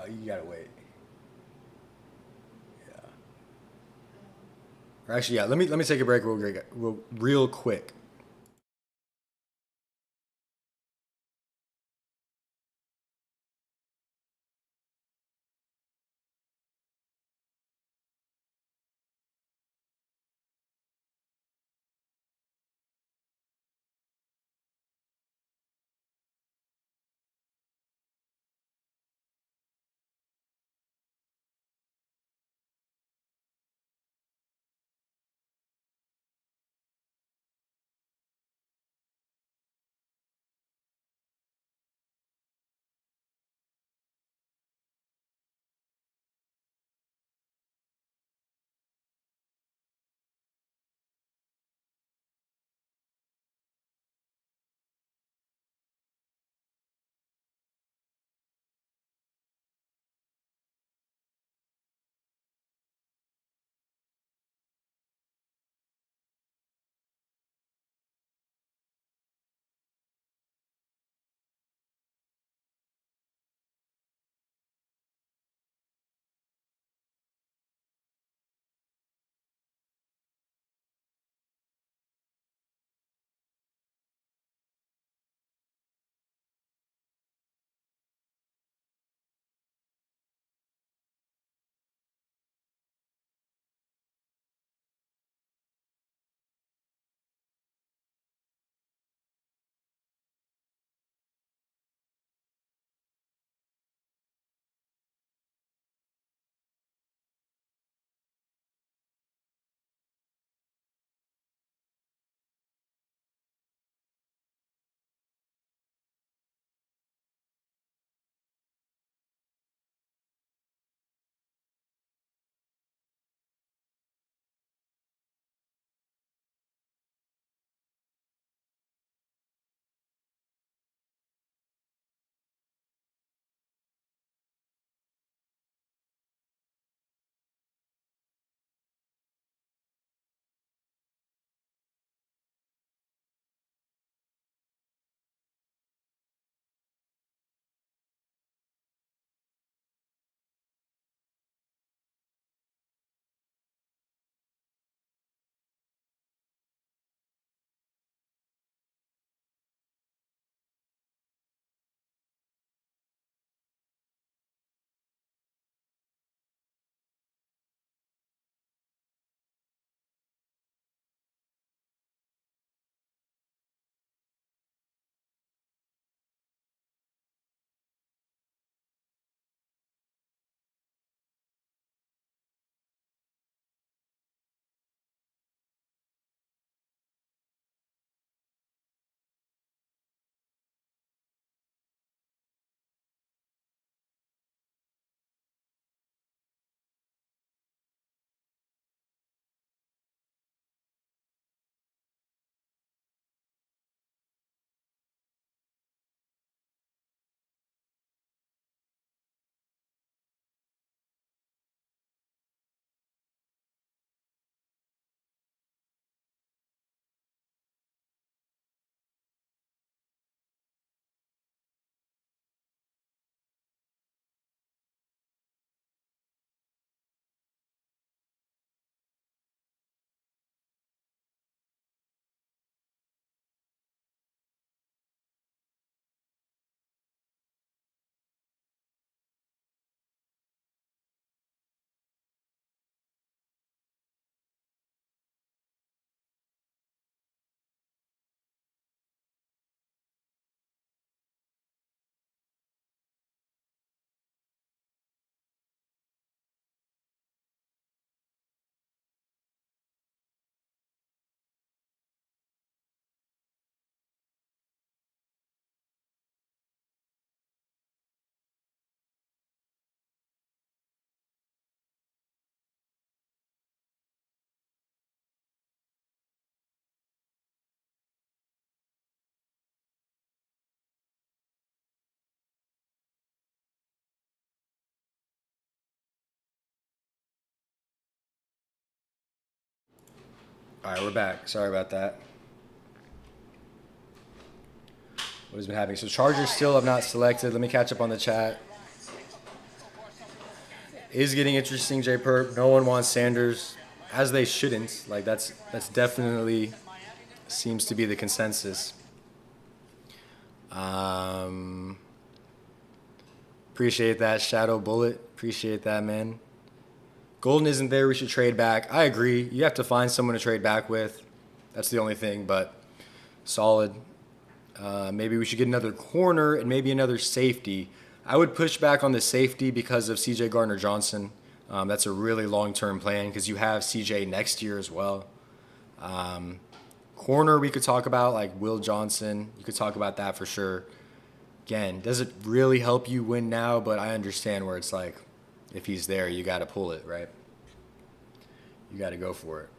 You gotta wait. Yeah. Or actually, yeah. Let me take a break real quick. All right, we're back. Sorry about that. What has been happening? So Chargers still have not selected. Let me catch up on the chat. Is getting interesting, J Perp. No one wants Sanders, as they shouldn't. Like that's definitely seems to be the consensus. Appreciate that, Shadow Bullet. Appreciate that, man. Golden isn't there. We should trade back. I agree. You have to find someone to trade back with. That's the only thing, but solid. Maybe we should get another corner and maybe another safety. I would push back on the safety because of C.J. Gardner-Johnson. That's a really long-term plan because you have C.J. next year as well. Corner we could talk about, like Will Johnson. You could talk about that for sure. Again, does it really help you win now? But I understand where it's like, if he's there, you got to pull it, right? You got to go for it.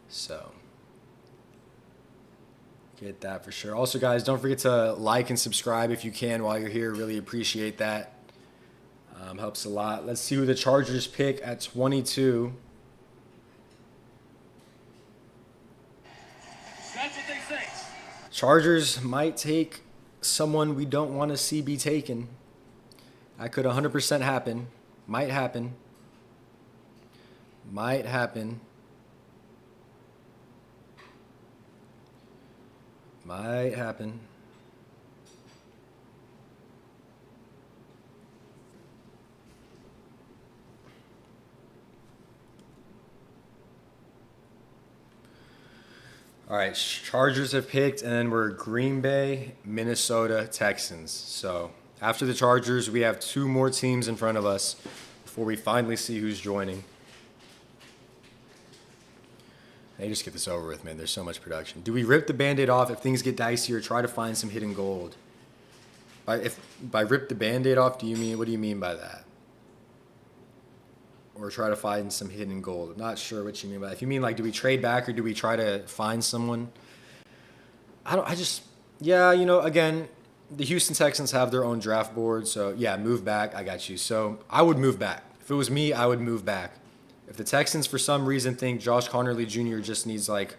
So, get that for sure. Also, guys, don't forget to like and subscribe if you can while you're here. Really appreciate that. Helps a lot. Let's see who the Chargers pick at 22. That's what they say. Chargers might take someone we don't want to see be taken. That could 100% happen. Might happen. Might happen. Might happen. All right, Chargers have picked, and then we're Green Bay, Minnesota, Texans. So after the Chargers, we have two more teams in front of us before we finally see who's joining. They just get this over with, man. There's so much production. Do we rip the Band-Aid off if things get dicey or try to find some hidden gold? By rip the Band-Aid off, what do you mean by that? Or try to find some hidden gold? I'm not sure what you mean by that. If you mean like, do we trade back or do we try to find someone? Yeah, again, the Houston Texans have their own draft board. So yeah, move back. I got you. So I would move back. If it was me, I would move back. If the Texans for some reason think Josh Connerly Jr. just needs like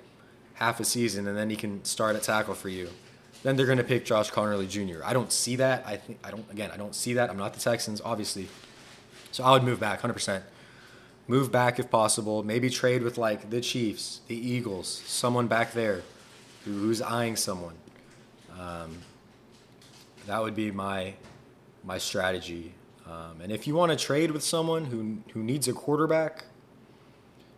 half a season and then he can start at tackle for you, then they're going to pick Josh Connerly Jr. I don't see that. I don't see that. I'm not the Texans, obviously. So I would move back 100%. Move back if possible. Maybe trade with like the Chiefs, the Eagles, someone back there who's eyeing someone. That would be my strategy. And if you want to trade with someone who needs a quarterback,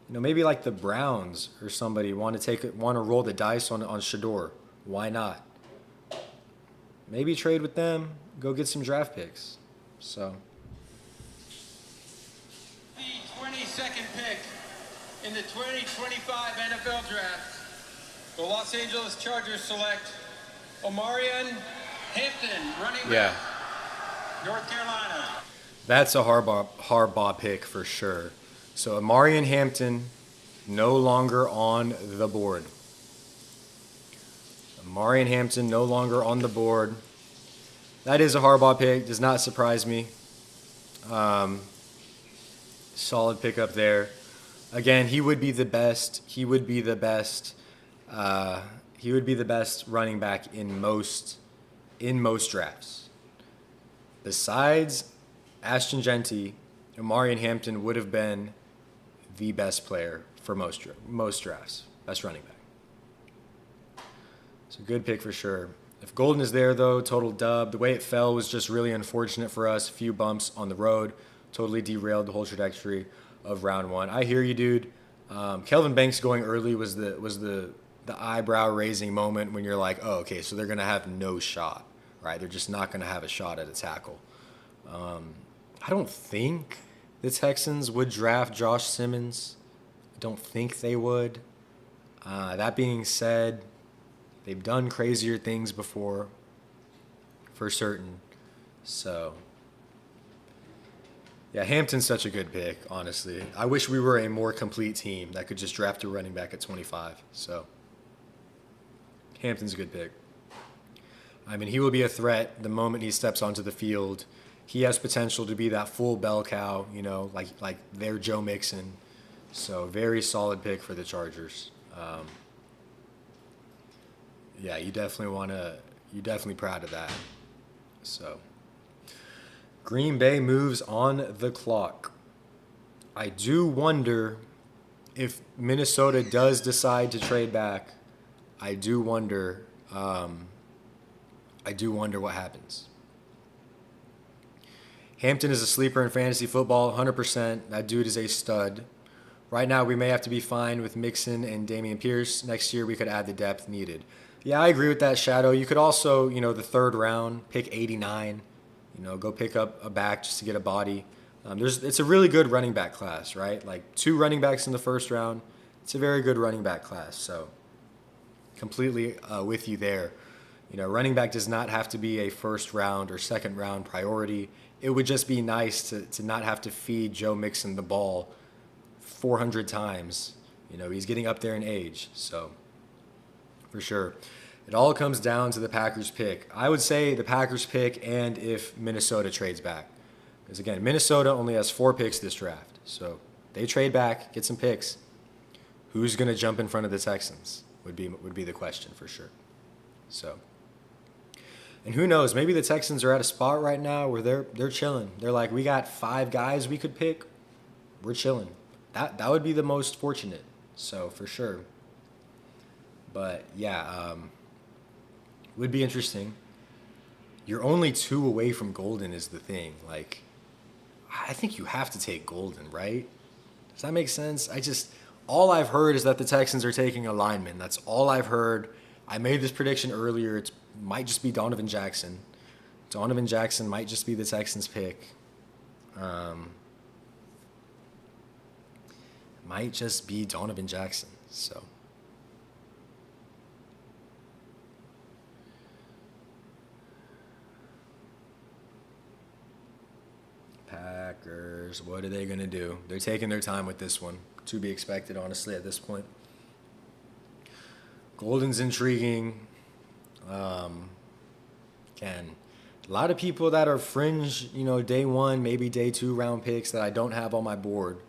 maybe like the Browns or somebody want to roll the dice on Shador. Why not? Maybe trade with them. Go get some draft picks. So. The 22nd pick in the 2025 NFL Draft, the Los Angeles Chargers select Omarion Hampton, running back, North Carolina. That's a Harbaugh pick for sure. So Omarion Hampton no longer on the board. Omarion Hampton no longer on the board. That is a Harbaugh pick. Does not surprise me. Solid pickup there. Again, he would be the best. He would be the best running back in most drafts. Besides Ashton Genty, Omarion Hampton would have been the best player for most drafts. Best running back. It's a good pick for sure. If Golden is there, though, total dub. The way it fell was just really unfortunate for us. A few bumps on the road. Totally derailed the whole trajectory of round one. I hear you, dude. Kelvin Banks going early was the eyebrow-raising moment when you're like, oh, okay, so they're going to have no shot, right? They're just not going to have a shot at a tackle. I don't think the Texans would draft Josh Simmons. I don't think they would. That being said, they've done crazier things before, for certain. So, yeah, Hampton's such a good pick, honestly. I wish we were a more complete team that could just draft a running back at 25. So, Hampton's a good pick. I mean, he will be a threat the moment he steps onto the field he has potential to be that full bell cow, you know, like their Joe Mixon. So very solid pick for the Chargers. Yeah, you definitely proud of that. So Green Bay moves on the clock. I do wonder if Minnesota does decide to trade back. I do wonder what happens. Hampton is a sleeper in fantasy football, 100%. That dude is a stud. Right now, we may have to be fine with Mixon and Dameon Pierce. Next year, we could add the depth needed. Yeah, I agree with that, Shadow. You could also, you know, the third round, pick 89. You know, go pick up a back just to get a body. It's a really good running back class, right? Like 2 running backs in the first round. It's a very good running back class. So completely with you there. You know, running back does not have to be a first round or second round priority. It would just be nice to not have to feed Joe Mixon the ball 400 times. You know, he's getting up there in age. So for sure. It all comes down to the Packers pick. I would say the Packers pick and if Minnesota trades back. Because again, Minnesota only has 4 picks this draft. So they trade back, get some picks. Who's going to jump in front of the Texans would be the question for sure. So, and who knows, maybe the Texans are at a spot right now where they're chilling. They're like, we got 5 guys we could pick. We're chilling. That would be the most fortunate. So for sure. But yeah, would be interesting. You're only 2 away from Golden is the thing. Like, I think you have to take Golden, right? Does that make sense? All I've heard is that the Texans are taking a lineman. That's all I've heard. I made this prediction earlier. It might just be Donovan Jackson. Donovan Jackson might just be the Texans' pick. Might just be Donovan Jackson. So. Packers, what are they going to do? They're taking their time with this one. To be expected, honestly, at this point. Golden's intriguing. Again, a lot of people that are fringe, you know, day 1, maybe day 2 round picks that I don't have on my board.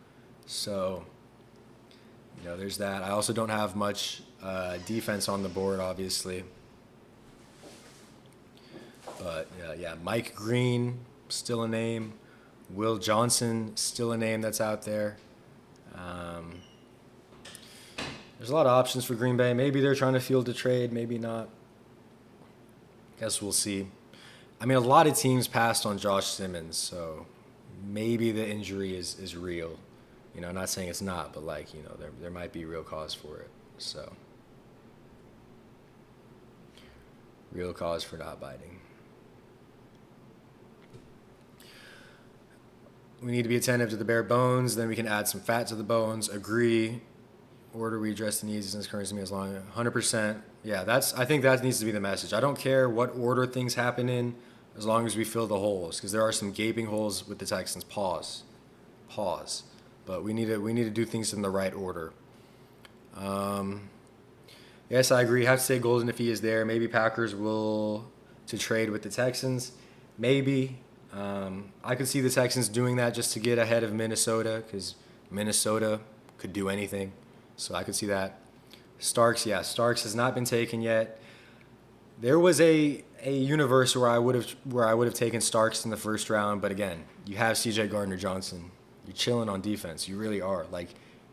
So, you know, there's that. I also don't have much defense on the board, obviously. But, yeah, Mike Green, still a name. Will Johnson, still a name that's out there. There's a lot of options for Green Bay. Maybe they're trying to field a trade, maybe not. Guess we'll see. I mean, a lot of teams passed on Josh Simmons, so maybe the injury is real. You know, I'm not saying it's not, but like, you know, there might be real cause for it. So, real cause for not biting. We need to be attentive to the bare bones. Then we can add some fat to the bones. Agree. Order we address the needs as current to me as long as 100%. Yeah, I think that needs to be the message. I don't care what order things happen in, as long as we fill the holes, because there are some gaping holes with the Texans. Pause. But we need to do things in the right order. Yes, I agree. Have to say Golden if he is there. Maybe Packers will to trade with the Texans. Maybe. I could see the Texans doing that just to get ahead of Minnesota, because Minnesota could do anything. So I could see that. Starks has not been taken yet. There was a universe where I would have taken Starks in the first round, but again, you have C.J. Gardner-Johnson. You're chilling on defense. You really are. Like,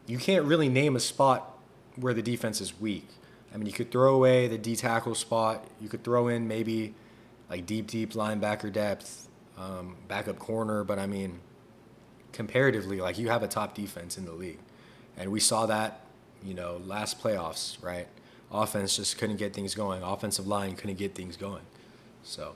you can't really name a spot where the defense is weak. I mean, you could throw away the D tackle spot. You could throw in maybe like deep linebacker depth, backup corner, but I mean, comparatively, like, you have a top defense in the league, and we saw that. You know, last playoffs, right? Offense just couldn't get things going. Offensive line couldn't get things going. So,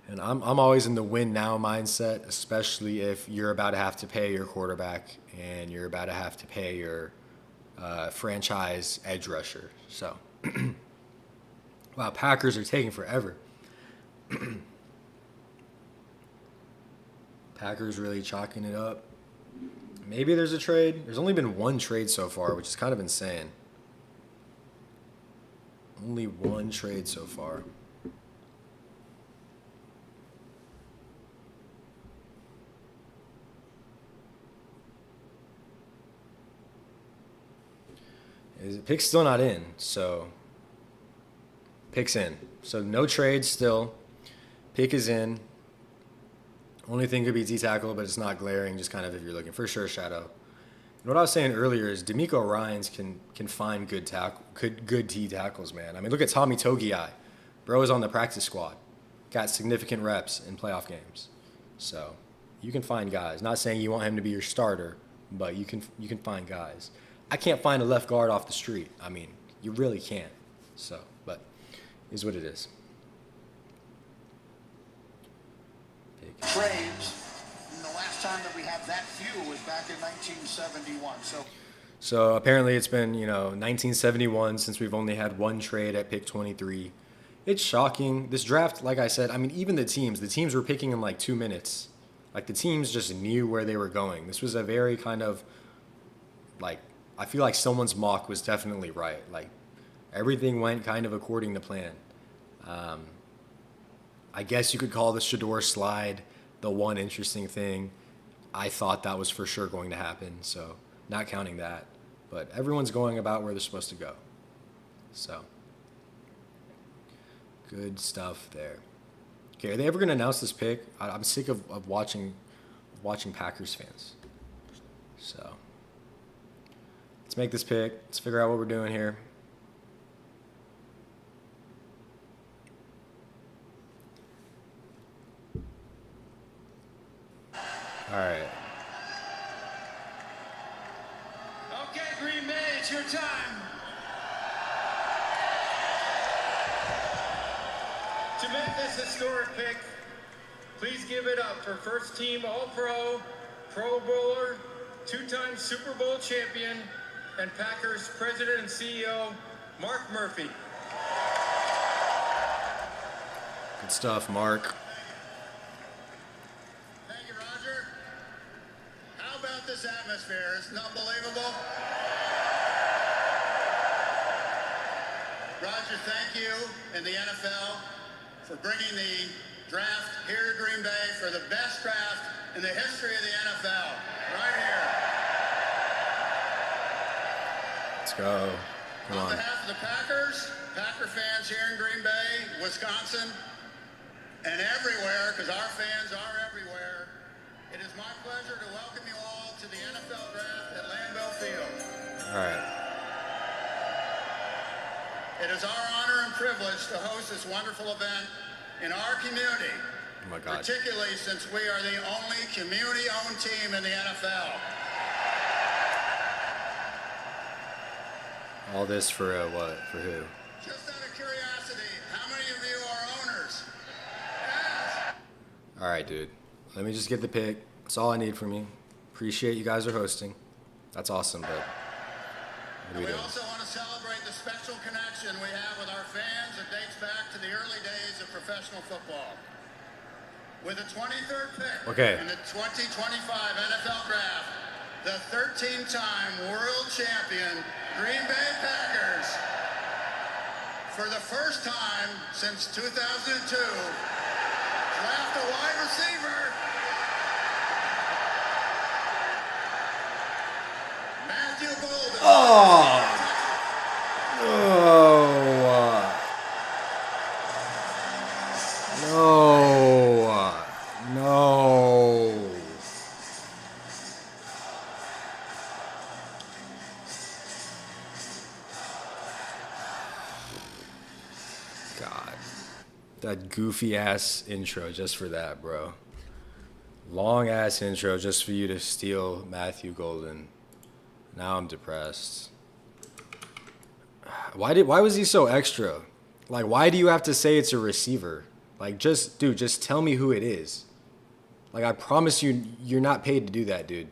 and I'm always in the win now mindset, especially if you're about to have to pay your quarterback and you're about to have to pay your franchise edge rusher. So, wow, Packers are taking forever. Packers really chalking it up. Maybe there's a trade. There's only been 1 trade so far, which is kind of insane. Only 1 trade so far. Pick's still not in, so Pick's in. So no trades still. Pick is in. Only thing could be D tackle, but it's not glaring. Just kind of if you're looking for sure shadow. And what I was saying earlier is D'Amico Ryans can find good D tackles, man. I mean, look at Tommy Togiai. Bro is on the practice squad. Got significant reps in playoff games. So you can find guys. Not saying you want him to be your starter, but you can find guys. I can't find a left guard off the street. I mean, you really can't. So, but it is what it is. Trades. And the last time that we had that few was back in 1971. So apparently it's been, 1971 since we've only had one trade at pick 23. It's shocking. This draft, like I said, I mean, even the teams were picking in like 2 minutes. Like the teams just knew where they were going. This was a very kind of like, I feel like someone's mock was definitely right. Like everything went kind of according to plan. I guess you could call the Shador slide the one interesting thing. I thought that was for sure going to happen, so not counting that. But everyone's going about where they're supposed to go. So good stuff there. Okay, are they ever going to announce this pick? I'm sick of watching Packers fans. So let's make this pick. Let's figure out what we're doing here. All right. Okay, Green Bay, it's your time. To make this historic pick, please give it up for first team All-Pro, Pro Bowler, two-time Super Bowl champion, and Packers President and CEO, Mark Murphy. Good stuff, Mark. Thank you, Roger. How about this atmosphere? Isn't it unbelievable? Roger, thank you and the NFL for bringing the draft here to Green Bay for the best draft in the history of the NFL. Right here. Let's go. Come On on. behalf of the Packers, Packer fans here in Green Bay, Wisconsin, and everywhere, because our fans are everywhere, it is my pleasure to welcome you all to the NFL Draft at Lambeau Field. All right. It is our honor and privilege to host this wonderful event in our community, Oh my God. particularly since we are the only community-owned team in the NFL. All this for what? For who? Just out of curiosity, how many of you are owners? Yes. All right, dude. Let me just get the pick. That's all I need from you. Appreciate you guys are hosting. That's awesome, but what are we We doing? also want to celebrate the special connection we have with our fans that dates back to the early days of professional football. With the 23rd pick in the 2025 NFL Draft, the 13-time world champion Green Bay Packers, for the first time since 2002, draft a wide receiver, Matthew Golden. Oh! No. God. That goofy ass intro just for that, bro. Long ass intro just for you to steal Matthew Golden. Now I'm depressed. Why was he so extra? Like, why do you have to say it's a receiver? Like, just tell me who it is. Like, I promise you, you're not paid to do that, dude.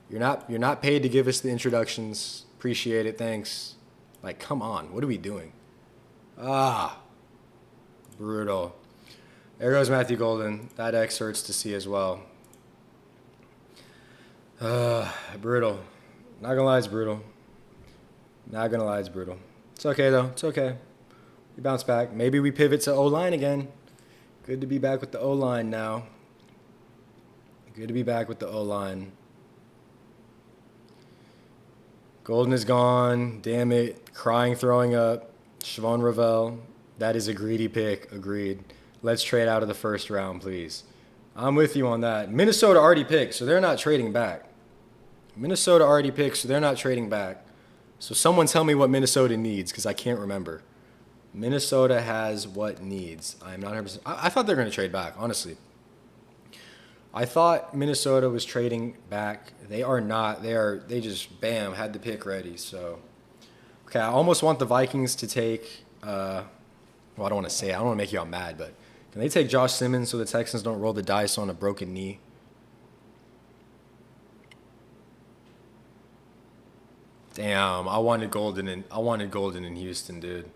You're not paid to give us the introductions. Appreciate it, thanks. Like, come on, what are we doing? Brutal. There goes Matthew Golden. That X hurts to see as well. Brutal. Not gonna lie, it's brutal. Not gonna lie, it's brutal. It's okay, though. It's okay. We bounce back. Maybe we pivot to O-line again. Good to be back with the O-line now. Good to be back with the O-line. Golden is gone. Damn it. Crying, throwing up. Siobhan Ravel. That is a greedy pick. Agreed. Let's trade out of the first round, please. I'm with you on that. Minnesota already picked, so they're not trading back. Minnesota already picked, so they're not trading back. So someone tell me what Minnesota needs, because I can't remember. Minnesota has what needs. I am not 100%. I thought they were going to trade back, honestly. I thought Minnesota was trading back. They are not. They just, bam, had the pick ready. So, okay, I almost want the Vikings to take, well, I don't want to say it. I don't want to make y'all mad, but can they take Josh Simmons so the Texans don't roll the dice on a broken knee? Damn, I wanted Golden in Houston, dude.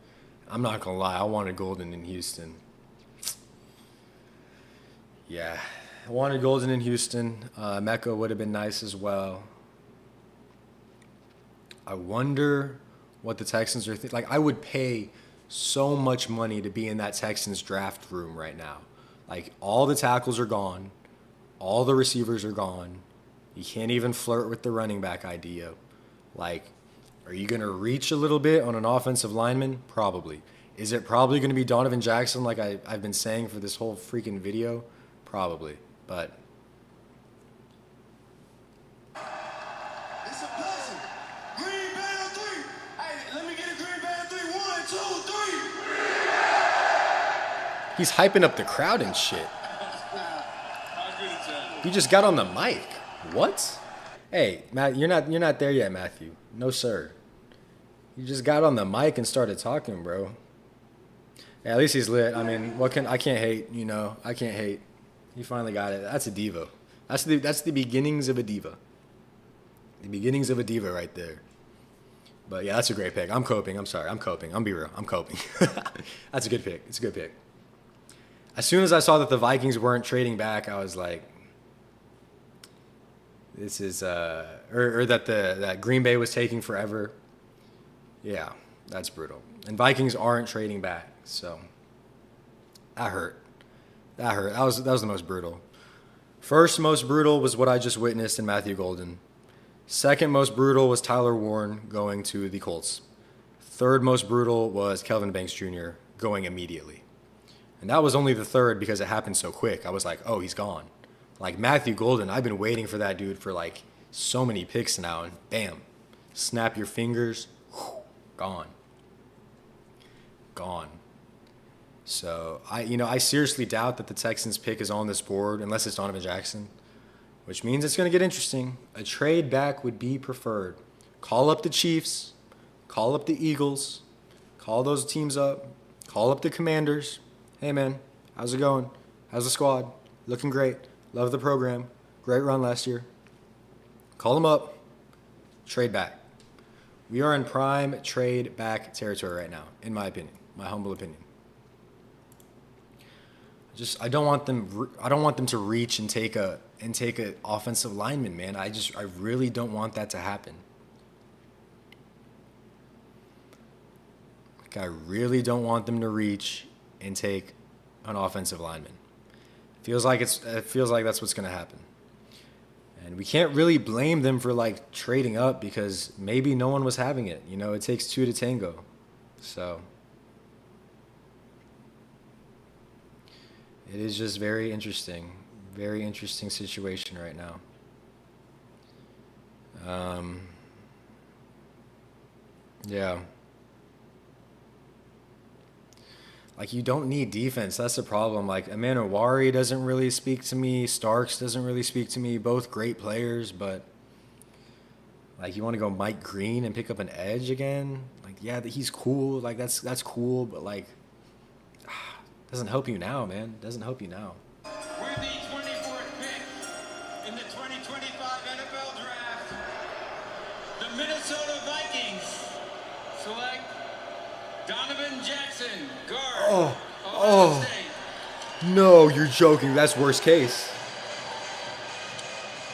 I'm not gonna lie, I wanted Golden in Houston. Yeah, I wanted Golden in Houston. Mecca would have been nice as well. I wonder what the Texans are thinking. Like, I would pay so much money to be in that Texans draft room right now. Like, all the tackles are gone. All the receivers are gone. You can't even flirt with the running back idea. Like, are you going to reach a little bit on an offensive lineman? Probably. Is it probably going to be Donovan Jackson like I've been saying for this whole freaking video? Probably. But It's a blessing. Green Bay on 3. Hey, let me get a Green Bay on 3. 1, 2, 3. he's hyping up the crowd and shit. He just got on the mic. What? Hey, Matt, you're not there yet, Matthew. No, sir. You just got on the mic and started talking, bro. Yeah, at least he's lit. I mean, I can't hate, you know. I can't hate. He finally got it. That's a diva. That's the beginnings of a diva. The beginnings of a diva right there. But yeah, that's a great pick. I'm coping. I'm sorry. I'm coping. I'm be real. I'm coping. That's a good pick. It's a good pick. As soon as I saw that the Vikings weren't trading back, I was like, this is or that Green Bay was taking forever. Yeah, that's brutal. And Vikings aren't trading back, so that hurt. That hurt. That was the most brutal. First most brutal was what I just witnessed in Matthew Golden. Second most brutal was Tyler Warren going to the Colts. Third most brutal was Kelvin Banks Jr. going immediately. And that was only the third because it happened so quick. I was like, oh, he's gone. Like Matthew Golden, I've been waiting for that dude for like so many picks now, and bam, snap your fingers, whew, gone. Gone. So I seriously doubt that the Texans pick is on this board unless it's Donovan Jackson, which means it's going to get interesting. A trade back would be preferred. Call up the Chiefs, call up the Eagles, call those teams up, call up the Commanders. Hey man, how's it going? How's the squad? Looking great. Love the program. Great run last year. Call them up. Trade back. We are in prime trade back territory right now, in my opinion, my humble opinion. I don't want them to reach and take a offensive lineman, man. I really don't want that to happen. Like, I really don't want them to reach and take an offensive lineman. It feels like that's what's going to happen. And we can't really blame them for like trading up because maybe no one was having it. You know, it takes two to tango. So it is just very interesting situation right now. Yeah. Like, you don't need defense. That's the problem. Like, Amanawari doesn't really speak to me. Starks doesn't really speak to me. Both great players, but like, you want to go Mike Green and pick up an edge again? Like, yeah, he's cool. Like, that's cool, but like, doesn't help you now, man. Doesn't help you now. With the 24th pick in the 2025 NFL Draft, the Minnesota Vikings select Donovan Jackson, guard. Ohio State. No, you're joking. That's worst case.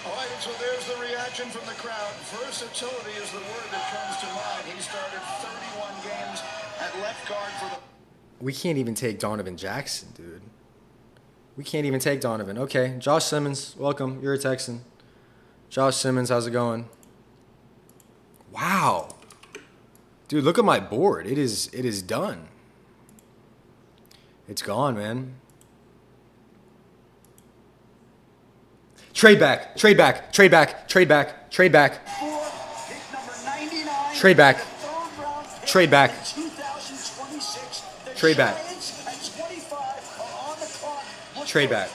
All right, so there's the reaction from the crowd. Versatility is the word that comes to mind. He started 31 games at left guard for the... We can't even take Donovan Jackson, dude. We can't even take Donovan. Okay, Josh Simmons, welcome. You're a Texan. Josh Simmons, how's it going? Wow. Dude, look at my board. It is done. It's gone, man. Trade back. Trade back. Trade back. Trade back. Trade back. Trade back. Trade back. Trade back. Trade back.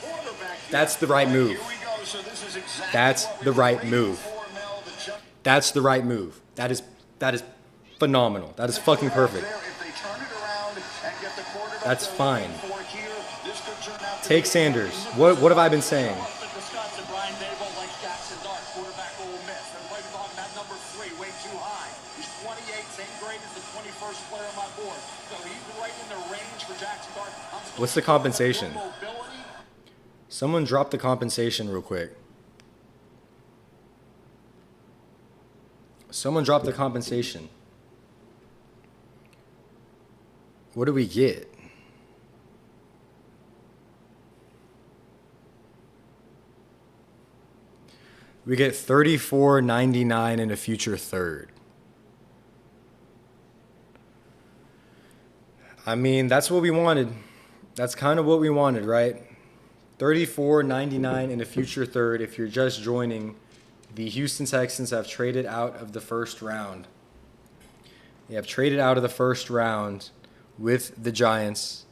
That's the right move. That's the right move. That's the right move. That is phenomenal. That is fucking perfect. That's fine. Take Sanders. What have I been saying? What's the compensation? Someone drop the compensation real quick. Someone drop the compensation. What do we get? We get $34.99 in a future third. I mean, that's what we wanted. That's kind of what we wanted, right? $34.99 in a future third. If you're just joining, the Houston Texans have traded out of the first round. They have traded out of the first round with the Giants.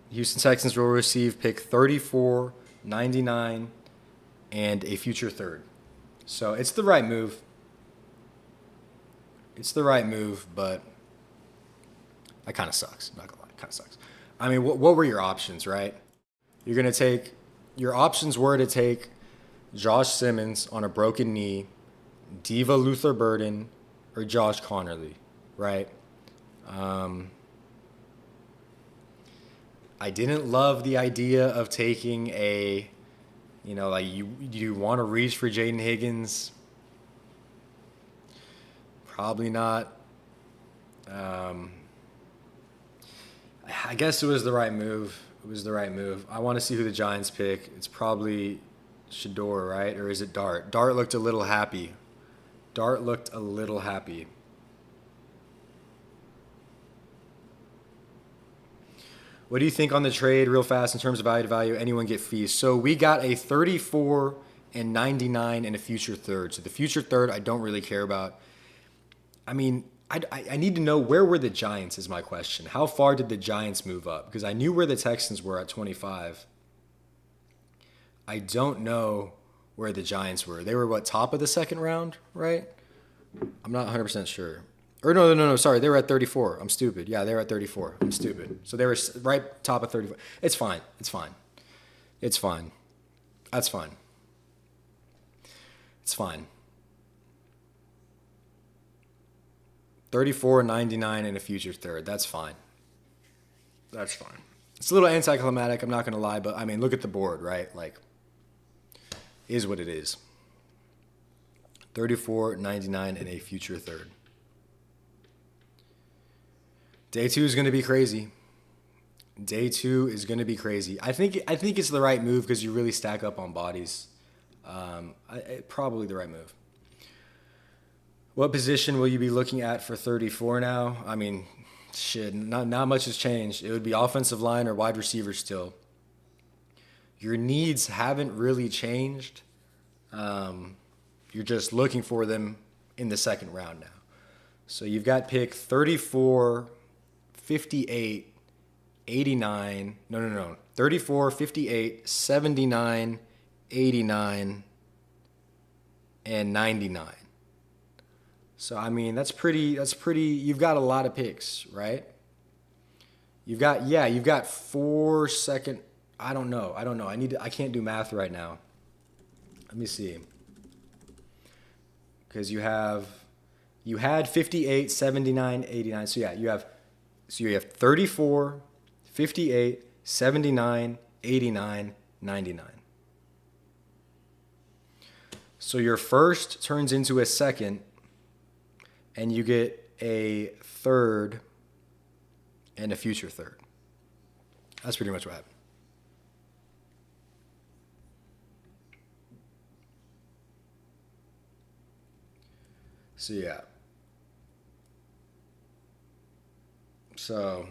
The Houston Texans will receive pick $34.99 and a future third. So it's the right move. It's the right move, but that kind of sucks. I'm not gonna lie, it kind of sucks. I mean, what were your options, right? You're gonna take, your options were to take Josh Simmons on a broken knee, Diva Luther Burden, or Josh Connerly, right? I didn't love the idea of taking a, like you want to reach for Jaden Higgins? Probably not. I guess it was the right move. It was the right move. I want to see who the Giants pick. It's probably Shador, right? Or is it Dart? Dart looked a little happy. Dart looked a little happy. What do you think on the trade, real fast, in terms of value to value? Anyone get fees? So we got a 34 and 99 and a future third. So the future third, I don't really care about. I mean, I need to know, where were the Giants is my question. How far did the Giants move up? Because I knew where the Texans were at 25. I don't know where the Giants were. They were, what, top of the second round, right? I'm not 100% sure. Or no, sorry. They were at 34. I'm stupid. Yeah, they were at 34. I'm stupid. So they were right top of 34. It's fine. It's fine. It's fine. That's fine. It's fine. 34.99 in a future third. That's fine. That's fine. It's a little anticlimactic, I'm not going to lie, but I mean, look at the board, right? Like, is what it is. 34.99 in a future third. Day 2 is going to be crazy. Day 2 is going to be crazy. I think it's the right move because you really stack up on bodies. Probably the right move. What position will you be looking at for 34 now? I mean, shit, not much has changed. It would be offensive line or wide receiver still. Your needs haven't really changed. You're just looking for them in the second round now. So you've got pick 34, 58, 89. No. 34, 58, 79, 89, and 99. So, I mean, that's pretty, you've got a lot of picks, right? You've got 4 second, I don't know. I can't do math right now. Let me see. Because you had 58, 79, 89. So yeah, you have 34, 58, 79, 89, 99. So your first turns into a second, and you get a third and a future third. That's pretty much what happened. So yeah, So,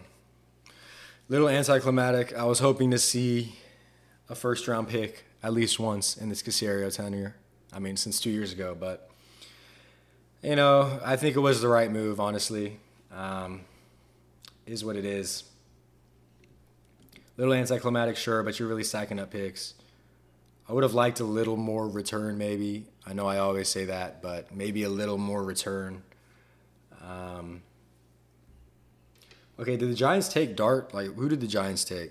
little anticlimactic. I was hoping to see a first-round pick at least once in this Caserio tenure. I mean, since 2 years ago, but you know, I think it was the right move. Honestly, is what it is. Little anticlimactic, sure, but you're really stacking up picks. I would have liked a little more return, maybe. I know I always say that, but maybe a little more return. Okay, did the Giants take Dart? Like, who did the Giants take?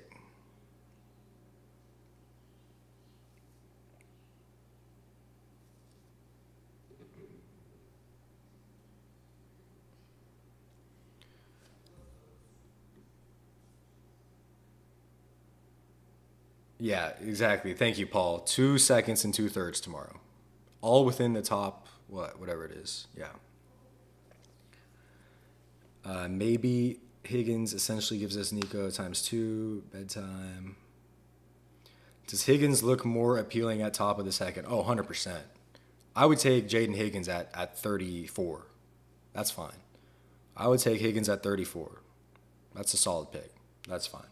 Yeah, exactly. Thank you, Paul. 2 seconds and 2/3 tomorrow. All within the top, whatever it is. Yeah. Maybe Higgins essentially gives us Nico ×2, bedtime. Does Higgins look more appealing at top of the second? Oh, 100%. I would take Jaden Higgins at 34. That's fine. I would take Higgins at 34. That's a solid pick. That's fine.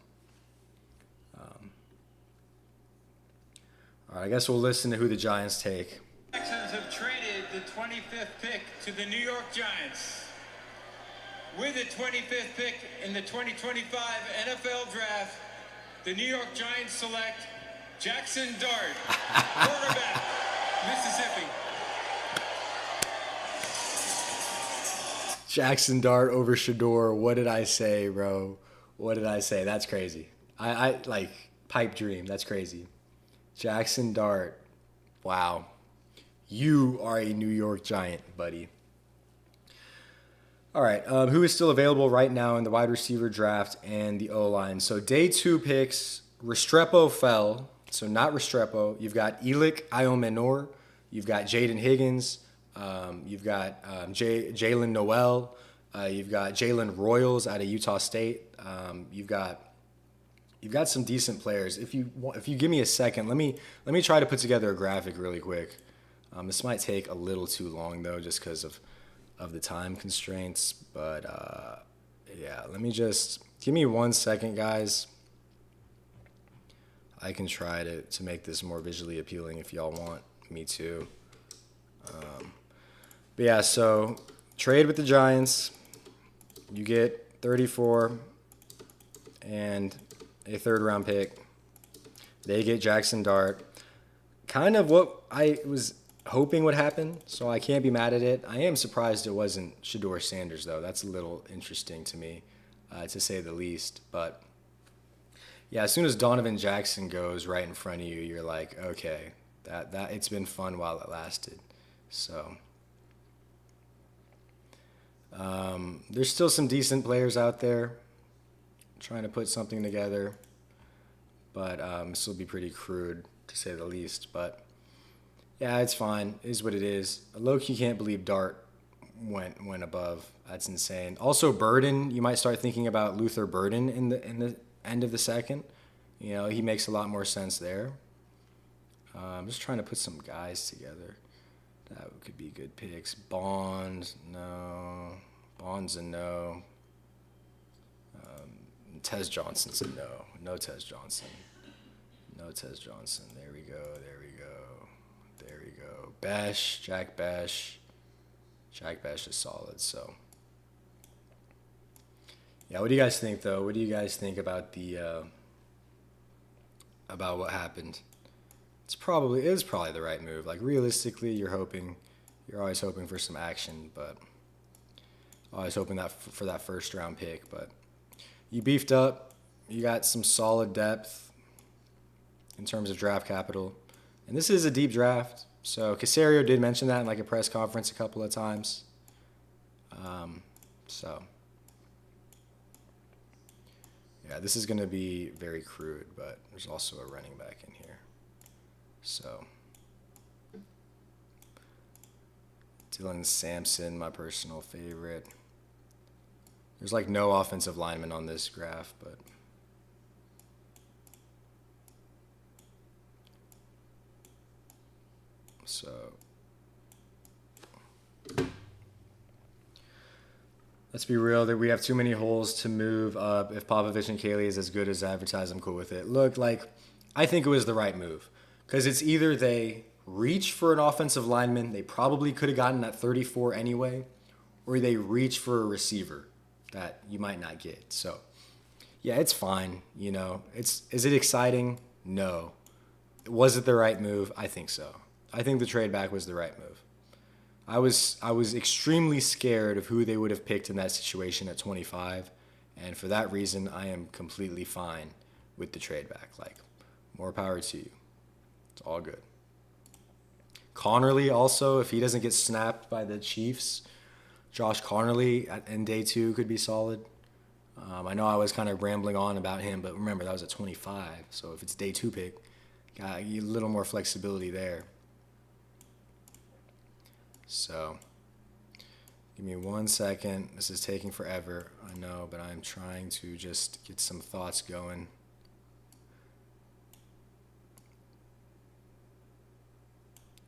All right, I guess we'll listen to who the Giants take. Texans have traded the 25th pick to the New York Giants. With the 25th pick in the 2025 NFL Draft, the New York Giants select Jackson Dart, quarterback, Mississippi. Jackson Dart over Shador. What did I say, bro? What did I say? That's crazy. I like pipe dream. That's crazy. Jackson Dart. Wow. You are a New York Giant, buddy. All right. Who is still available right now in the wide receiver draft and the O-line? So day 2 picks, Restrepo fell. So not Restrepo. You've got Elic Iomenor. You've got Jaden Higgins. You've got Jalen Noel. You've got Jalen Royals out of Utah State. You've got some decent players. If you give me a second, let me try to put together a graphic really quick. This might take a little too long though, just because of the time constraints. But yeah, let me just give me 1 second, guys. I can try to make this more visually appealing if y'all want me to. But yeah, so trade with the Giants. You get 34 and a 3rd round pick. They get Jackson Dart. Kind of what I was hoping would happen, so I can't be mad at it. I am surprised it wasn't Shador Sanders, though. That's a little interesting to me, to say the least. But yeah, as soon as Donovan Jackson goes right in front of you, you're like, okay, that it's been fun while it lasted. So there's still some decent players out there trying to put something together, but this will be pretty crude to say the least. But yeah, it's fine. It is what it is. Low-key can't believe Dart went above. That's insane. Also, Burden, you might start thinking about Luther Burden in the end of the second. You know, he makes a lot more sense there. I'm just trying to put some guys together. That could be good picks. Bond, no. Bond's a no. Tez Johnson's a no. No Tez Johnson. No Tez Johnson. There we go. There we go. There we go. Besh, Jack Besh. Jack Besh is solid, so. Yeah, what do you guys think, though? What do you guys think about about what happened? It is probably the right move. Like, realistically, you're always hoping for some action, but always hoping that for that first round pick. But you beefed up. You got some solid depth in terms of draft capital, and this is a deep draft. So Caserio did mention that in like a press conference a couple of times. So yeah, this is going to be very crude, but there's also a running back in here. So Dylan Sampson, my personal favorite. There's like no offensive lineman on this graph, but so Let's be real, that we have too many holes to move up. If Popovich and Kaylee is as good as advertised, I'm cool with it. Look, like, I think it was the right move. Because it's either they reach for an offensive lineman, they probably could have gotten at 34 anyway, or they reach for a receiver that you might not get. So, yeah, it's fine. You know, is it exciting? No. Was it the right move? I think so. I think the trade back was the right move. I was extremely scared of who they would have picked in that situation at 25, and for that reason, I am completely fine with the trade back. Like, more power to you. It's all good. Connerly also, if he doesn't get snapped by the Chiefs, Josh Connerly in day 2 could be solid. I know I was kind of rambling on about him, but remember, that was at 25. So if it's day 2 pick, got a little more flexibility there. So give me 1 second. This is taking forever, I know, but I'm trying to just get some thoughts going.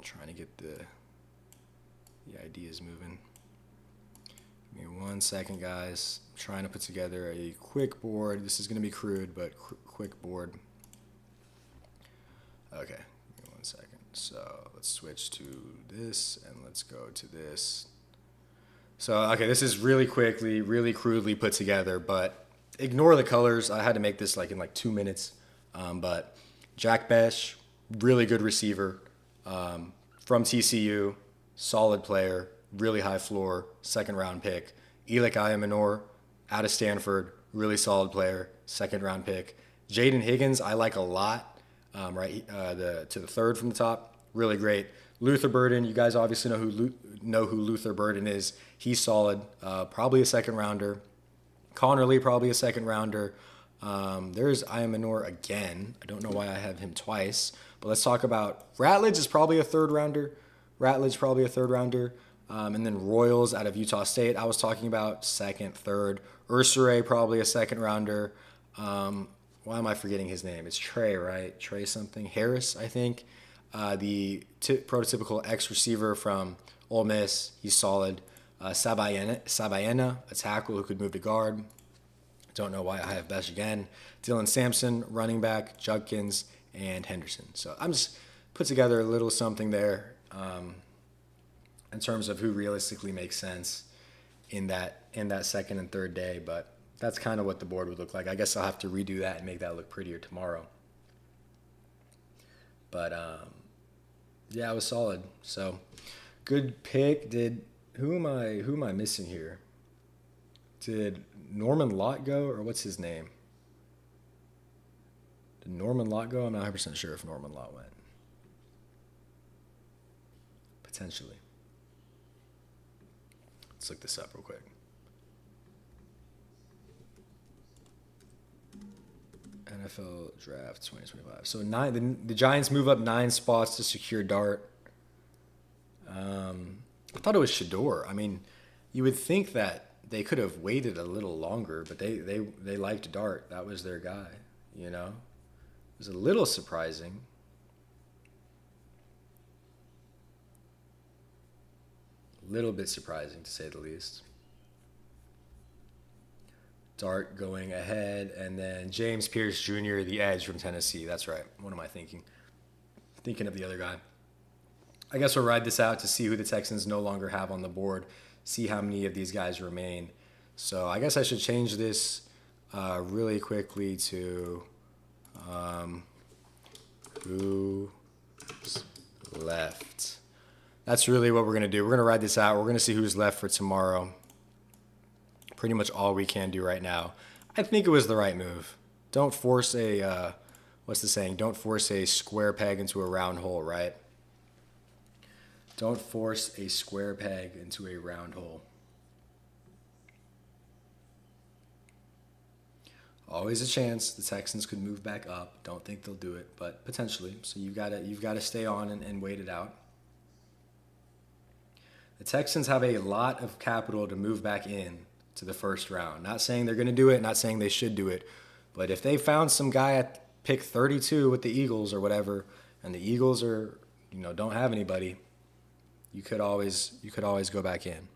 Trying to get the ideas moving. Give me 1 second, guys. I'm trying to put together a quick board. This is going to be crude, but quick board. Okay, give me 1 second. So let's switch to this, and let's go to this. So, okay, this is really quickly, really crudely put together, but ignore the colors. I had to make this in 2 minutes. But Jack Besh, really good receiver. From TCU, solid player, really high floor, 2nd round pick. Elik Ayamanor, out of Stanford, really solid player, 2nd round pick. Jaden Higgins, I like a lot, to the 3rd from the top, really great. Luther Burden, you guys obviously know who Luther Burden is. He's solid, probably a 2nd rounder. Connerly, probably a 2nd rounder. There's Ayamanor again. I don't know why I have him twice. But let's talk about Ratledge is probably a 3rd rounder. And then Royals out of Utah State, I was talking about 2nd, 3rd. Ursere, probably a 2nd rounder. Why am I forgetting his name? It's Trey, right? Trey something. Harris, I think. The prototypical X-receiver from Ole Miss. He's solid. Sabayena, a tackle who could move to guard. Don't know why I have Besh again. Dylan Sampson, running back. Judkins, and Henderson. So I'm just put together a little something there in terms of who realistically makes sense in that 2nd and 3rd day. But that's kind of what the board would look like. I guess I'll have to redo that and make that look prettier tomorrow. But yeah, it was solid. So good pick. Who am I missing here? Did Norman Lott go, or what's his name? Did Norman Lott go? I'm not 100% sure if Norman Lott went. Potentially. Let's look this up real quick. NFL Draft 2025. So the Giants move up 9 spots to secure Dart. I thought it was Shador. I mean, you would think that they could have waited a little longer, but they liked Dart. That was their guy, you know? It was a little surprising. A little bit surprising, to say the least. Dart going ahead, and then James Pierce Jr., the edge from Tennessee. That's right. What am I thinking? Thinking of the other guy. I guess we'll ride this out to see who the Texans no longer have on the board, see how many of these guys remain. So I guess I should change this really quickly to who's left. That's really what we're going to do. We're going to ride this out. We're going to see who's left for tomorrow. Pretty much all we can do right now. I think it was the right move. Don't force a, what's the saying? Don't force a square peg into a round hole, right? Don't force a square peg into a round hole. Always a chance the Texans could move back up. Don't think they'll do it, but potentially. So you've got to stay on and wait it out. The Texans have a lot of capital to move back in to the first round. Not saying they're going to do it, not saying they should do it, but if they found some guy at pick 32 with the Eagles or whatever, and the Eagles are, don't have anybody, you could always go back in.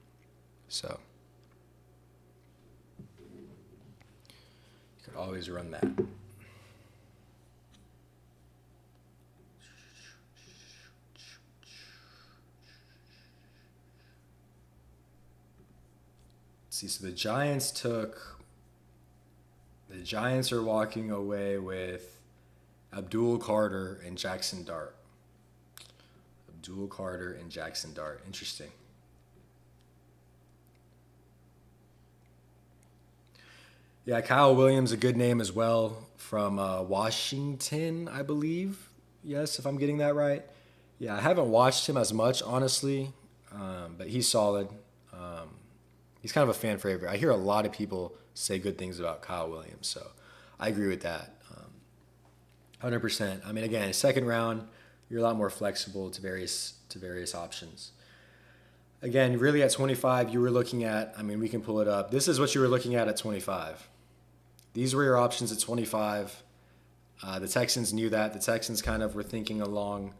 So Always run that. See, so the Giants are walking away with Abdul Carter and Jackson Dart. Abdul Carter and Jackson Dart. Interesting. Yeah, Kyle Williams, a good name as well, from Washington, I believe. Yes, if I'm getting that right. Yeah, I haven't watched him as much, honestly, but he's solid. He's kind of a fan favorite. I hear a lot of people say good things about Kyle Williams, so I agree with that. 100%. I mean, again, second round, you're a lot more flexible to various options. Again, really at 25, you were looking at, I mean, we can pull it up. This is what you were looking at 25. These were your options at 25. The Texans knew that. The Texans kind of were thinking along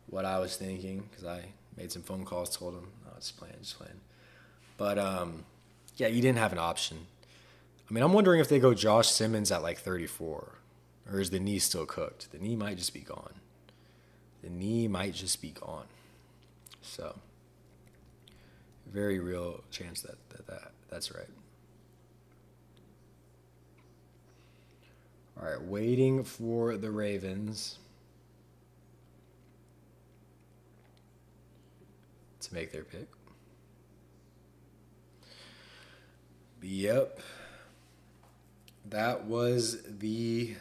what I was thinking because I made some phone calls, told them, no, just playing. But, yeah, you didn't have an option. I mean, I'm wondering if they go Josh Simmons at like 34, or is the knee still cooked? The knee might just be gone. So, very real chance that's right. All right, waiting for the Ravens to make their pick. Yep. That was the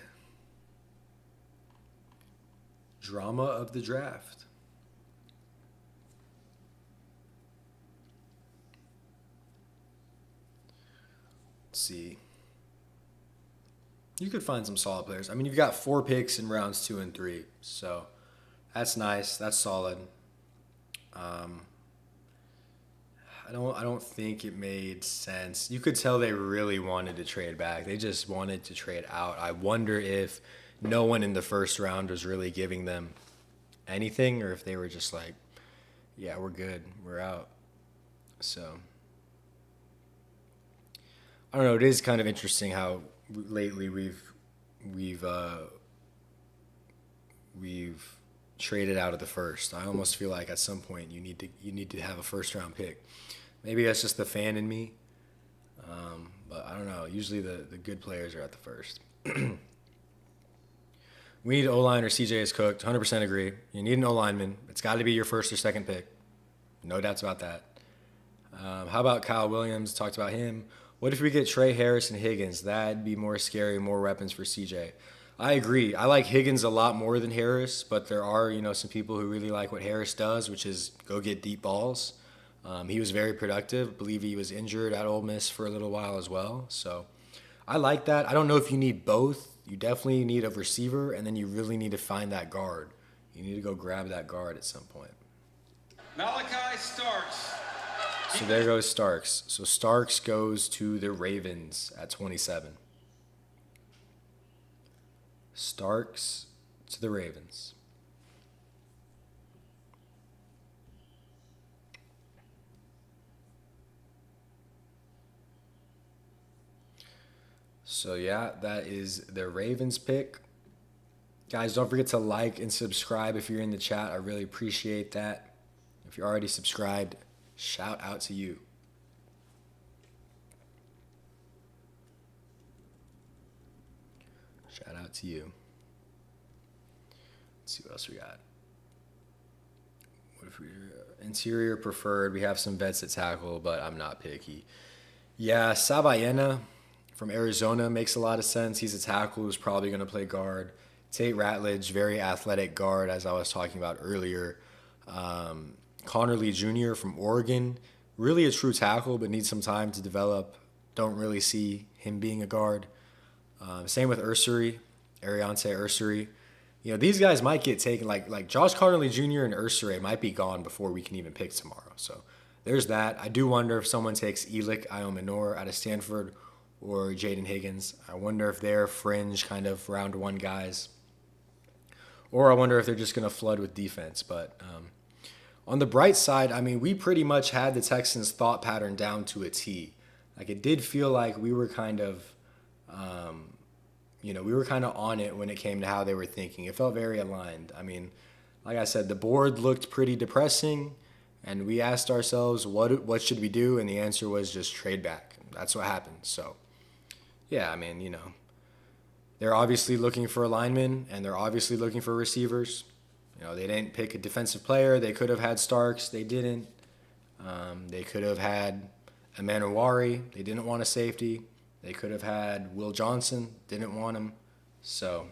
drama of the draft. Let's see. You could find some solid players. I mean, you've got 4 picks in rounds 2 and 3, so that's nice. That's solid. I don't think it made sense. You could tell they really wanted to trade back. They just wanted to trade out. I wonder if no one in the first round was really giving them anything, or if they were just like, yeah, we're good, we're out. So I don't know. It is kind of interesting how lately we've traded out of the first. I almost feel like at some point you need to have a first round pick. Maybe that's just the fan in me, but I don't know. Usually the good players are at the first. We need O-line or CJ is cooked. 100% agree. You need an O-lineman. It's got to be your first or second pick. No doubts about that. How about Kyle Williams? Talked about him. What if we get Trey Harris and Higgins? That'd be more scary, more weapons for CJ. I agree. I like Higgins a lot more than Harris, but there are, some people who really like what Harris does, which is go get deep balls. He was very productive. I believe he was injured at Ole Miss for a little while as well. So I like that. I don't know if you need both. You definitely need a receiver, and then you really need to find that guard. You need to go grab that guard at some point. Malachi Starks. So there goes Starks. So Starks goes to the Ravens at 27. Starks to the Ravens. So yeah, that is the Ravens pick. Guys, don't forget to like and subscribe if you're in the chat. I really appreciate that. If you're already subscribed, shout out to you. Shout out to you. Let's see what else we got. What if we're interior preferred? We have some vets at tackle, but I'm not picky. Yeah, Sabayena from Arizona makes a lot of sense. He's a tackle who's probably going to play guard. Tate Ratledge, very athletic guard, as I was talking about earlier. Connor Lee Jr. from Oregon, really a true tackle, but needs some time to develop. Don't really see him being a guard. Same with Ariante Ursary. These guys might get taken, like Josh Connolly Jr. and Ursary might be gone before we can even pick tomorrow. So there's that. I do wonder if someone takes Elik Iomenor out of Stanford or Jaden Higgins. I wonder if they're fringe kind of round one guys. Or I wonder if they're just going to flood with defense. But on the bright side, I mean, we pretty much had the Texans' thought pattern down to a T. Like, it did feel like we were kind of we were kind of on it when it came to how they were thinking. It felt very aligned. I mean, like I said, the board looked pretty depressing, and we asked ourselves, what should we do? And the answer was just trade back. That's what happened. So, yeah, I mean, they're obviously looking for a lineman, and they're obviously looking for receivers. They didn't pick a defensive player. They could have had Starks. They didn't. They could have had Emanuwari. They didn't want a safety. They could have had Will Johnson. Didn't want him. So,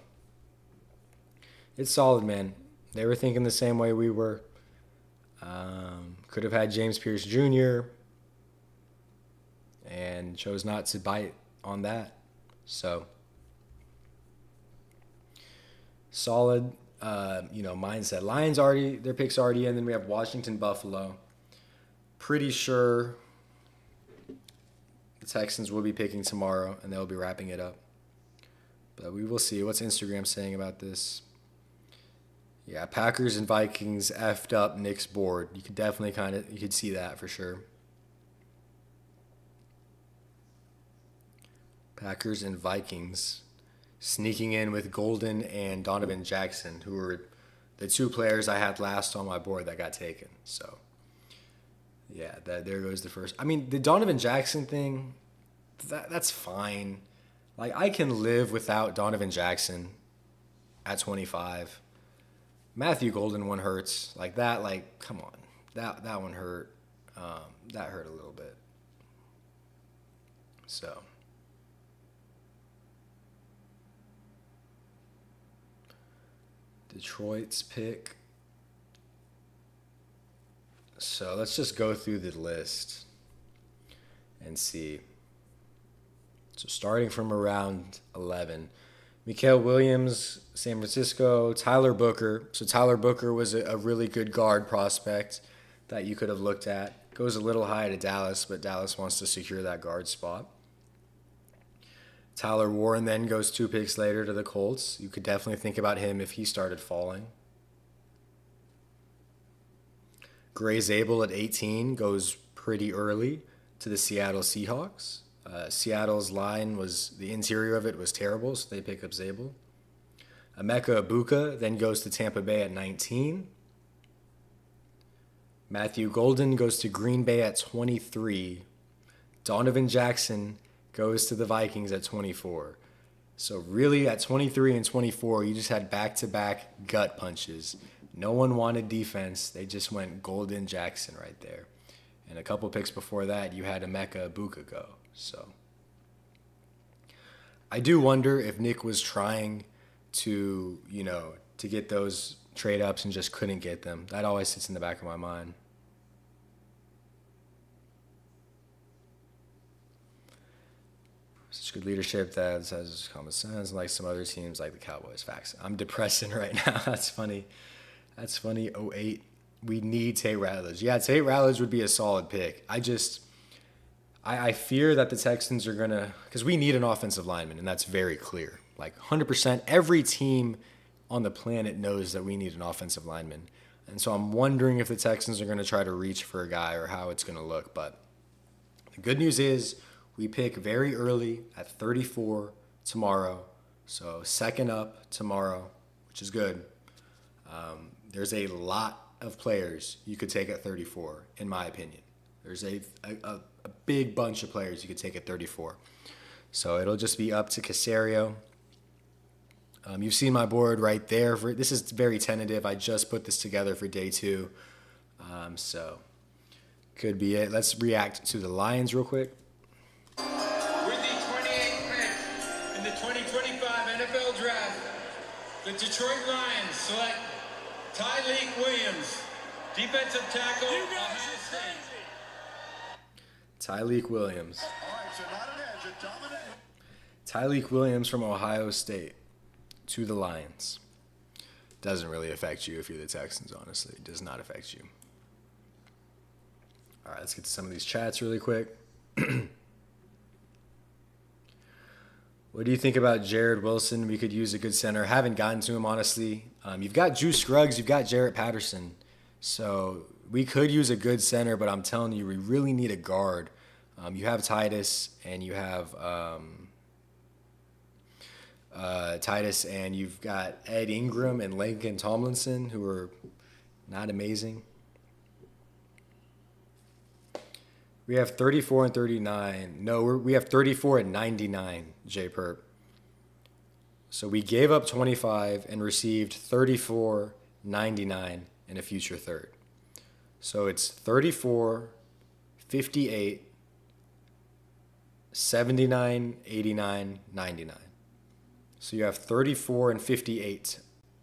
it's solid, man. They were thinking the same way we were. Could have had James Pierce Jr. and chose not to bite on that. So, solid, mindset. Lions their pick's already in. Then we have Washington, Buffalo. Pretty sure the Texans will be picking tomorrow, and they'll be wrapping it up. But we will see. What's Instagram saying about this? Yeah, Packers and Vikings effed up Nick's board. You could definitely you could see that for sure. Packers and Vikings sneaking in with Golden and Donovan Jackson, who were the two players I had last on my board that got taken. So, yeah, there goes the first. I mean, the Donovan Jackson thing, that's fine. Like, I can live without Donovan Jackson at 25. Matthew Golden one hurts. Like, that, come on. That one hurt. That hurt a little bit. So. Detroit's pick. So let's just go through the list and see. So starting from around 11, Mikael Williams, San Francisco, Tyler Booker. So Tyler Booker was a really good guard prospect that you could have looked at. Goes a little high to Dallas, but Dallas wants to secure that guard spot. Tyler Warren then goes 2 picks later to the Colts. You could definitely think about him if he started falling. Gray Zabel at 18 goes pretty early to the Seattle Seahawks. Seattle's line the interior of it was terrible, so they pick up Zabel. Emeka Ibuka then goes to Tampa Bay at 19. Matthew Golden goes to Green Bay at 23. Donovan Jackson goes to the Vikings at 24. So really at 23 and 24, you just had back-to-back gut punches. No one wanted defense. They just went Golden Jackson right there. And a couple picks before that, you had Emeka Ibuka go. So I do wonder if Nick was trying to, to get those trade-ups and just couldn't get them. That always sits in the back of my mind. Such good leadership that has common sense, like some other teams like the Cowboys. Facts. I'm depressing right now. That's funny. 08. We need Tate Ratledge. Yeah, Tate Ratledge would be a solid pick. I fear that the Texans are going to, because we need an offensive lineman, and that's very clear. Like 100%, every team on the planet knows that we need an offensive lineman. And so I'm wondering if the Texans are going to try to reach for a guy or how it's going to look. But the good news is we pick very early at 34 tomorrow. So second up tomorrow, which is good. There's a lot of players you could take at 34, in my opinion. There's a big bunch of players you could take at 34. So it'll just be up to Caserio. You've seen my board right there. This is very tentative. I just put this together for day 2. So could be it. Let's react to the Lions real quick. With the 28th pick in the 2025 NFL Draft, the Detroit Lions select Tyleik Williams, defensive tackle, Ohio State. Tyleik Williams. All right, so not an edge, a dominant. Tyleik Williams from Ohio State to the Lions. Doesn't really affect you if you're the Texans, honestly. It does not affect you. All right, let's get to some of these chats really quick. What do you think about Jared Wilson? We could use a good center. Haven't gotten to him, honestly. You've got Juice Scruggs. You've got Jarrett Patterson. So we could use a good center, but I'm telling you, we really need a guard. You have Titus, and you have Titus, and you've got Ed Ingram and Lincoln Tomlinson, who are not amazing. We have 34 and 39. No, we have 34 and 99, J Perp. So we gave up 25 and received 34, 99 in a future third. So it's 34, 58, 79, 89, 99. So you have 34 and 58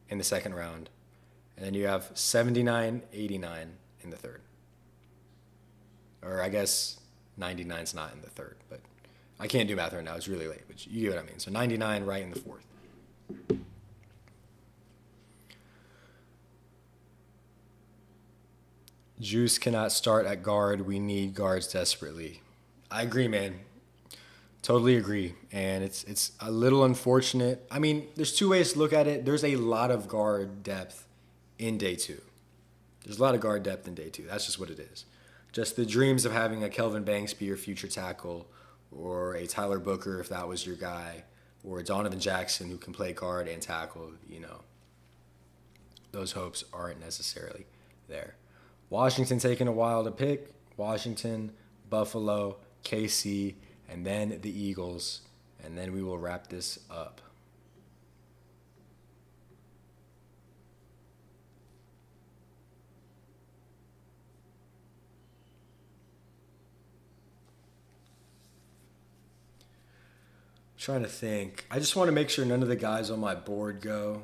in the second round. And then you have 79, 89 in the third. Or I guess 99's not in the third, but I can't do math right now. It's really late, but you get what I mean. So 99 right in the fourth. Juice cannot start at guard. We need guards desperately. I agree, man. Totally agree. And it's a little unfortunate. I mean, there's two ways to look at it. There's a lot of guard depth in day two. There's a lot of guard depth in day two. That's just what it is. Just the dreams of having a Kelvin Banks be your future tackle, or a Tyler Booker if that was your guy, or a Donovan Jackson who can play guard and tackle, you know. Those hopes aren't necessarily there. Washington taking a while to pick. Washington, Buffalo, KC, and then the Eagles. And then we will wrap this up. Trying to think. I just want to make sure none of the guys on my board go.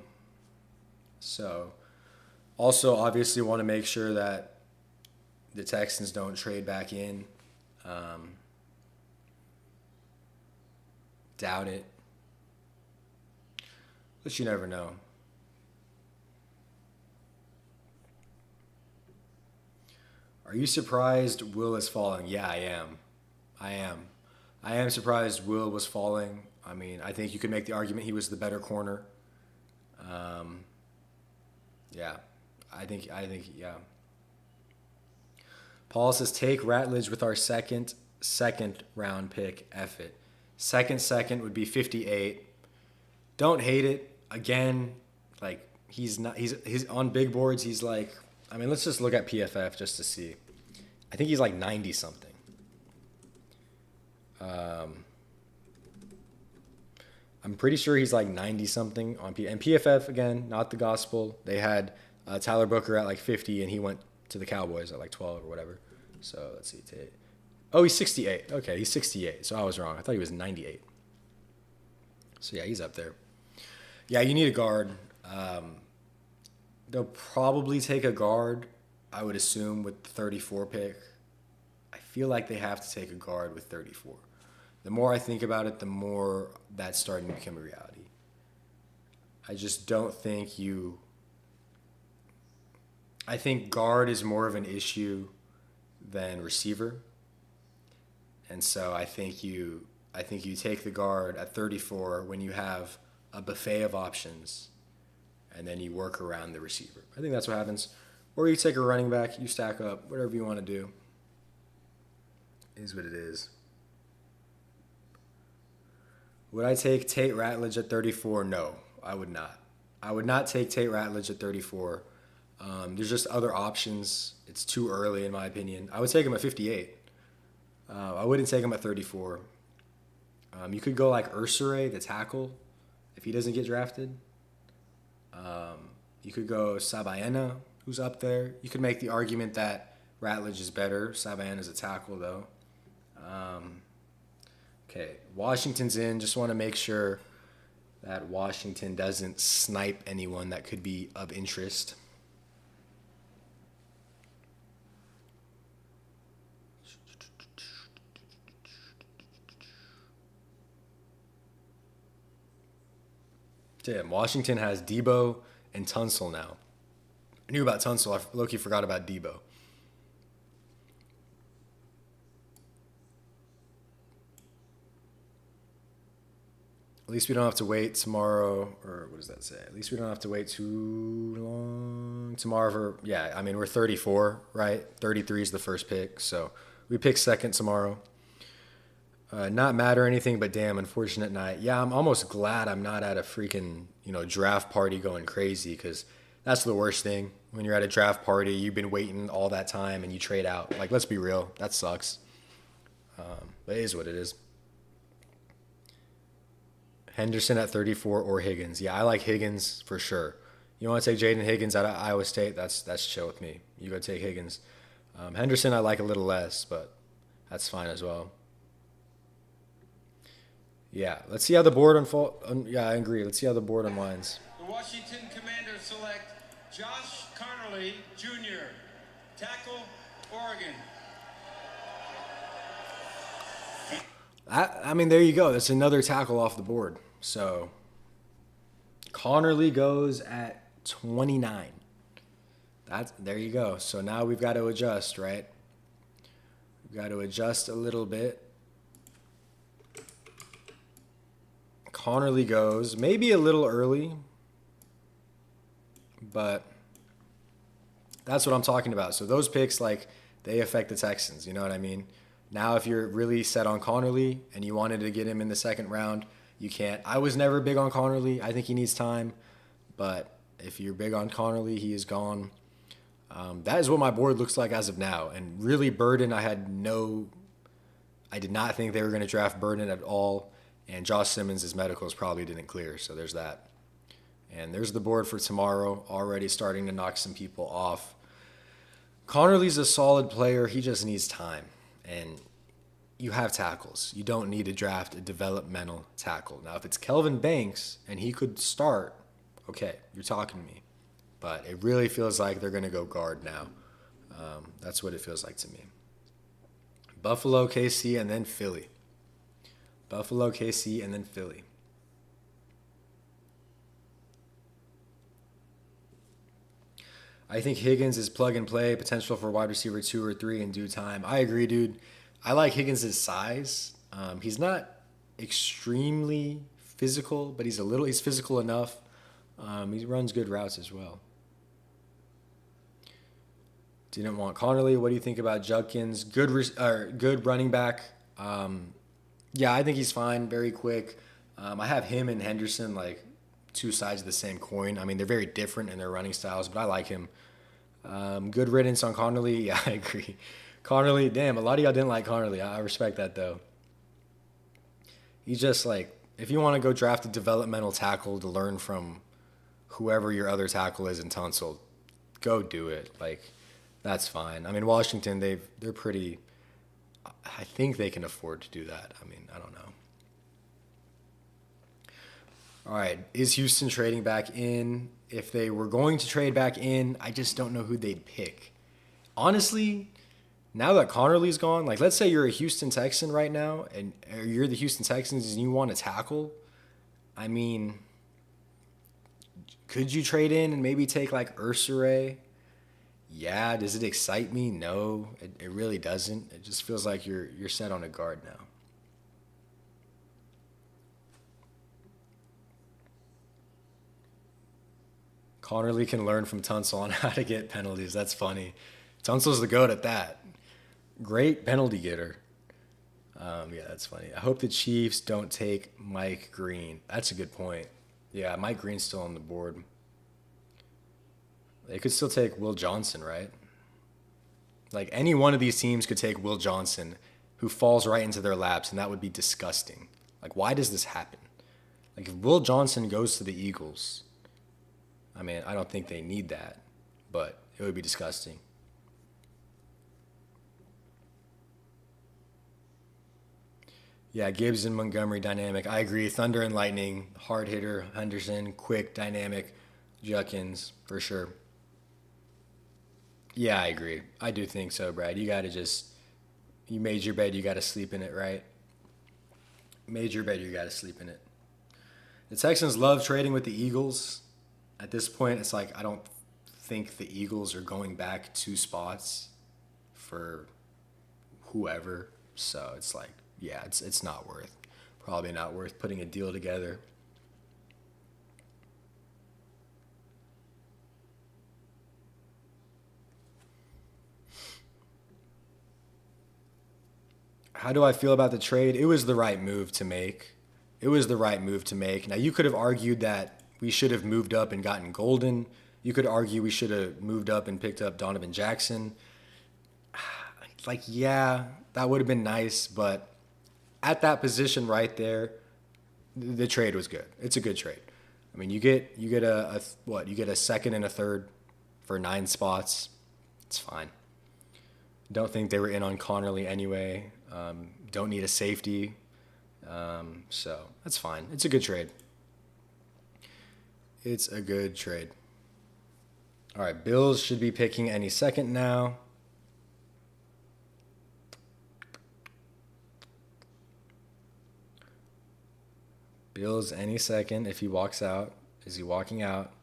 So, also obviously want to make sure that the Texans don't trade back in. Doubt it. But you never know. Are you surprised Will is falling? Yeah, I am. I am surprised Will was falling. I mean, I think you could make the argument he was the better corner. Yeah, I think, yeah. Paul says, take Ratledge with our second round pick. F it. Second would be 58. Don't hate it. Again, like, he's on big boards. He's like, I mean, let's just look at PFF just to see. I think he's like 90 something. I'm pretty sure he's like 90 something on and PFF, again, not the gospel. They had Tyler Booker at like 50 and he went to the Cowboys at like 12 or whatever. So let's see. Oh, he's 68. Okay, he's 68. So I was wrong. I thought he was 98. So yeah, he's up there. Yeah, you need a guard. They'll probably take a guard, I would assume, with the 34 pick. I feel like they have to take a guard with 34. The more I think about it, the more that's starting to become a reality. I just don't think I think guard is more of an issue than receiver. And so I think you take the guard at 34 when you have a buffet of options, and then you work around the receiver. I think that's what happens. Or you take a running back, you stack up, whatever you want to do. Is what it is. Would I take Tate Ratledge at 34? No, I would not. I would not take Tate Ratledge at 34. There's just other options. It's too early, in my opinion. I would take him at 58. I wouldn't take him at 34. You could go like Ursure, the tackle, if he doesn't get drafted. You could go Sabaena, who's up there. You could make the argument that Ratledge is better. Sabaena's a tackle, though. Okay, Washington's in. Just want to make sure that Washington doesn't snipe anyone that could be of interest. Damn, Washington has Debo and Tunsil now. I knew about Tunsil. I low-key forgot about Debo. At least we don't have to wait tomorrow, or what does that say? At least we don't have to wait too long tomorrow for, yeah, I mean, we're 34, right? 33 is the first pick, so we pick second tomorrow. Not mad or anything, but damn, unfortunate night. Yeah, I'm almost glad I'm not at a freaking, draft party going crazy, because that's the worst thing. When you're at a draft party, you've been waiting all that time and you trade out. Like, let's be real, that sucks. But it is what it is. Henderson at 34 or Higgins. Yeah, I like Higgins for sure. You want to take Jaden Higgins out of Iowa State? That's chill with me. You go take Higgins. Henderson I like a little less, but that's fine as well. Yeah, let's see how the board unfold. Yeah, I agree. Let's see how the board unwinds. The Washington Commanders select Josh Conerly Jr., tackle, Oregon. I mean, there you go. That's another tackle off the board. So, Conerly goes at 29. There you go. So now we've got to adjust, right? We've got to adjust a little bit. Conerly goes maybe a little early, but that's what I'm talking about. So those picks, like, they affect the Texans. You know what I mean? Now, if you're really set on Conerly and you wanted to get him in the second round, you can't. I was never big on Conerly. I think he needs time. But if you're big on Conerly, he is gone. That is what my board looks like as of now. And really, Burden, I did not think they were going to draft Burden at all. And Josh Simmons' medicals probably didn't clear. So there's that. And there's the board for tomorrow, already starting to knock some people off. Conerly's a solid player. He just needs time. And you have tackles. You don't need to draft a developmental tackle. Now, if it's Kelvin Banks and he could start, okay, you're talking to me. But it really feels like they're going to go guard now. That's what it feels like to me. Buffalo, KC, and then Philly. Buffalo, KC, and then Philly. I think Higgins is plug and play, potential for wide receiver 2 or 3 in due time. I agree, dude. I like Higgins' size. He's not extremely physical, but he's physical enough. He runs good routes as well. Didn't want Conerly. What do you think about Judkins? Good running back. Yeah, I think he's fine. Very quick. I have him and Henderson like two sides of the same coin. I mean, they're very different in their running styles, but I like him. Good riddance on Conerly. Yeah, I agree. Conerly, damn, a lot of y'all didn't like Conerly. I respect that, though. He's just like, if you want to go draft a developmental tackle to learn from whoever your other tackle is in Tunsil, go do it. Like, that's fine. I mean, Washington, they're pretty. I think they can afford to do that. I mean, I don't know. All right, is Houston trading back in? If they were going to trade back in, I just don't know who they'd pick. Honestly, now that Conerly's gone, like let's say you're a Houston Texan right now, or you're the Houston Texans and you want to tackle. I mean, could you trade in and maybe take like Ursure? Yeah. Does it excite me? No, it really doesn't. It just feels like you're set on a guard now. Conerly can learn from Tunsil on how to get penalties. That's funny. Tunsil's the GOAT at that. Great penalty getter. Yeah, that's funny. I hope the Chiefs don't take Mike Green. That's a good point. Yeah, Mike Green's still on the board. They could still take Will Johnson, right? Like any one of these teams could take Will Johnson, who falls right into their laps, and that would be disgusting. Like, why does this happen? Like, if Will Johnson goes to the Eagles, I mean, I don't think they need that, but it would be disgusting. Yeah, Gibbs and Montgomery dynamic. I agree. Thunder and Lightning, hard hitter, Henderson, quick, dynamic, Judkins, for sure. Yeah, I agree. I do think so, Brad. You got to you made your bed, you got to sleep in it, right? Made your bed, you got to sleep in it. The Texans love trading with the Eagles. At this point, it's like I don't think the Eagles are going back 2 spots for whoever. So it's like, yeah, it's not worth. Probably not worth putting a deal together. How do I feel about the trade? It was the right move to make. It was the right move to make. Now, you could have argued that we should have moved up and gotten Golden. You could argue we should have moved up and picked up Donovan Jackson. Like, yeah, that would have been nice, but at that position right there, the trade was good. It's a good trade. I mean, you get a what? You get a second and a third for 9 spots. It's fine. Don't think they were in on Connerly anyway. Don't need a safety. So that's fine. It's a good trade. It's a good trade. All right, Bills should be picking any second now. Bills any second if he walks out. Is he walking out?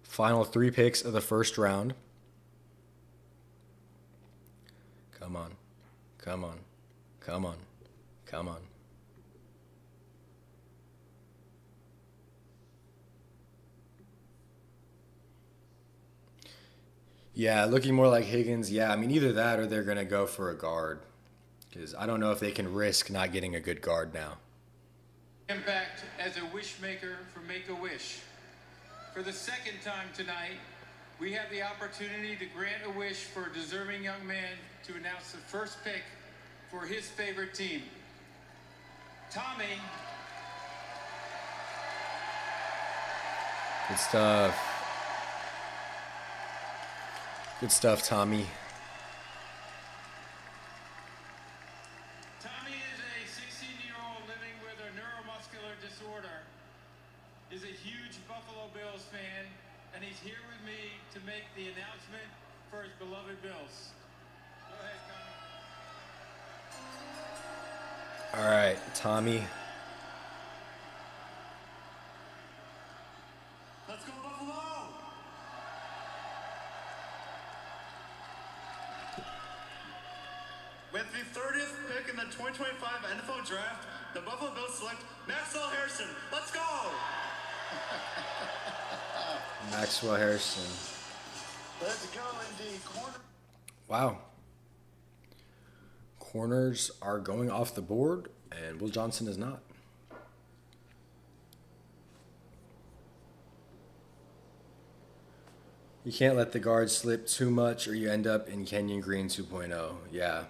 Final 3 picks of the first round. Come on. Come on. Come on. Come on. Yeah, looking more like Higgins. Yeah, I mean, either that or they're going to go for a guard. Because I don't know if they can risk not getting a good guard now. Impact as a wish maker for Make-A-Wish. For the second time tonight, we have the opportunity to grant a wish for a deserving young man to announce the first pick for his favorite team. Tommy. Good stuff. Good stuff, Tommy. Tommy is a 16-year-old living with a neuromuscular disorder. Is a huge Buffalo Bills fan, and he's here with me to make the announcement for his beloved Bills. Go ahead, Tommy. All right, Tommy. Let's go, Buffalo! With the 30th pick in the 2025 NFL Draft, the Buffalo Bills select Maxwell Harrison. Let's go! Maxwell Harrison. Let's go, indeed. Corner. Wow. Corners are going off the board, and Will Johnson is not. You can't let the guard slip too much, or you end up in Kenyon Green 2.0. Yeah,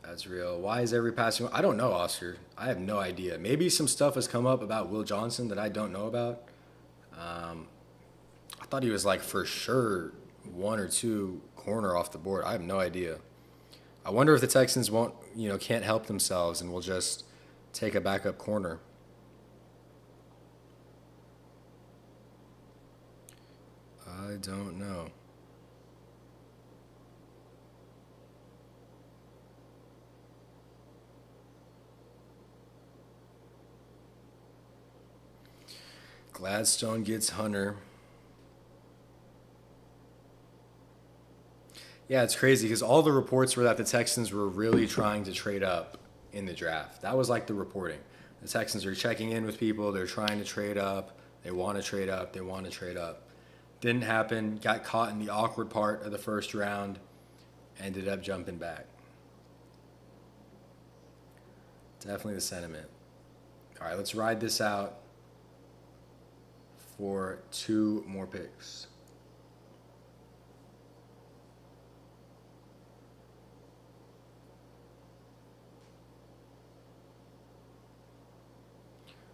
that's real. Why is every passing? I don't know, Oscar. I have no idea. Maybe some stuff has come up about Will Johnson that I don't know about. I thought he was like for sure 1 or 2 corner off the board. I have no idea. I wonder if the Texans can't help themselves and will just take a backup corner. I don't know. Gladstone gets Hunter. Yeah, it's crazy because all the reports were that the Texans were really trying to trade up in the draft. That was like the reporting. The Texans are checking in with people. They're trying to trade up. They want to trade up. They want to trade up. Didn't happen. Got caught in the awkward part of the first round. Ended up jumping back. Definitely the sentiment. All right, let's ride this out for 2 more picks.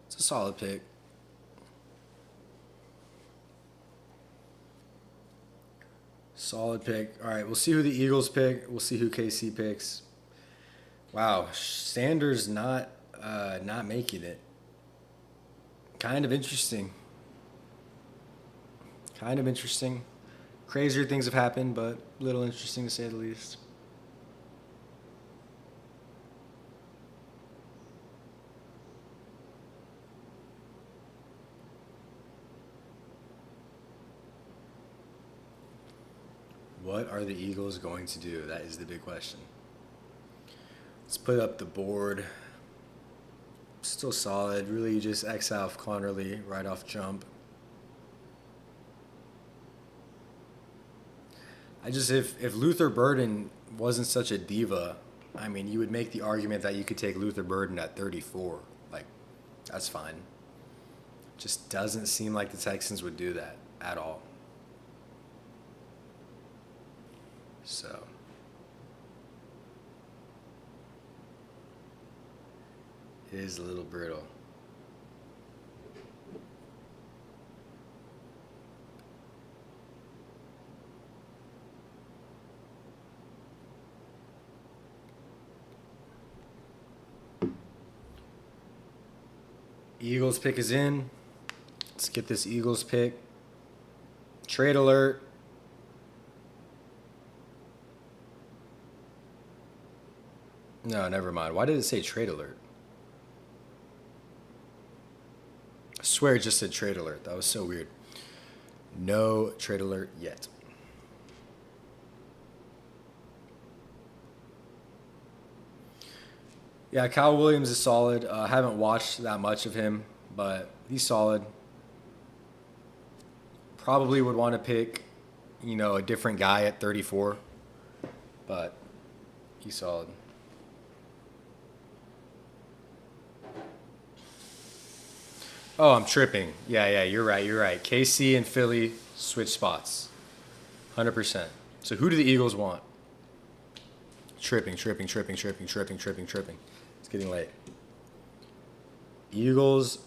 It's a solid pick. Solid pick. All right, we'll see who the Eagles pick. We'll see who KC picks. Wow, Sanders not making it. Kind of interesting. Kind of interesting. Crazier things have happened, but a little interesting to say the least. What are the Eagles going to do? That is the big question. Let's put up the board. Still solid. Really just X out Connerly right off jump. If Luther Burden wasn't such a diva, I mean, you would make the argument that you could take Luther Burden at 34. Like, that's fine. Just doesn't seem like the Texans would do that at all. So. It is a little brittle. Eagles pick is in. Let's get this Eagles pick. Trade alert. No, never mind. Why did it say trade alert? I swear it just said trade alert. That was so weird. No trade alert yet. Yeah, Kyle Williams is solid. I haven't watched that much of him, but he's solid. Probably would want to pick, a different guy at 34, but he's solid. Oh, I'm tripping. Yeah, you're right. KC and Philly switch spots. 100%. So who do the Eagles want? Tripping. It's getting late. Eagles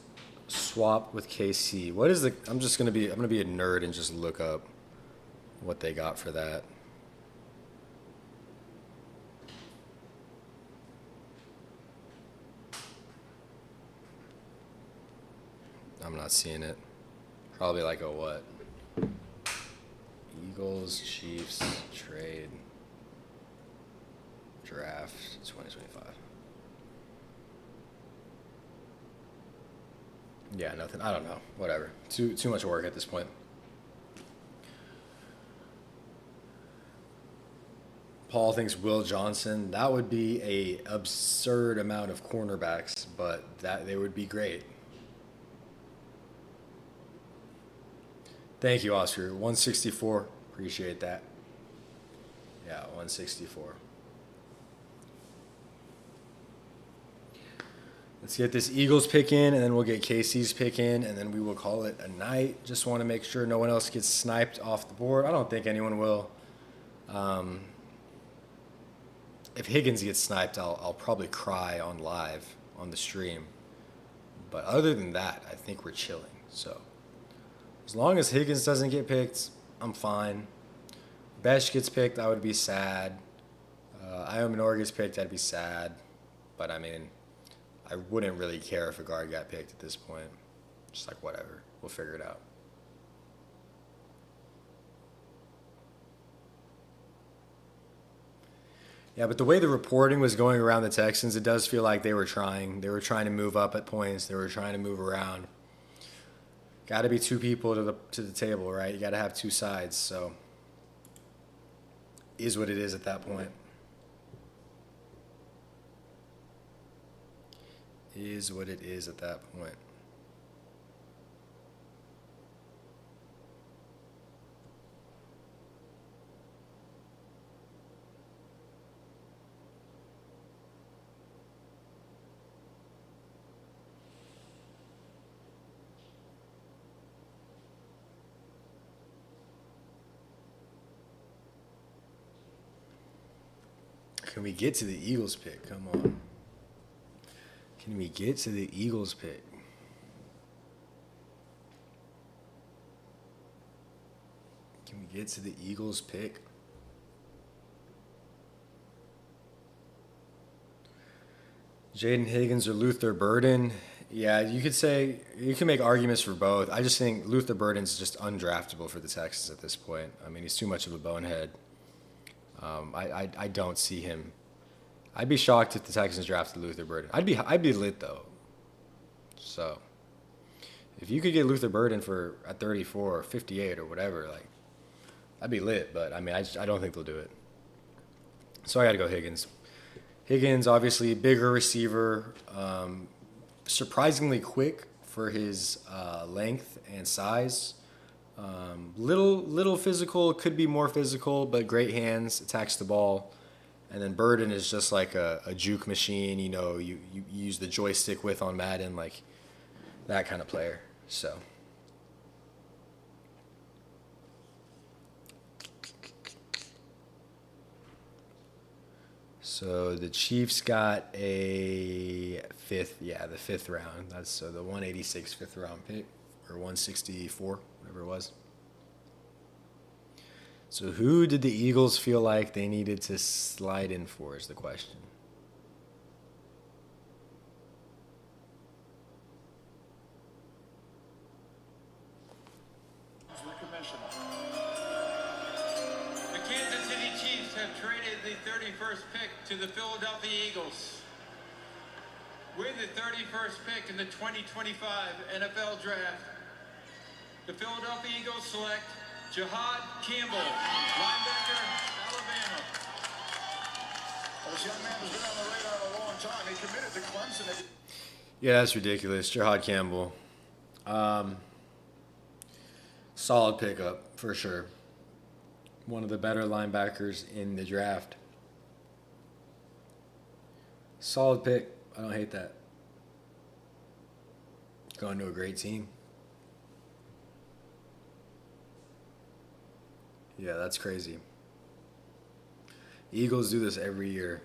swap with KC. What is I'm gonna be a nerd and just look up what they got for that. I'm not seeing it. Probably like a what? Eagles, Chiefs, trade, draft, 2025. Yeah, nothing. I don't know. Whatever. Too much work at this point. Paul thinks Will Johnson. That would be a absurd amount of cornerbacks, but they would be great. Thank you, Oscar. 164. Appreciate that. Yeah, 164. Let's get this Eagles pick in, and then we'll get KC's pick in, and then we will call it a night. Just want to make sure no one else gets sniped off the board. I don't think anyone will. If Higgins gets sniped, I'll probably cry on live on the stream. But other than that, I think we're chilling. So as long as Higgins doesn't get picked, I'm fine. Besh gets picked, I would be sad. Io Minor gets picked, I'd be sad. But I mean, I wouldn't really care if a guard got picked at this point. Just like whatever, we'll figure it out. Yeah, but the way the reporting was going around the Texans, it does feel like they were trying. They were trying to move up at points. They were trying to move around. Got to be two people to the table, right? You got to have two sides. So, is what it is at that point. Is what it is at that point. Can we get to the Eagles pick? Come on. Can we get to the Eagles pick? Can we get to the Eagles pick? Jaden Higgins or Luther Burden? Yeah, you can make arguments for both. I just think Luther Burden's just undraftable for the Texans at this point. I mean, he's too much of a bonehead. I don't see him. I'd be shocked if the Texans drafted Luther Burden. I'd be lit though. So, if you could get Luther Burden at 34 or 58 or whatever, like, I'd be lit. But I mean, I don't think they'll do it. So I got to go Higgins. Higgins, obviously bigger receiver, surprisingly quick for his length and size. Little physical, could be more physical, but great hands, attacks the ball. And then Burden is just like a juke machine, you know, you use the joystick with on Madden, like that kind of player. So the Chiefs got a the fifth round. That's the 186 fifth round pick, or 164, whatever it was. So who did the Eagles feel like they needed to slide in for is the question. The Kansas City Chiefs have traded the 31st pick to the Philadelphia Eagles. With the 31st pick in the 2025 NFL Draft, the Philadelphia Eagles select Jihad Campbell, linebacker, Alabama. This young man has been on the radar a long time. He committed to Clemson. Yeah, that's ridiculous. Jihad Campbell. Solid pickup, for sure. One of the better linebackers in the draft. Solid pick. I don't hate that. Going to a great team. Yeah, that's crazy. Eagles do this every year.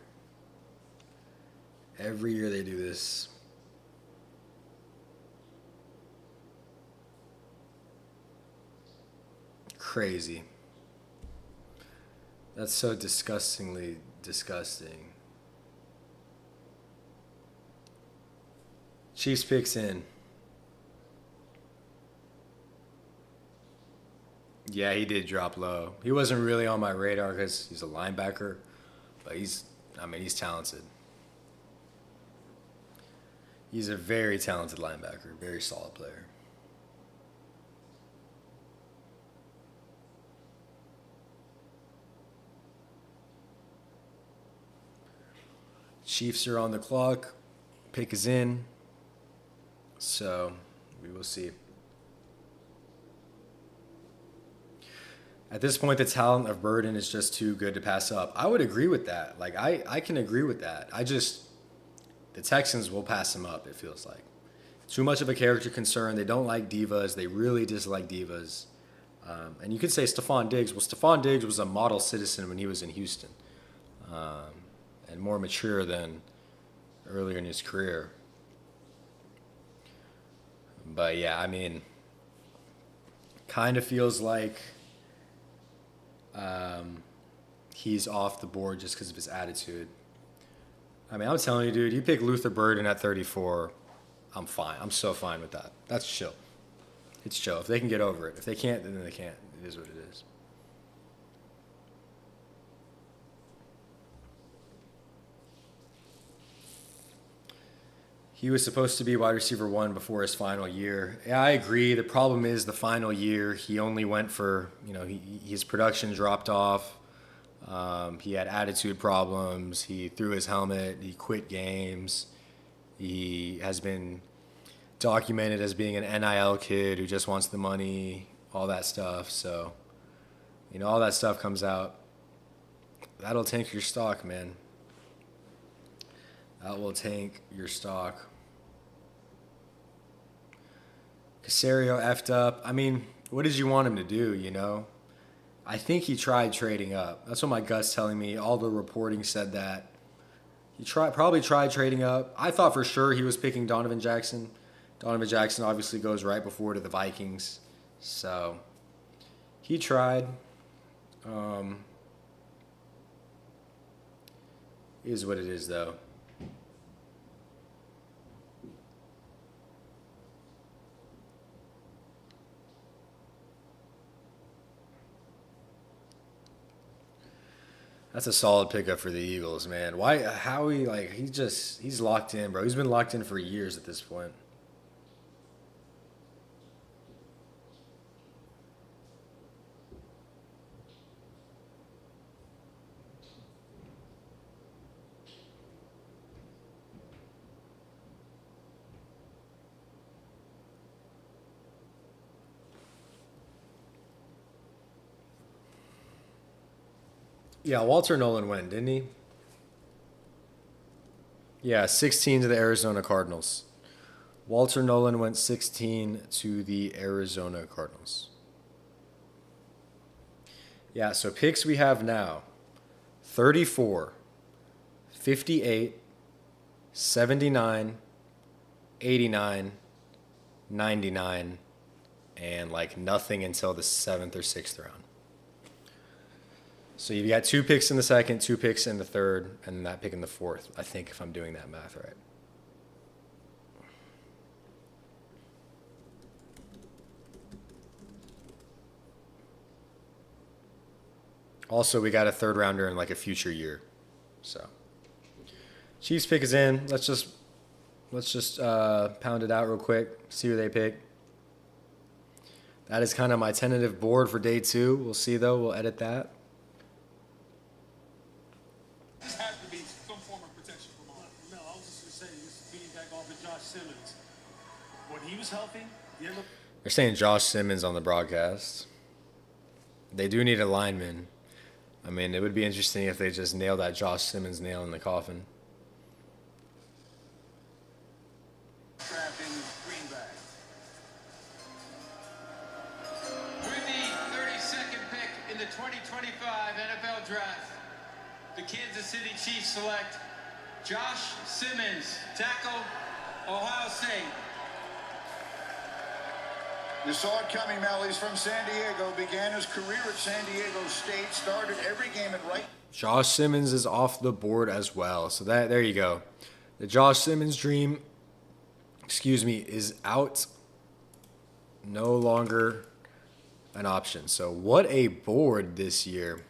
Every year they do this. Crazy. That's so disgustingly disgusting. Chiefs picks in. Yeah, he did drop low. He wasn't really on my radar because he's a linebacker, but he's talented. He's a very talented linebacker, very solid player. Chiefs are on the clock. Pick is in. So, we will see. At this point, the talent of Burden is just too good to pass up. I would agree with that. Like, I can agree with that. The Texans will pass him up, it feels like. Too much of a character concern. They don't like divas. They really dislike divas. And you could say Stephon Diggs. Well, Stephon Diggs was a model citizen when he was in Houston. And more mature than earlier in his career. But yeah, I mean, kind of feels like he's off the board just because of his attitude. I mean, I'm telling you, dude, you pick Luther Burden at 34, I'm fine. I'm so fine with that. That's chill. It's chill. If they can get over it. If they can't, then they can't. It is what it is. He was supposed to be wide receiver 1 before his final year. Yeah, I agree. The problem is the final year, he only went for, his production dropped off. He had attitude problems. He threw his helmet. He quit games. He has been documented as being an NIL kid who just wants the money, all that stuff. So, all that stuff comes out. That'll tank your stock, man. That will tank your stock. Casario effed up. I mean, what did you want him to do, I think he tried trading up. That's what my gut's telling me. All the reporting said that. He probably tried trading up. I thought for sure he was picking Donovan Jackson. Donovan Jackson obviously goes right before to the Vikings. So, he tried. Is what it is, though. That's a solid pickup for the Eagles, man. He's locked in, bro. He's been locked in for years at this point. Yeah, Walter Nolan went, didn't he? Yeah, 16 to the Arizona Cardinals. Walter Nolan went 16 to the Arizona Cardinals. Yeah, so picks we have now: 34, 58, 79, 89, 99, and like nothing until the 7th or 6th round. So you've got 2 picks in the 2nd, 2 picks in the 3rd, and that pick in the 4th, I think, if I'm doing that math right. Also, we got a 3rd rounder in like a future year. So Chiefs pick is in. Let's just pound it out real quick, see who they pick. That is kind of my tentative board for day 2. We'll see, though. We'll edit that. This has to be some form of protection for Mahomes. No, I was just going to say, this is being back off of Josh Simmons. When he was healthy, they're saying Josh Simmons on the broadcast. They do need a lineman. I mean, it would be interesting if they just nailed that Josh Simmons nail in the coffin. In Green Bay. With the 32nd pick in the 2025 NFL Draft, the Kansas City Chiefs select Josh Simmons, tackle, Ohio State. You saw it coming, Mel. He's from San Diego, began his career at San Diego State, started every game at right. Josh Simmons is off the board as well. So there you go. The Josh Simmons dream, is out. No longer an option. So what a board this year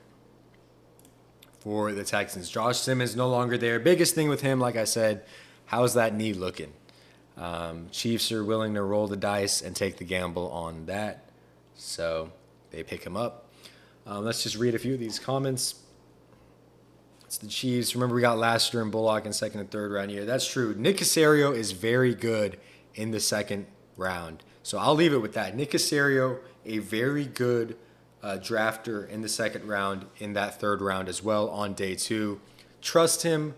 for the Texans. Josh Simmons no longer there. Biggest thing with him, like I said, how's that knee looking? Chiefs are willing to roll the dice and take the gamble on that. So they pick him up. Let's just read a few of these comments. It's the Chiefs. Remember, we got Lassiter and Bullock in 2nd and 3rd round here. That's true. Nick Caserio is very good in the 2nd round. So I'll leave it with that. Nick Caserio, a very good drafter in the 2nd round, in that 3rd round as well on day 2. Trust him.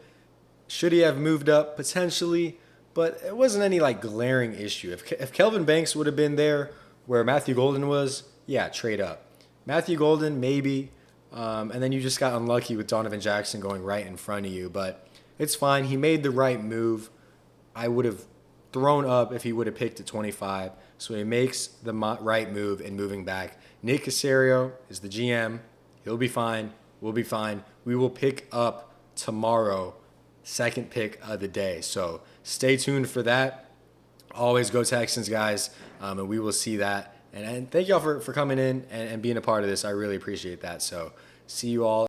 Should he have moved up? Potentially. But it wasn't any like glaring issue. If Kelvin Banks would have been there where Matthew Golden was, yeah, trade up. Matthew Golden, maybe. And then you just got unlucky with Donovan Jackson going right in front of you. But it's fine. He made the right move. I would have thrown up if he would have picked at 25. So he makes the right move in moving back. Nick Caserio is the GM. He'll be fine. We'll be fine. We will pick up tomorrow, 2nd pick of the day. So stay tuned for that. Always go Texans, guys. And we will see that. And thank y'all for coming in and being a part of this. I really appreciate that. So see you all.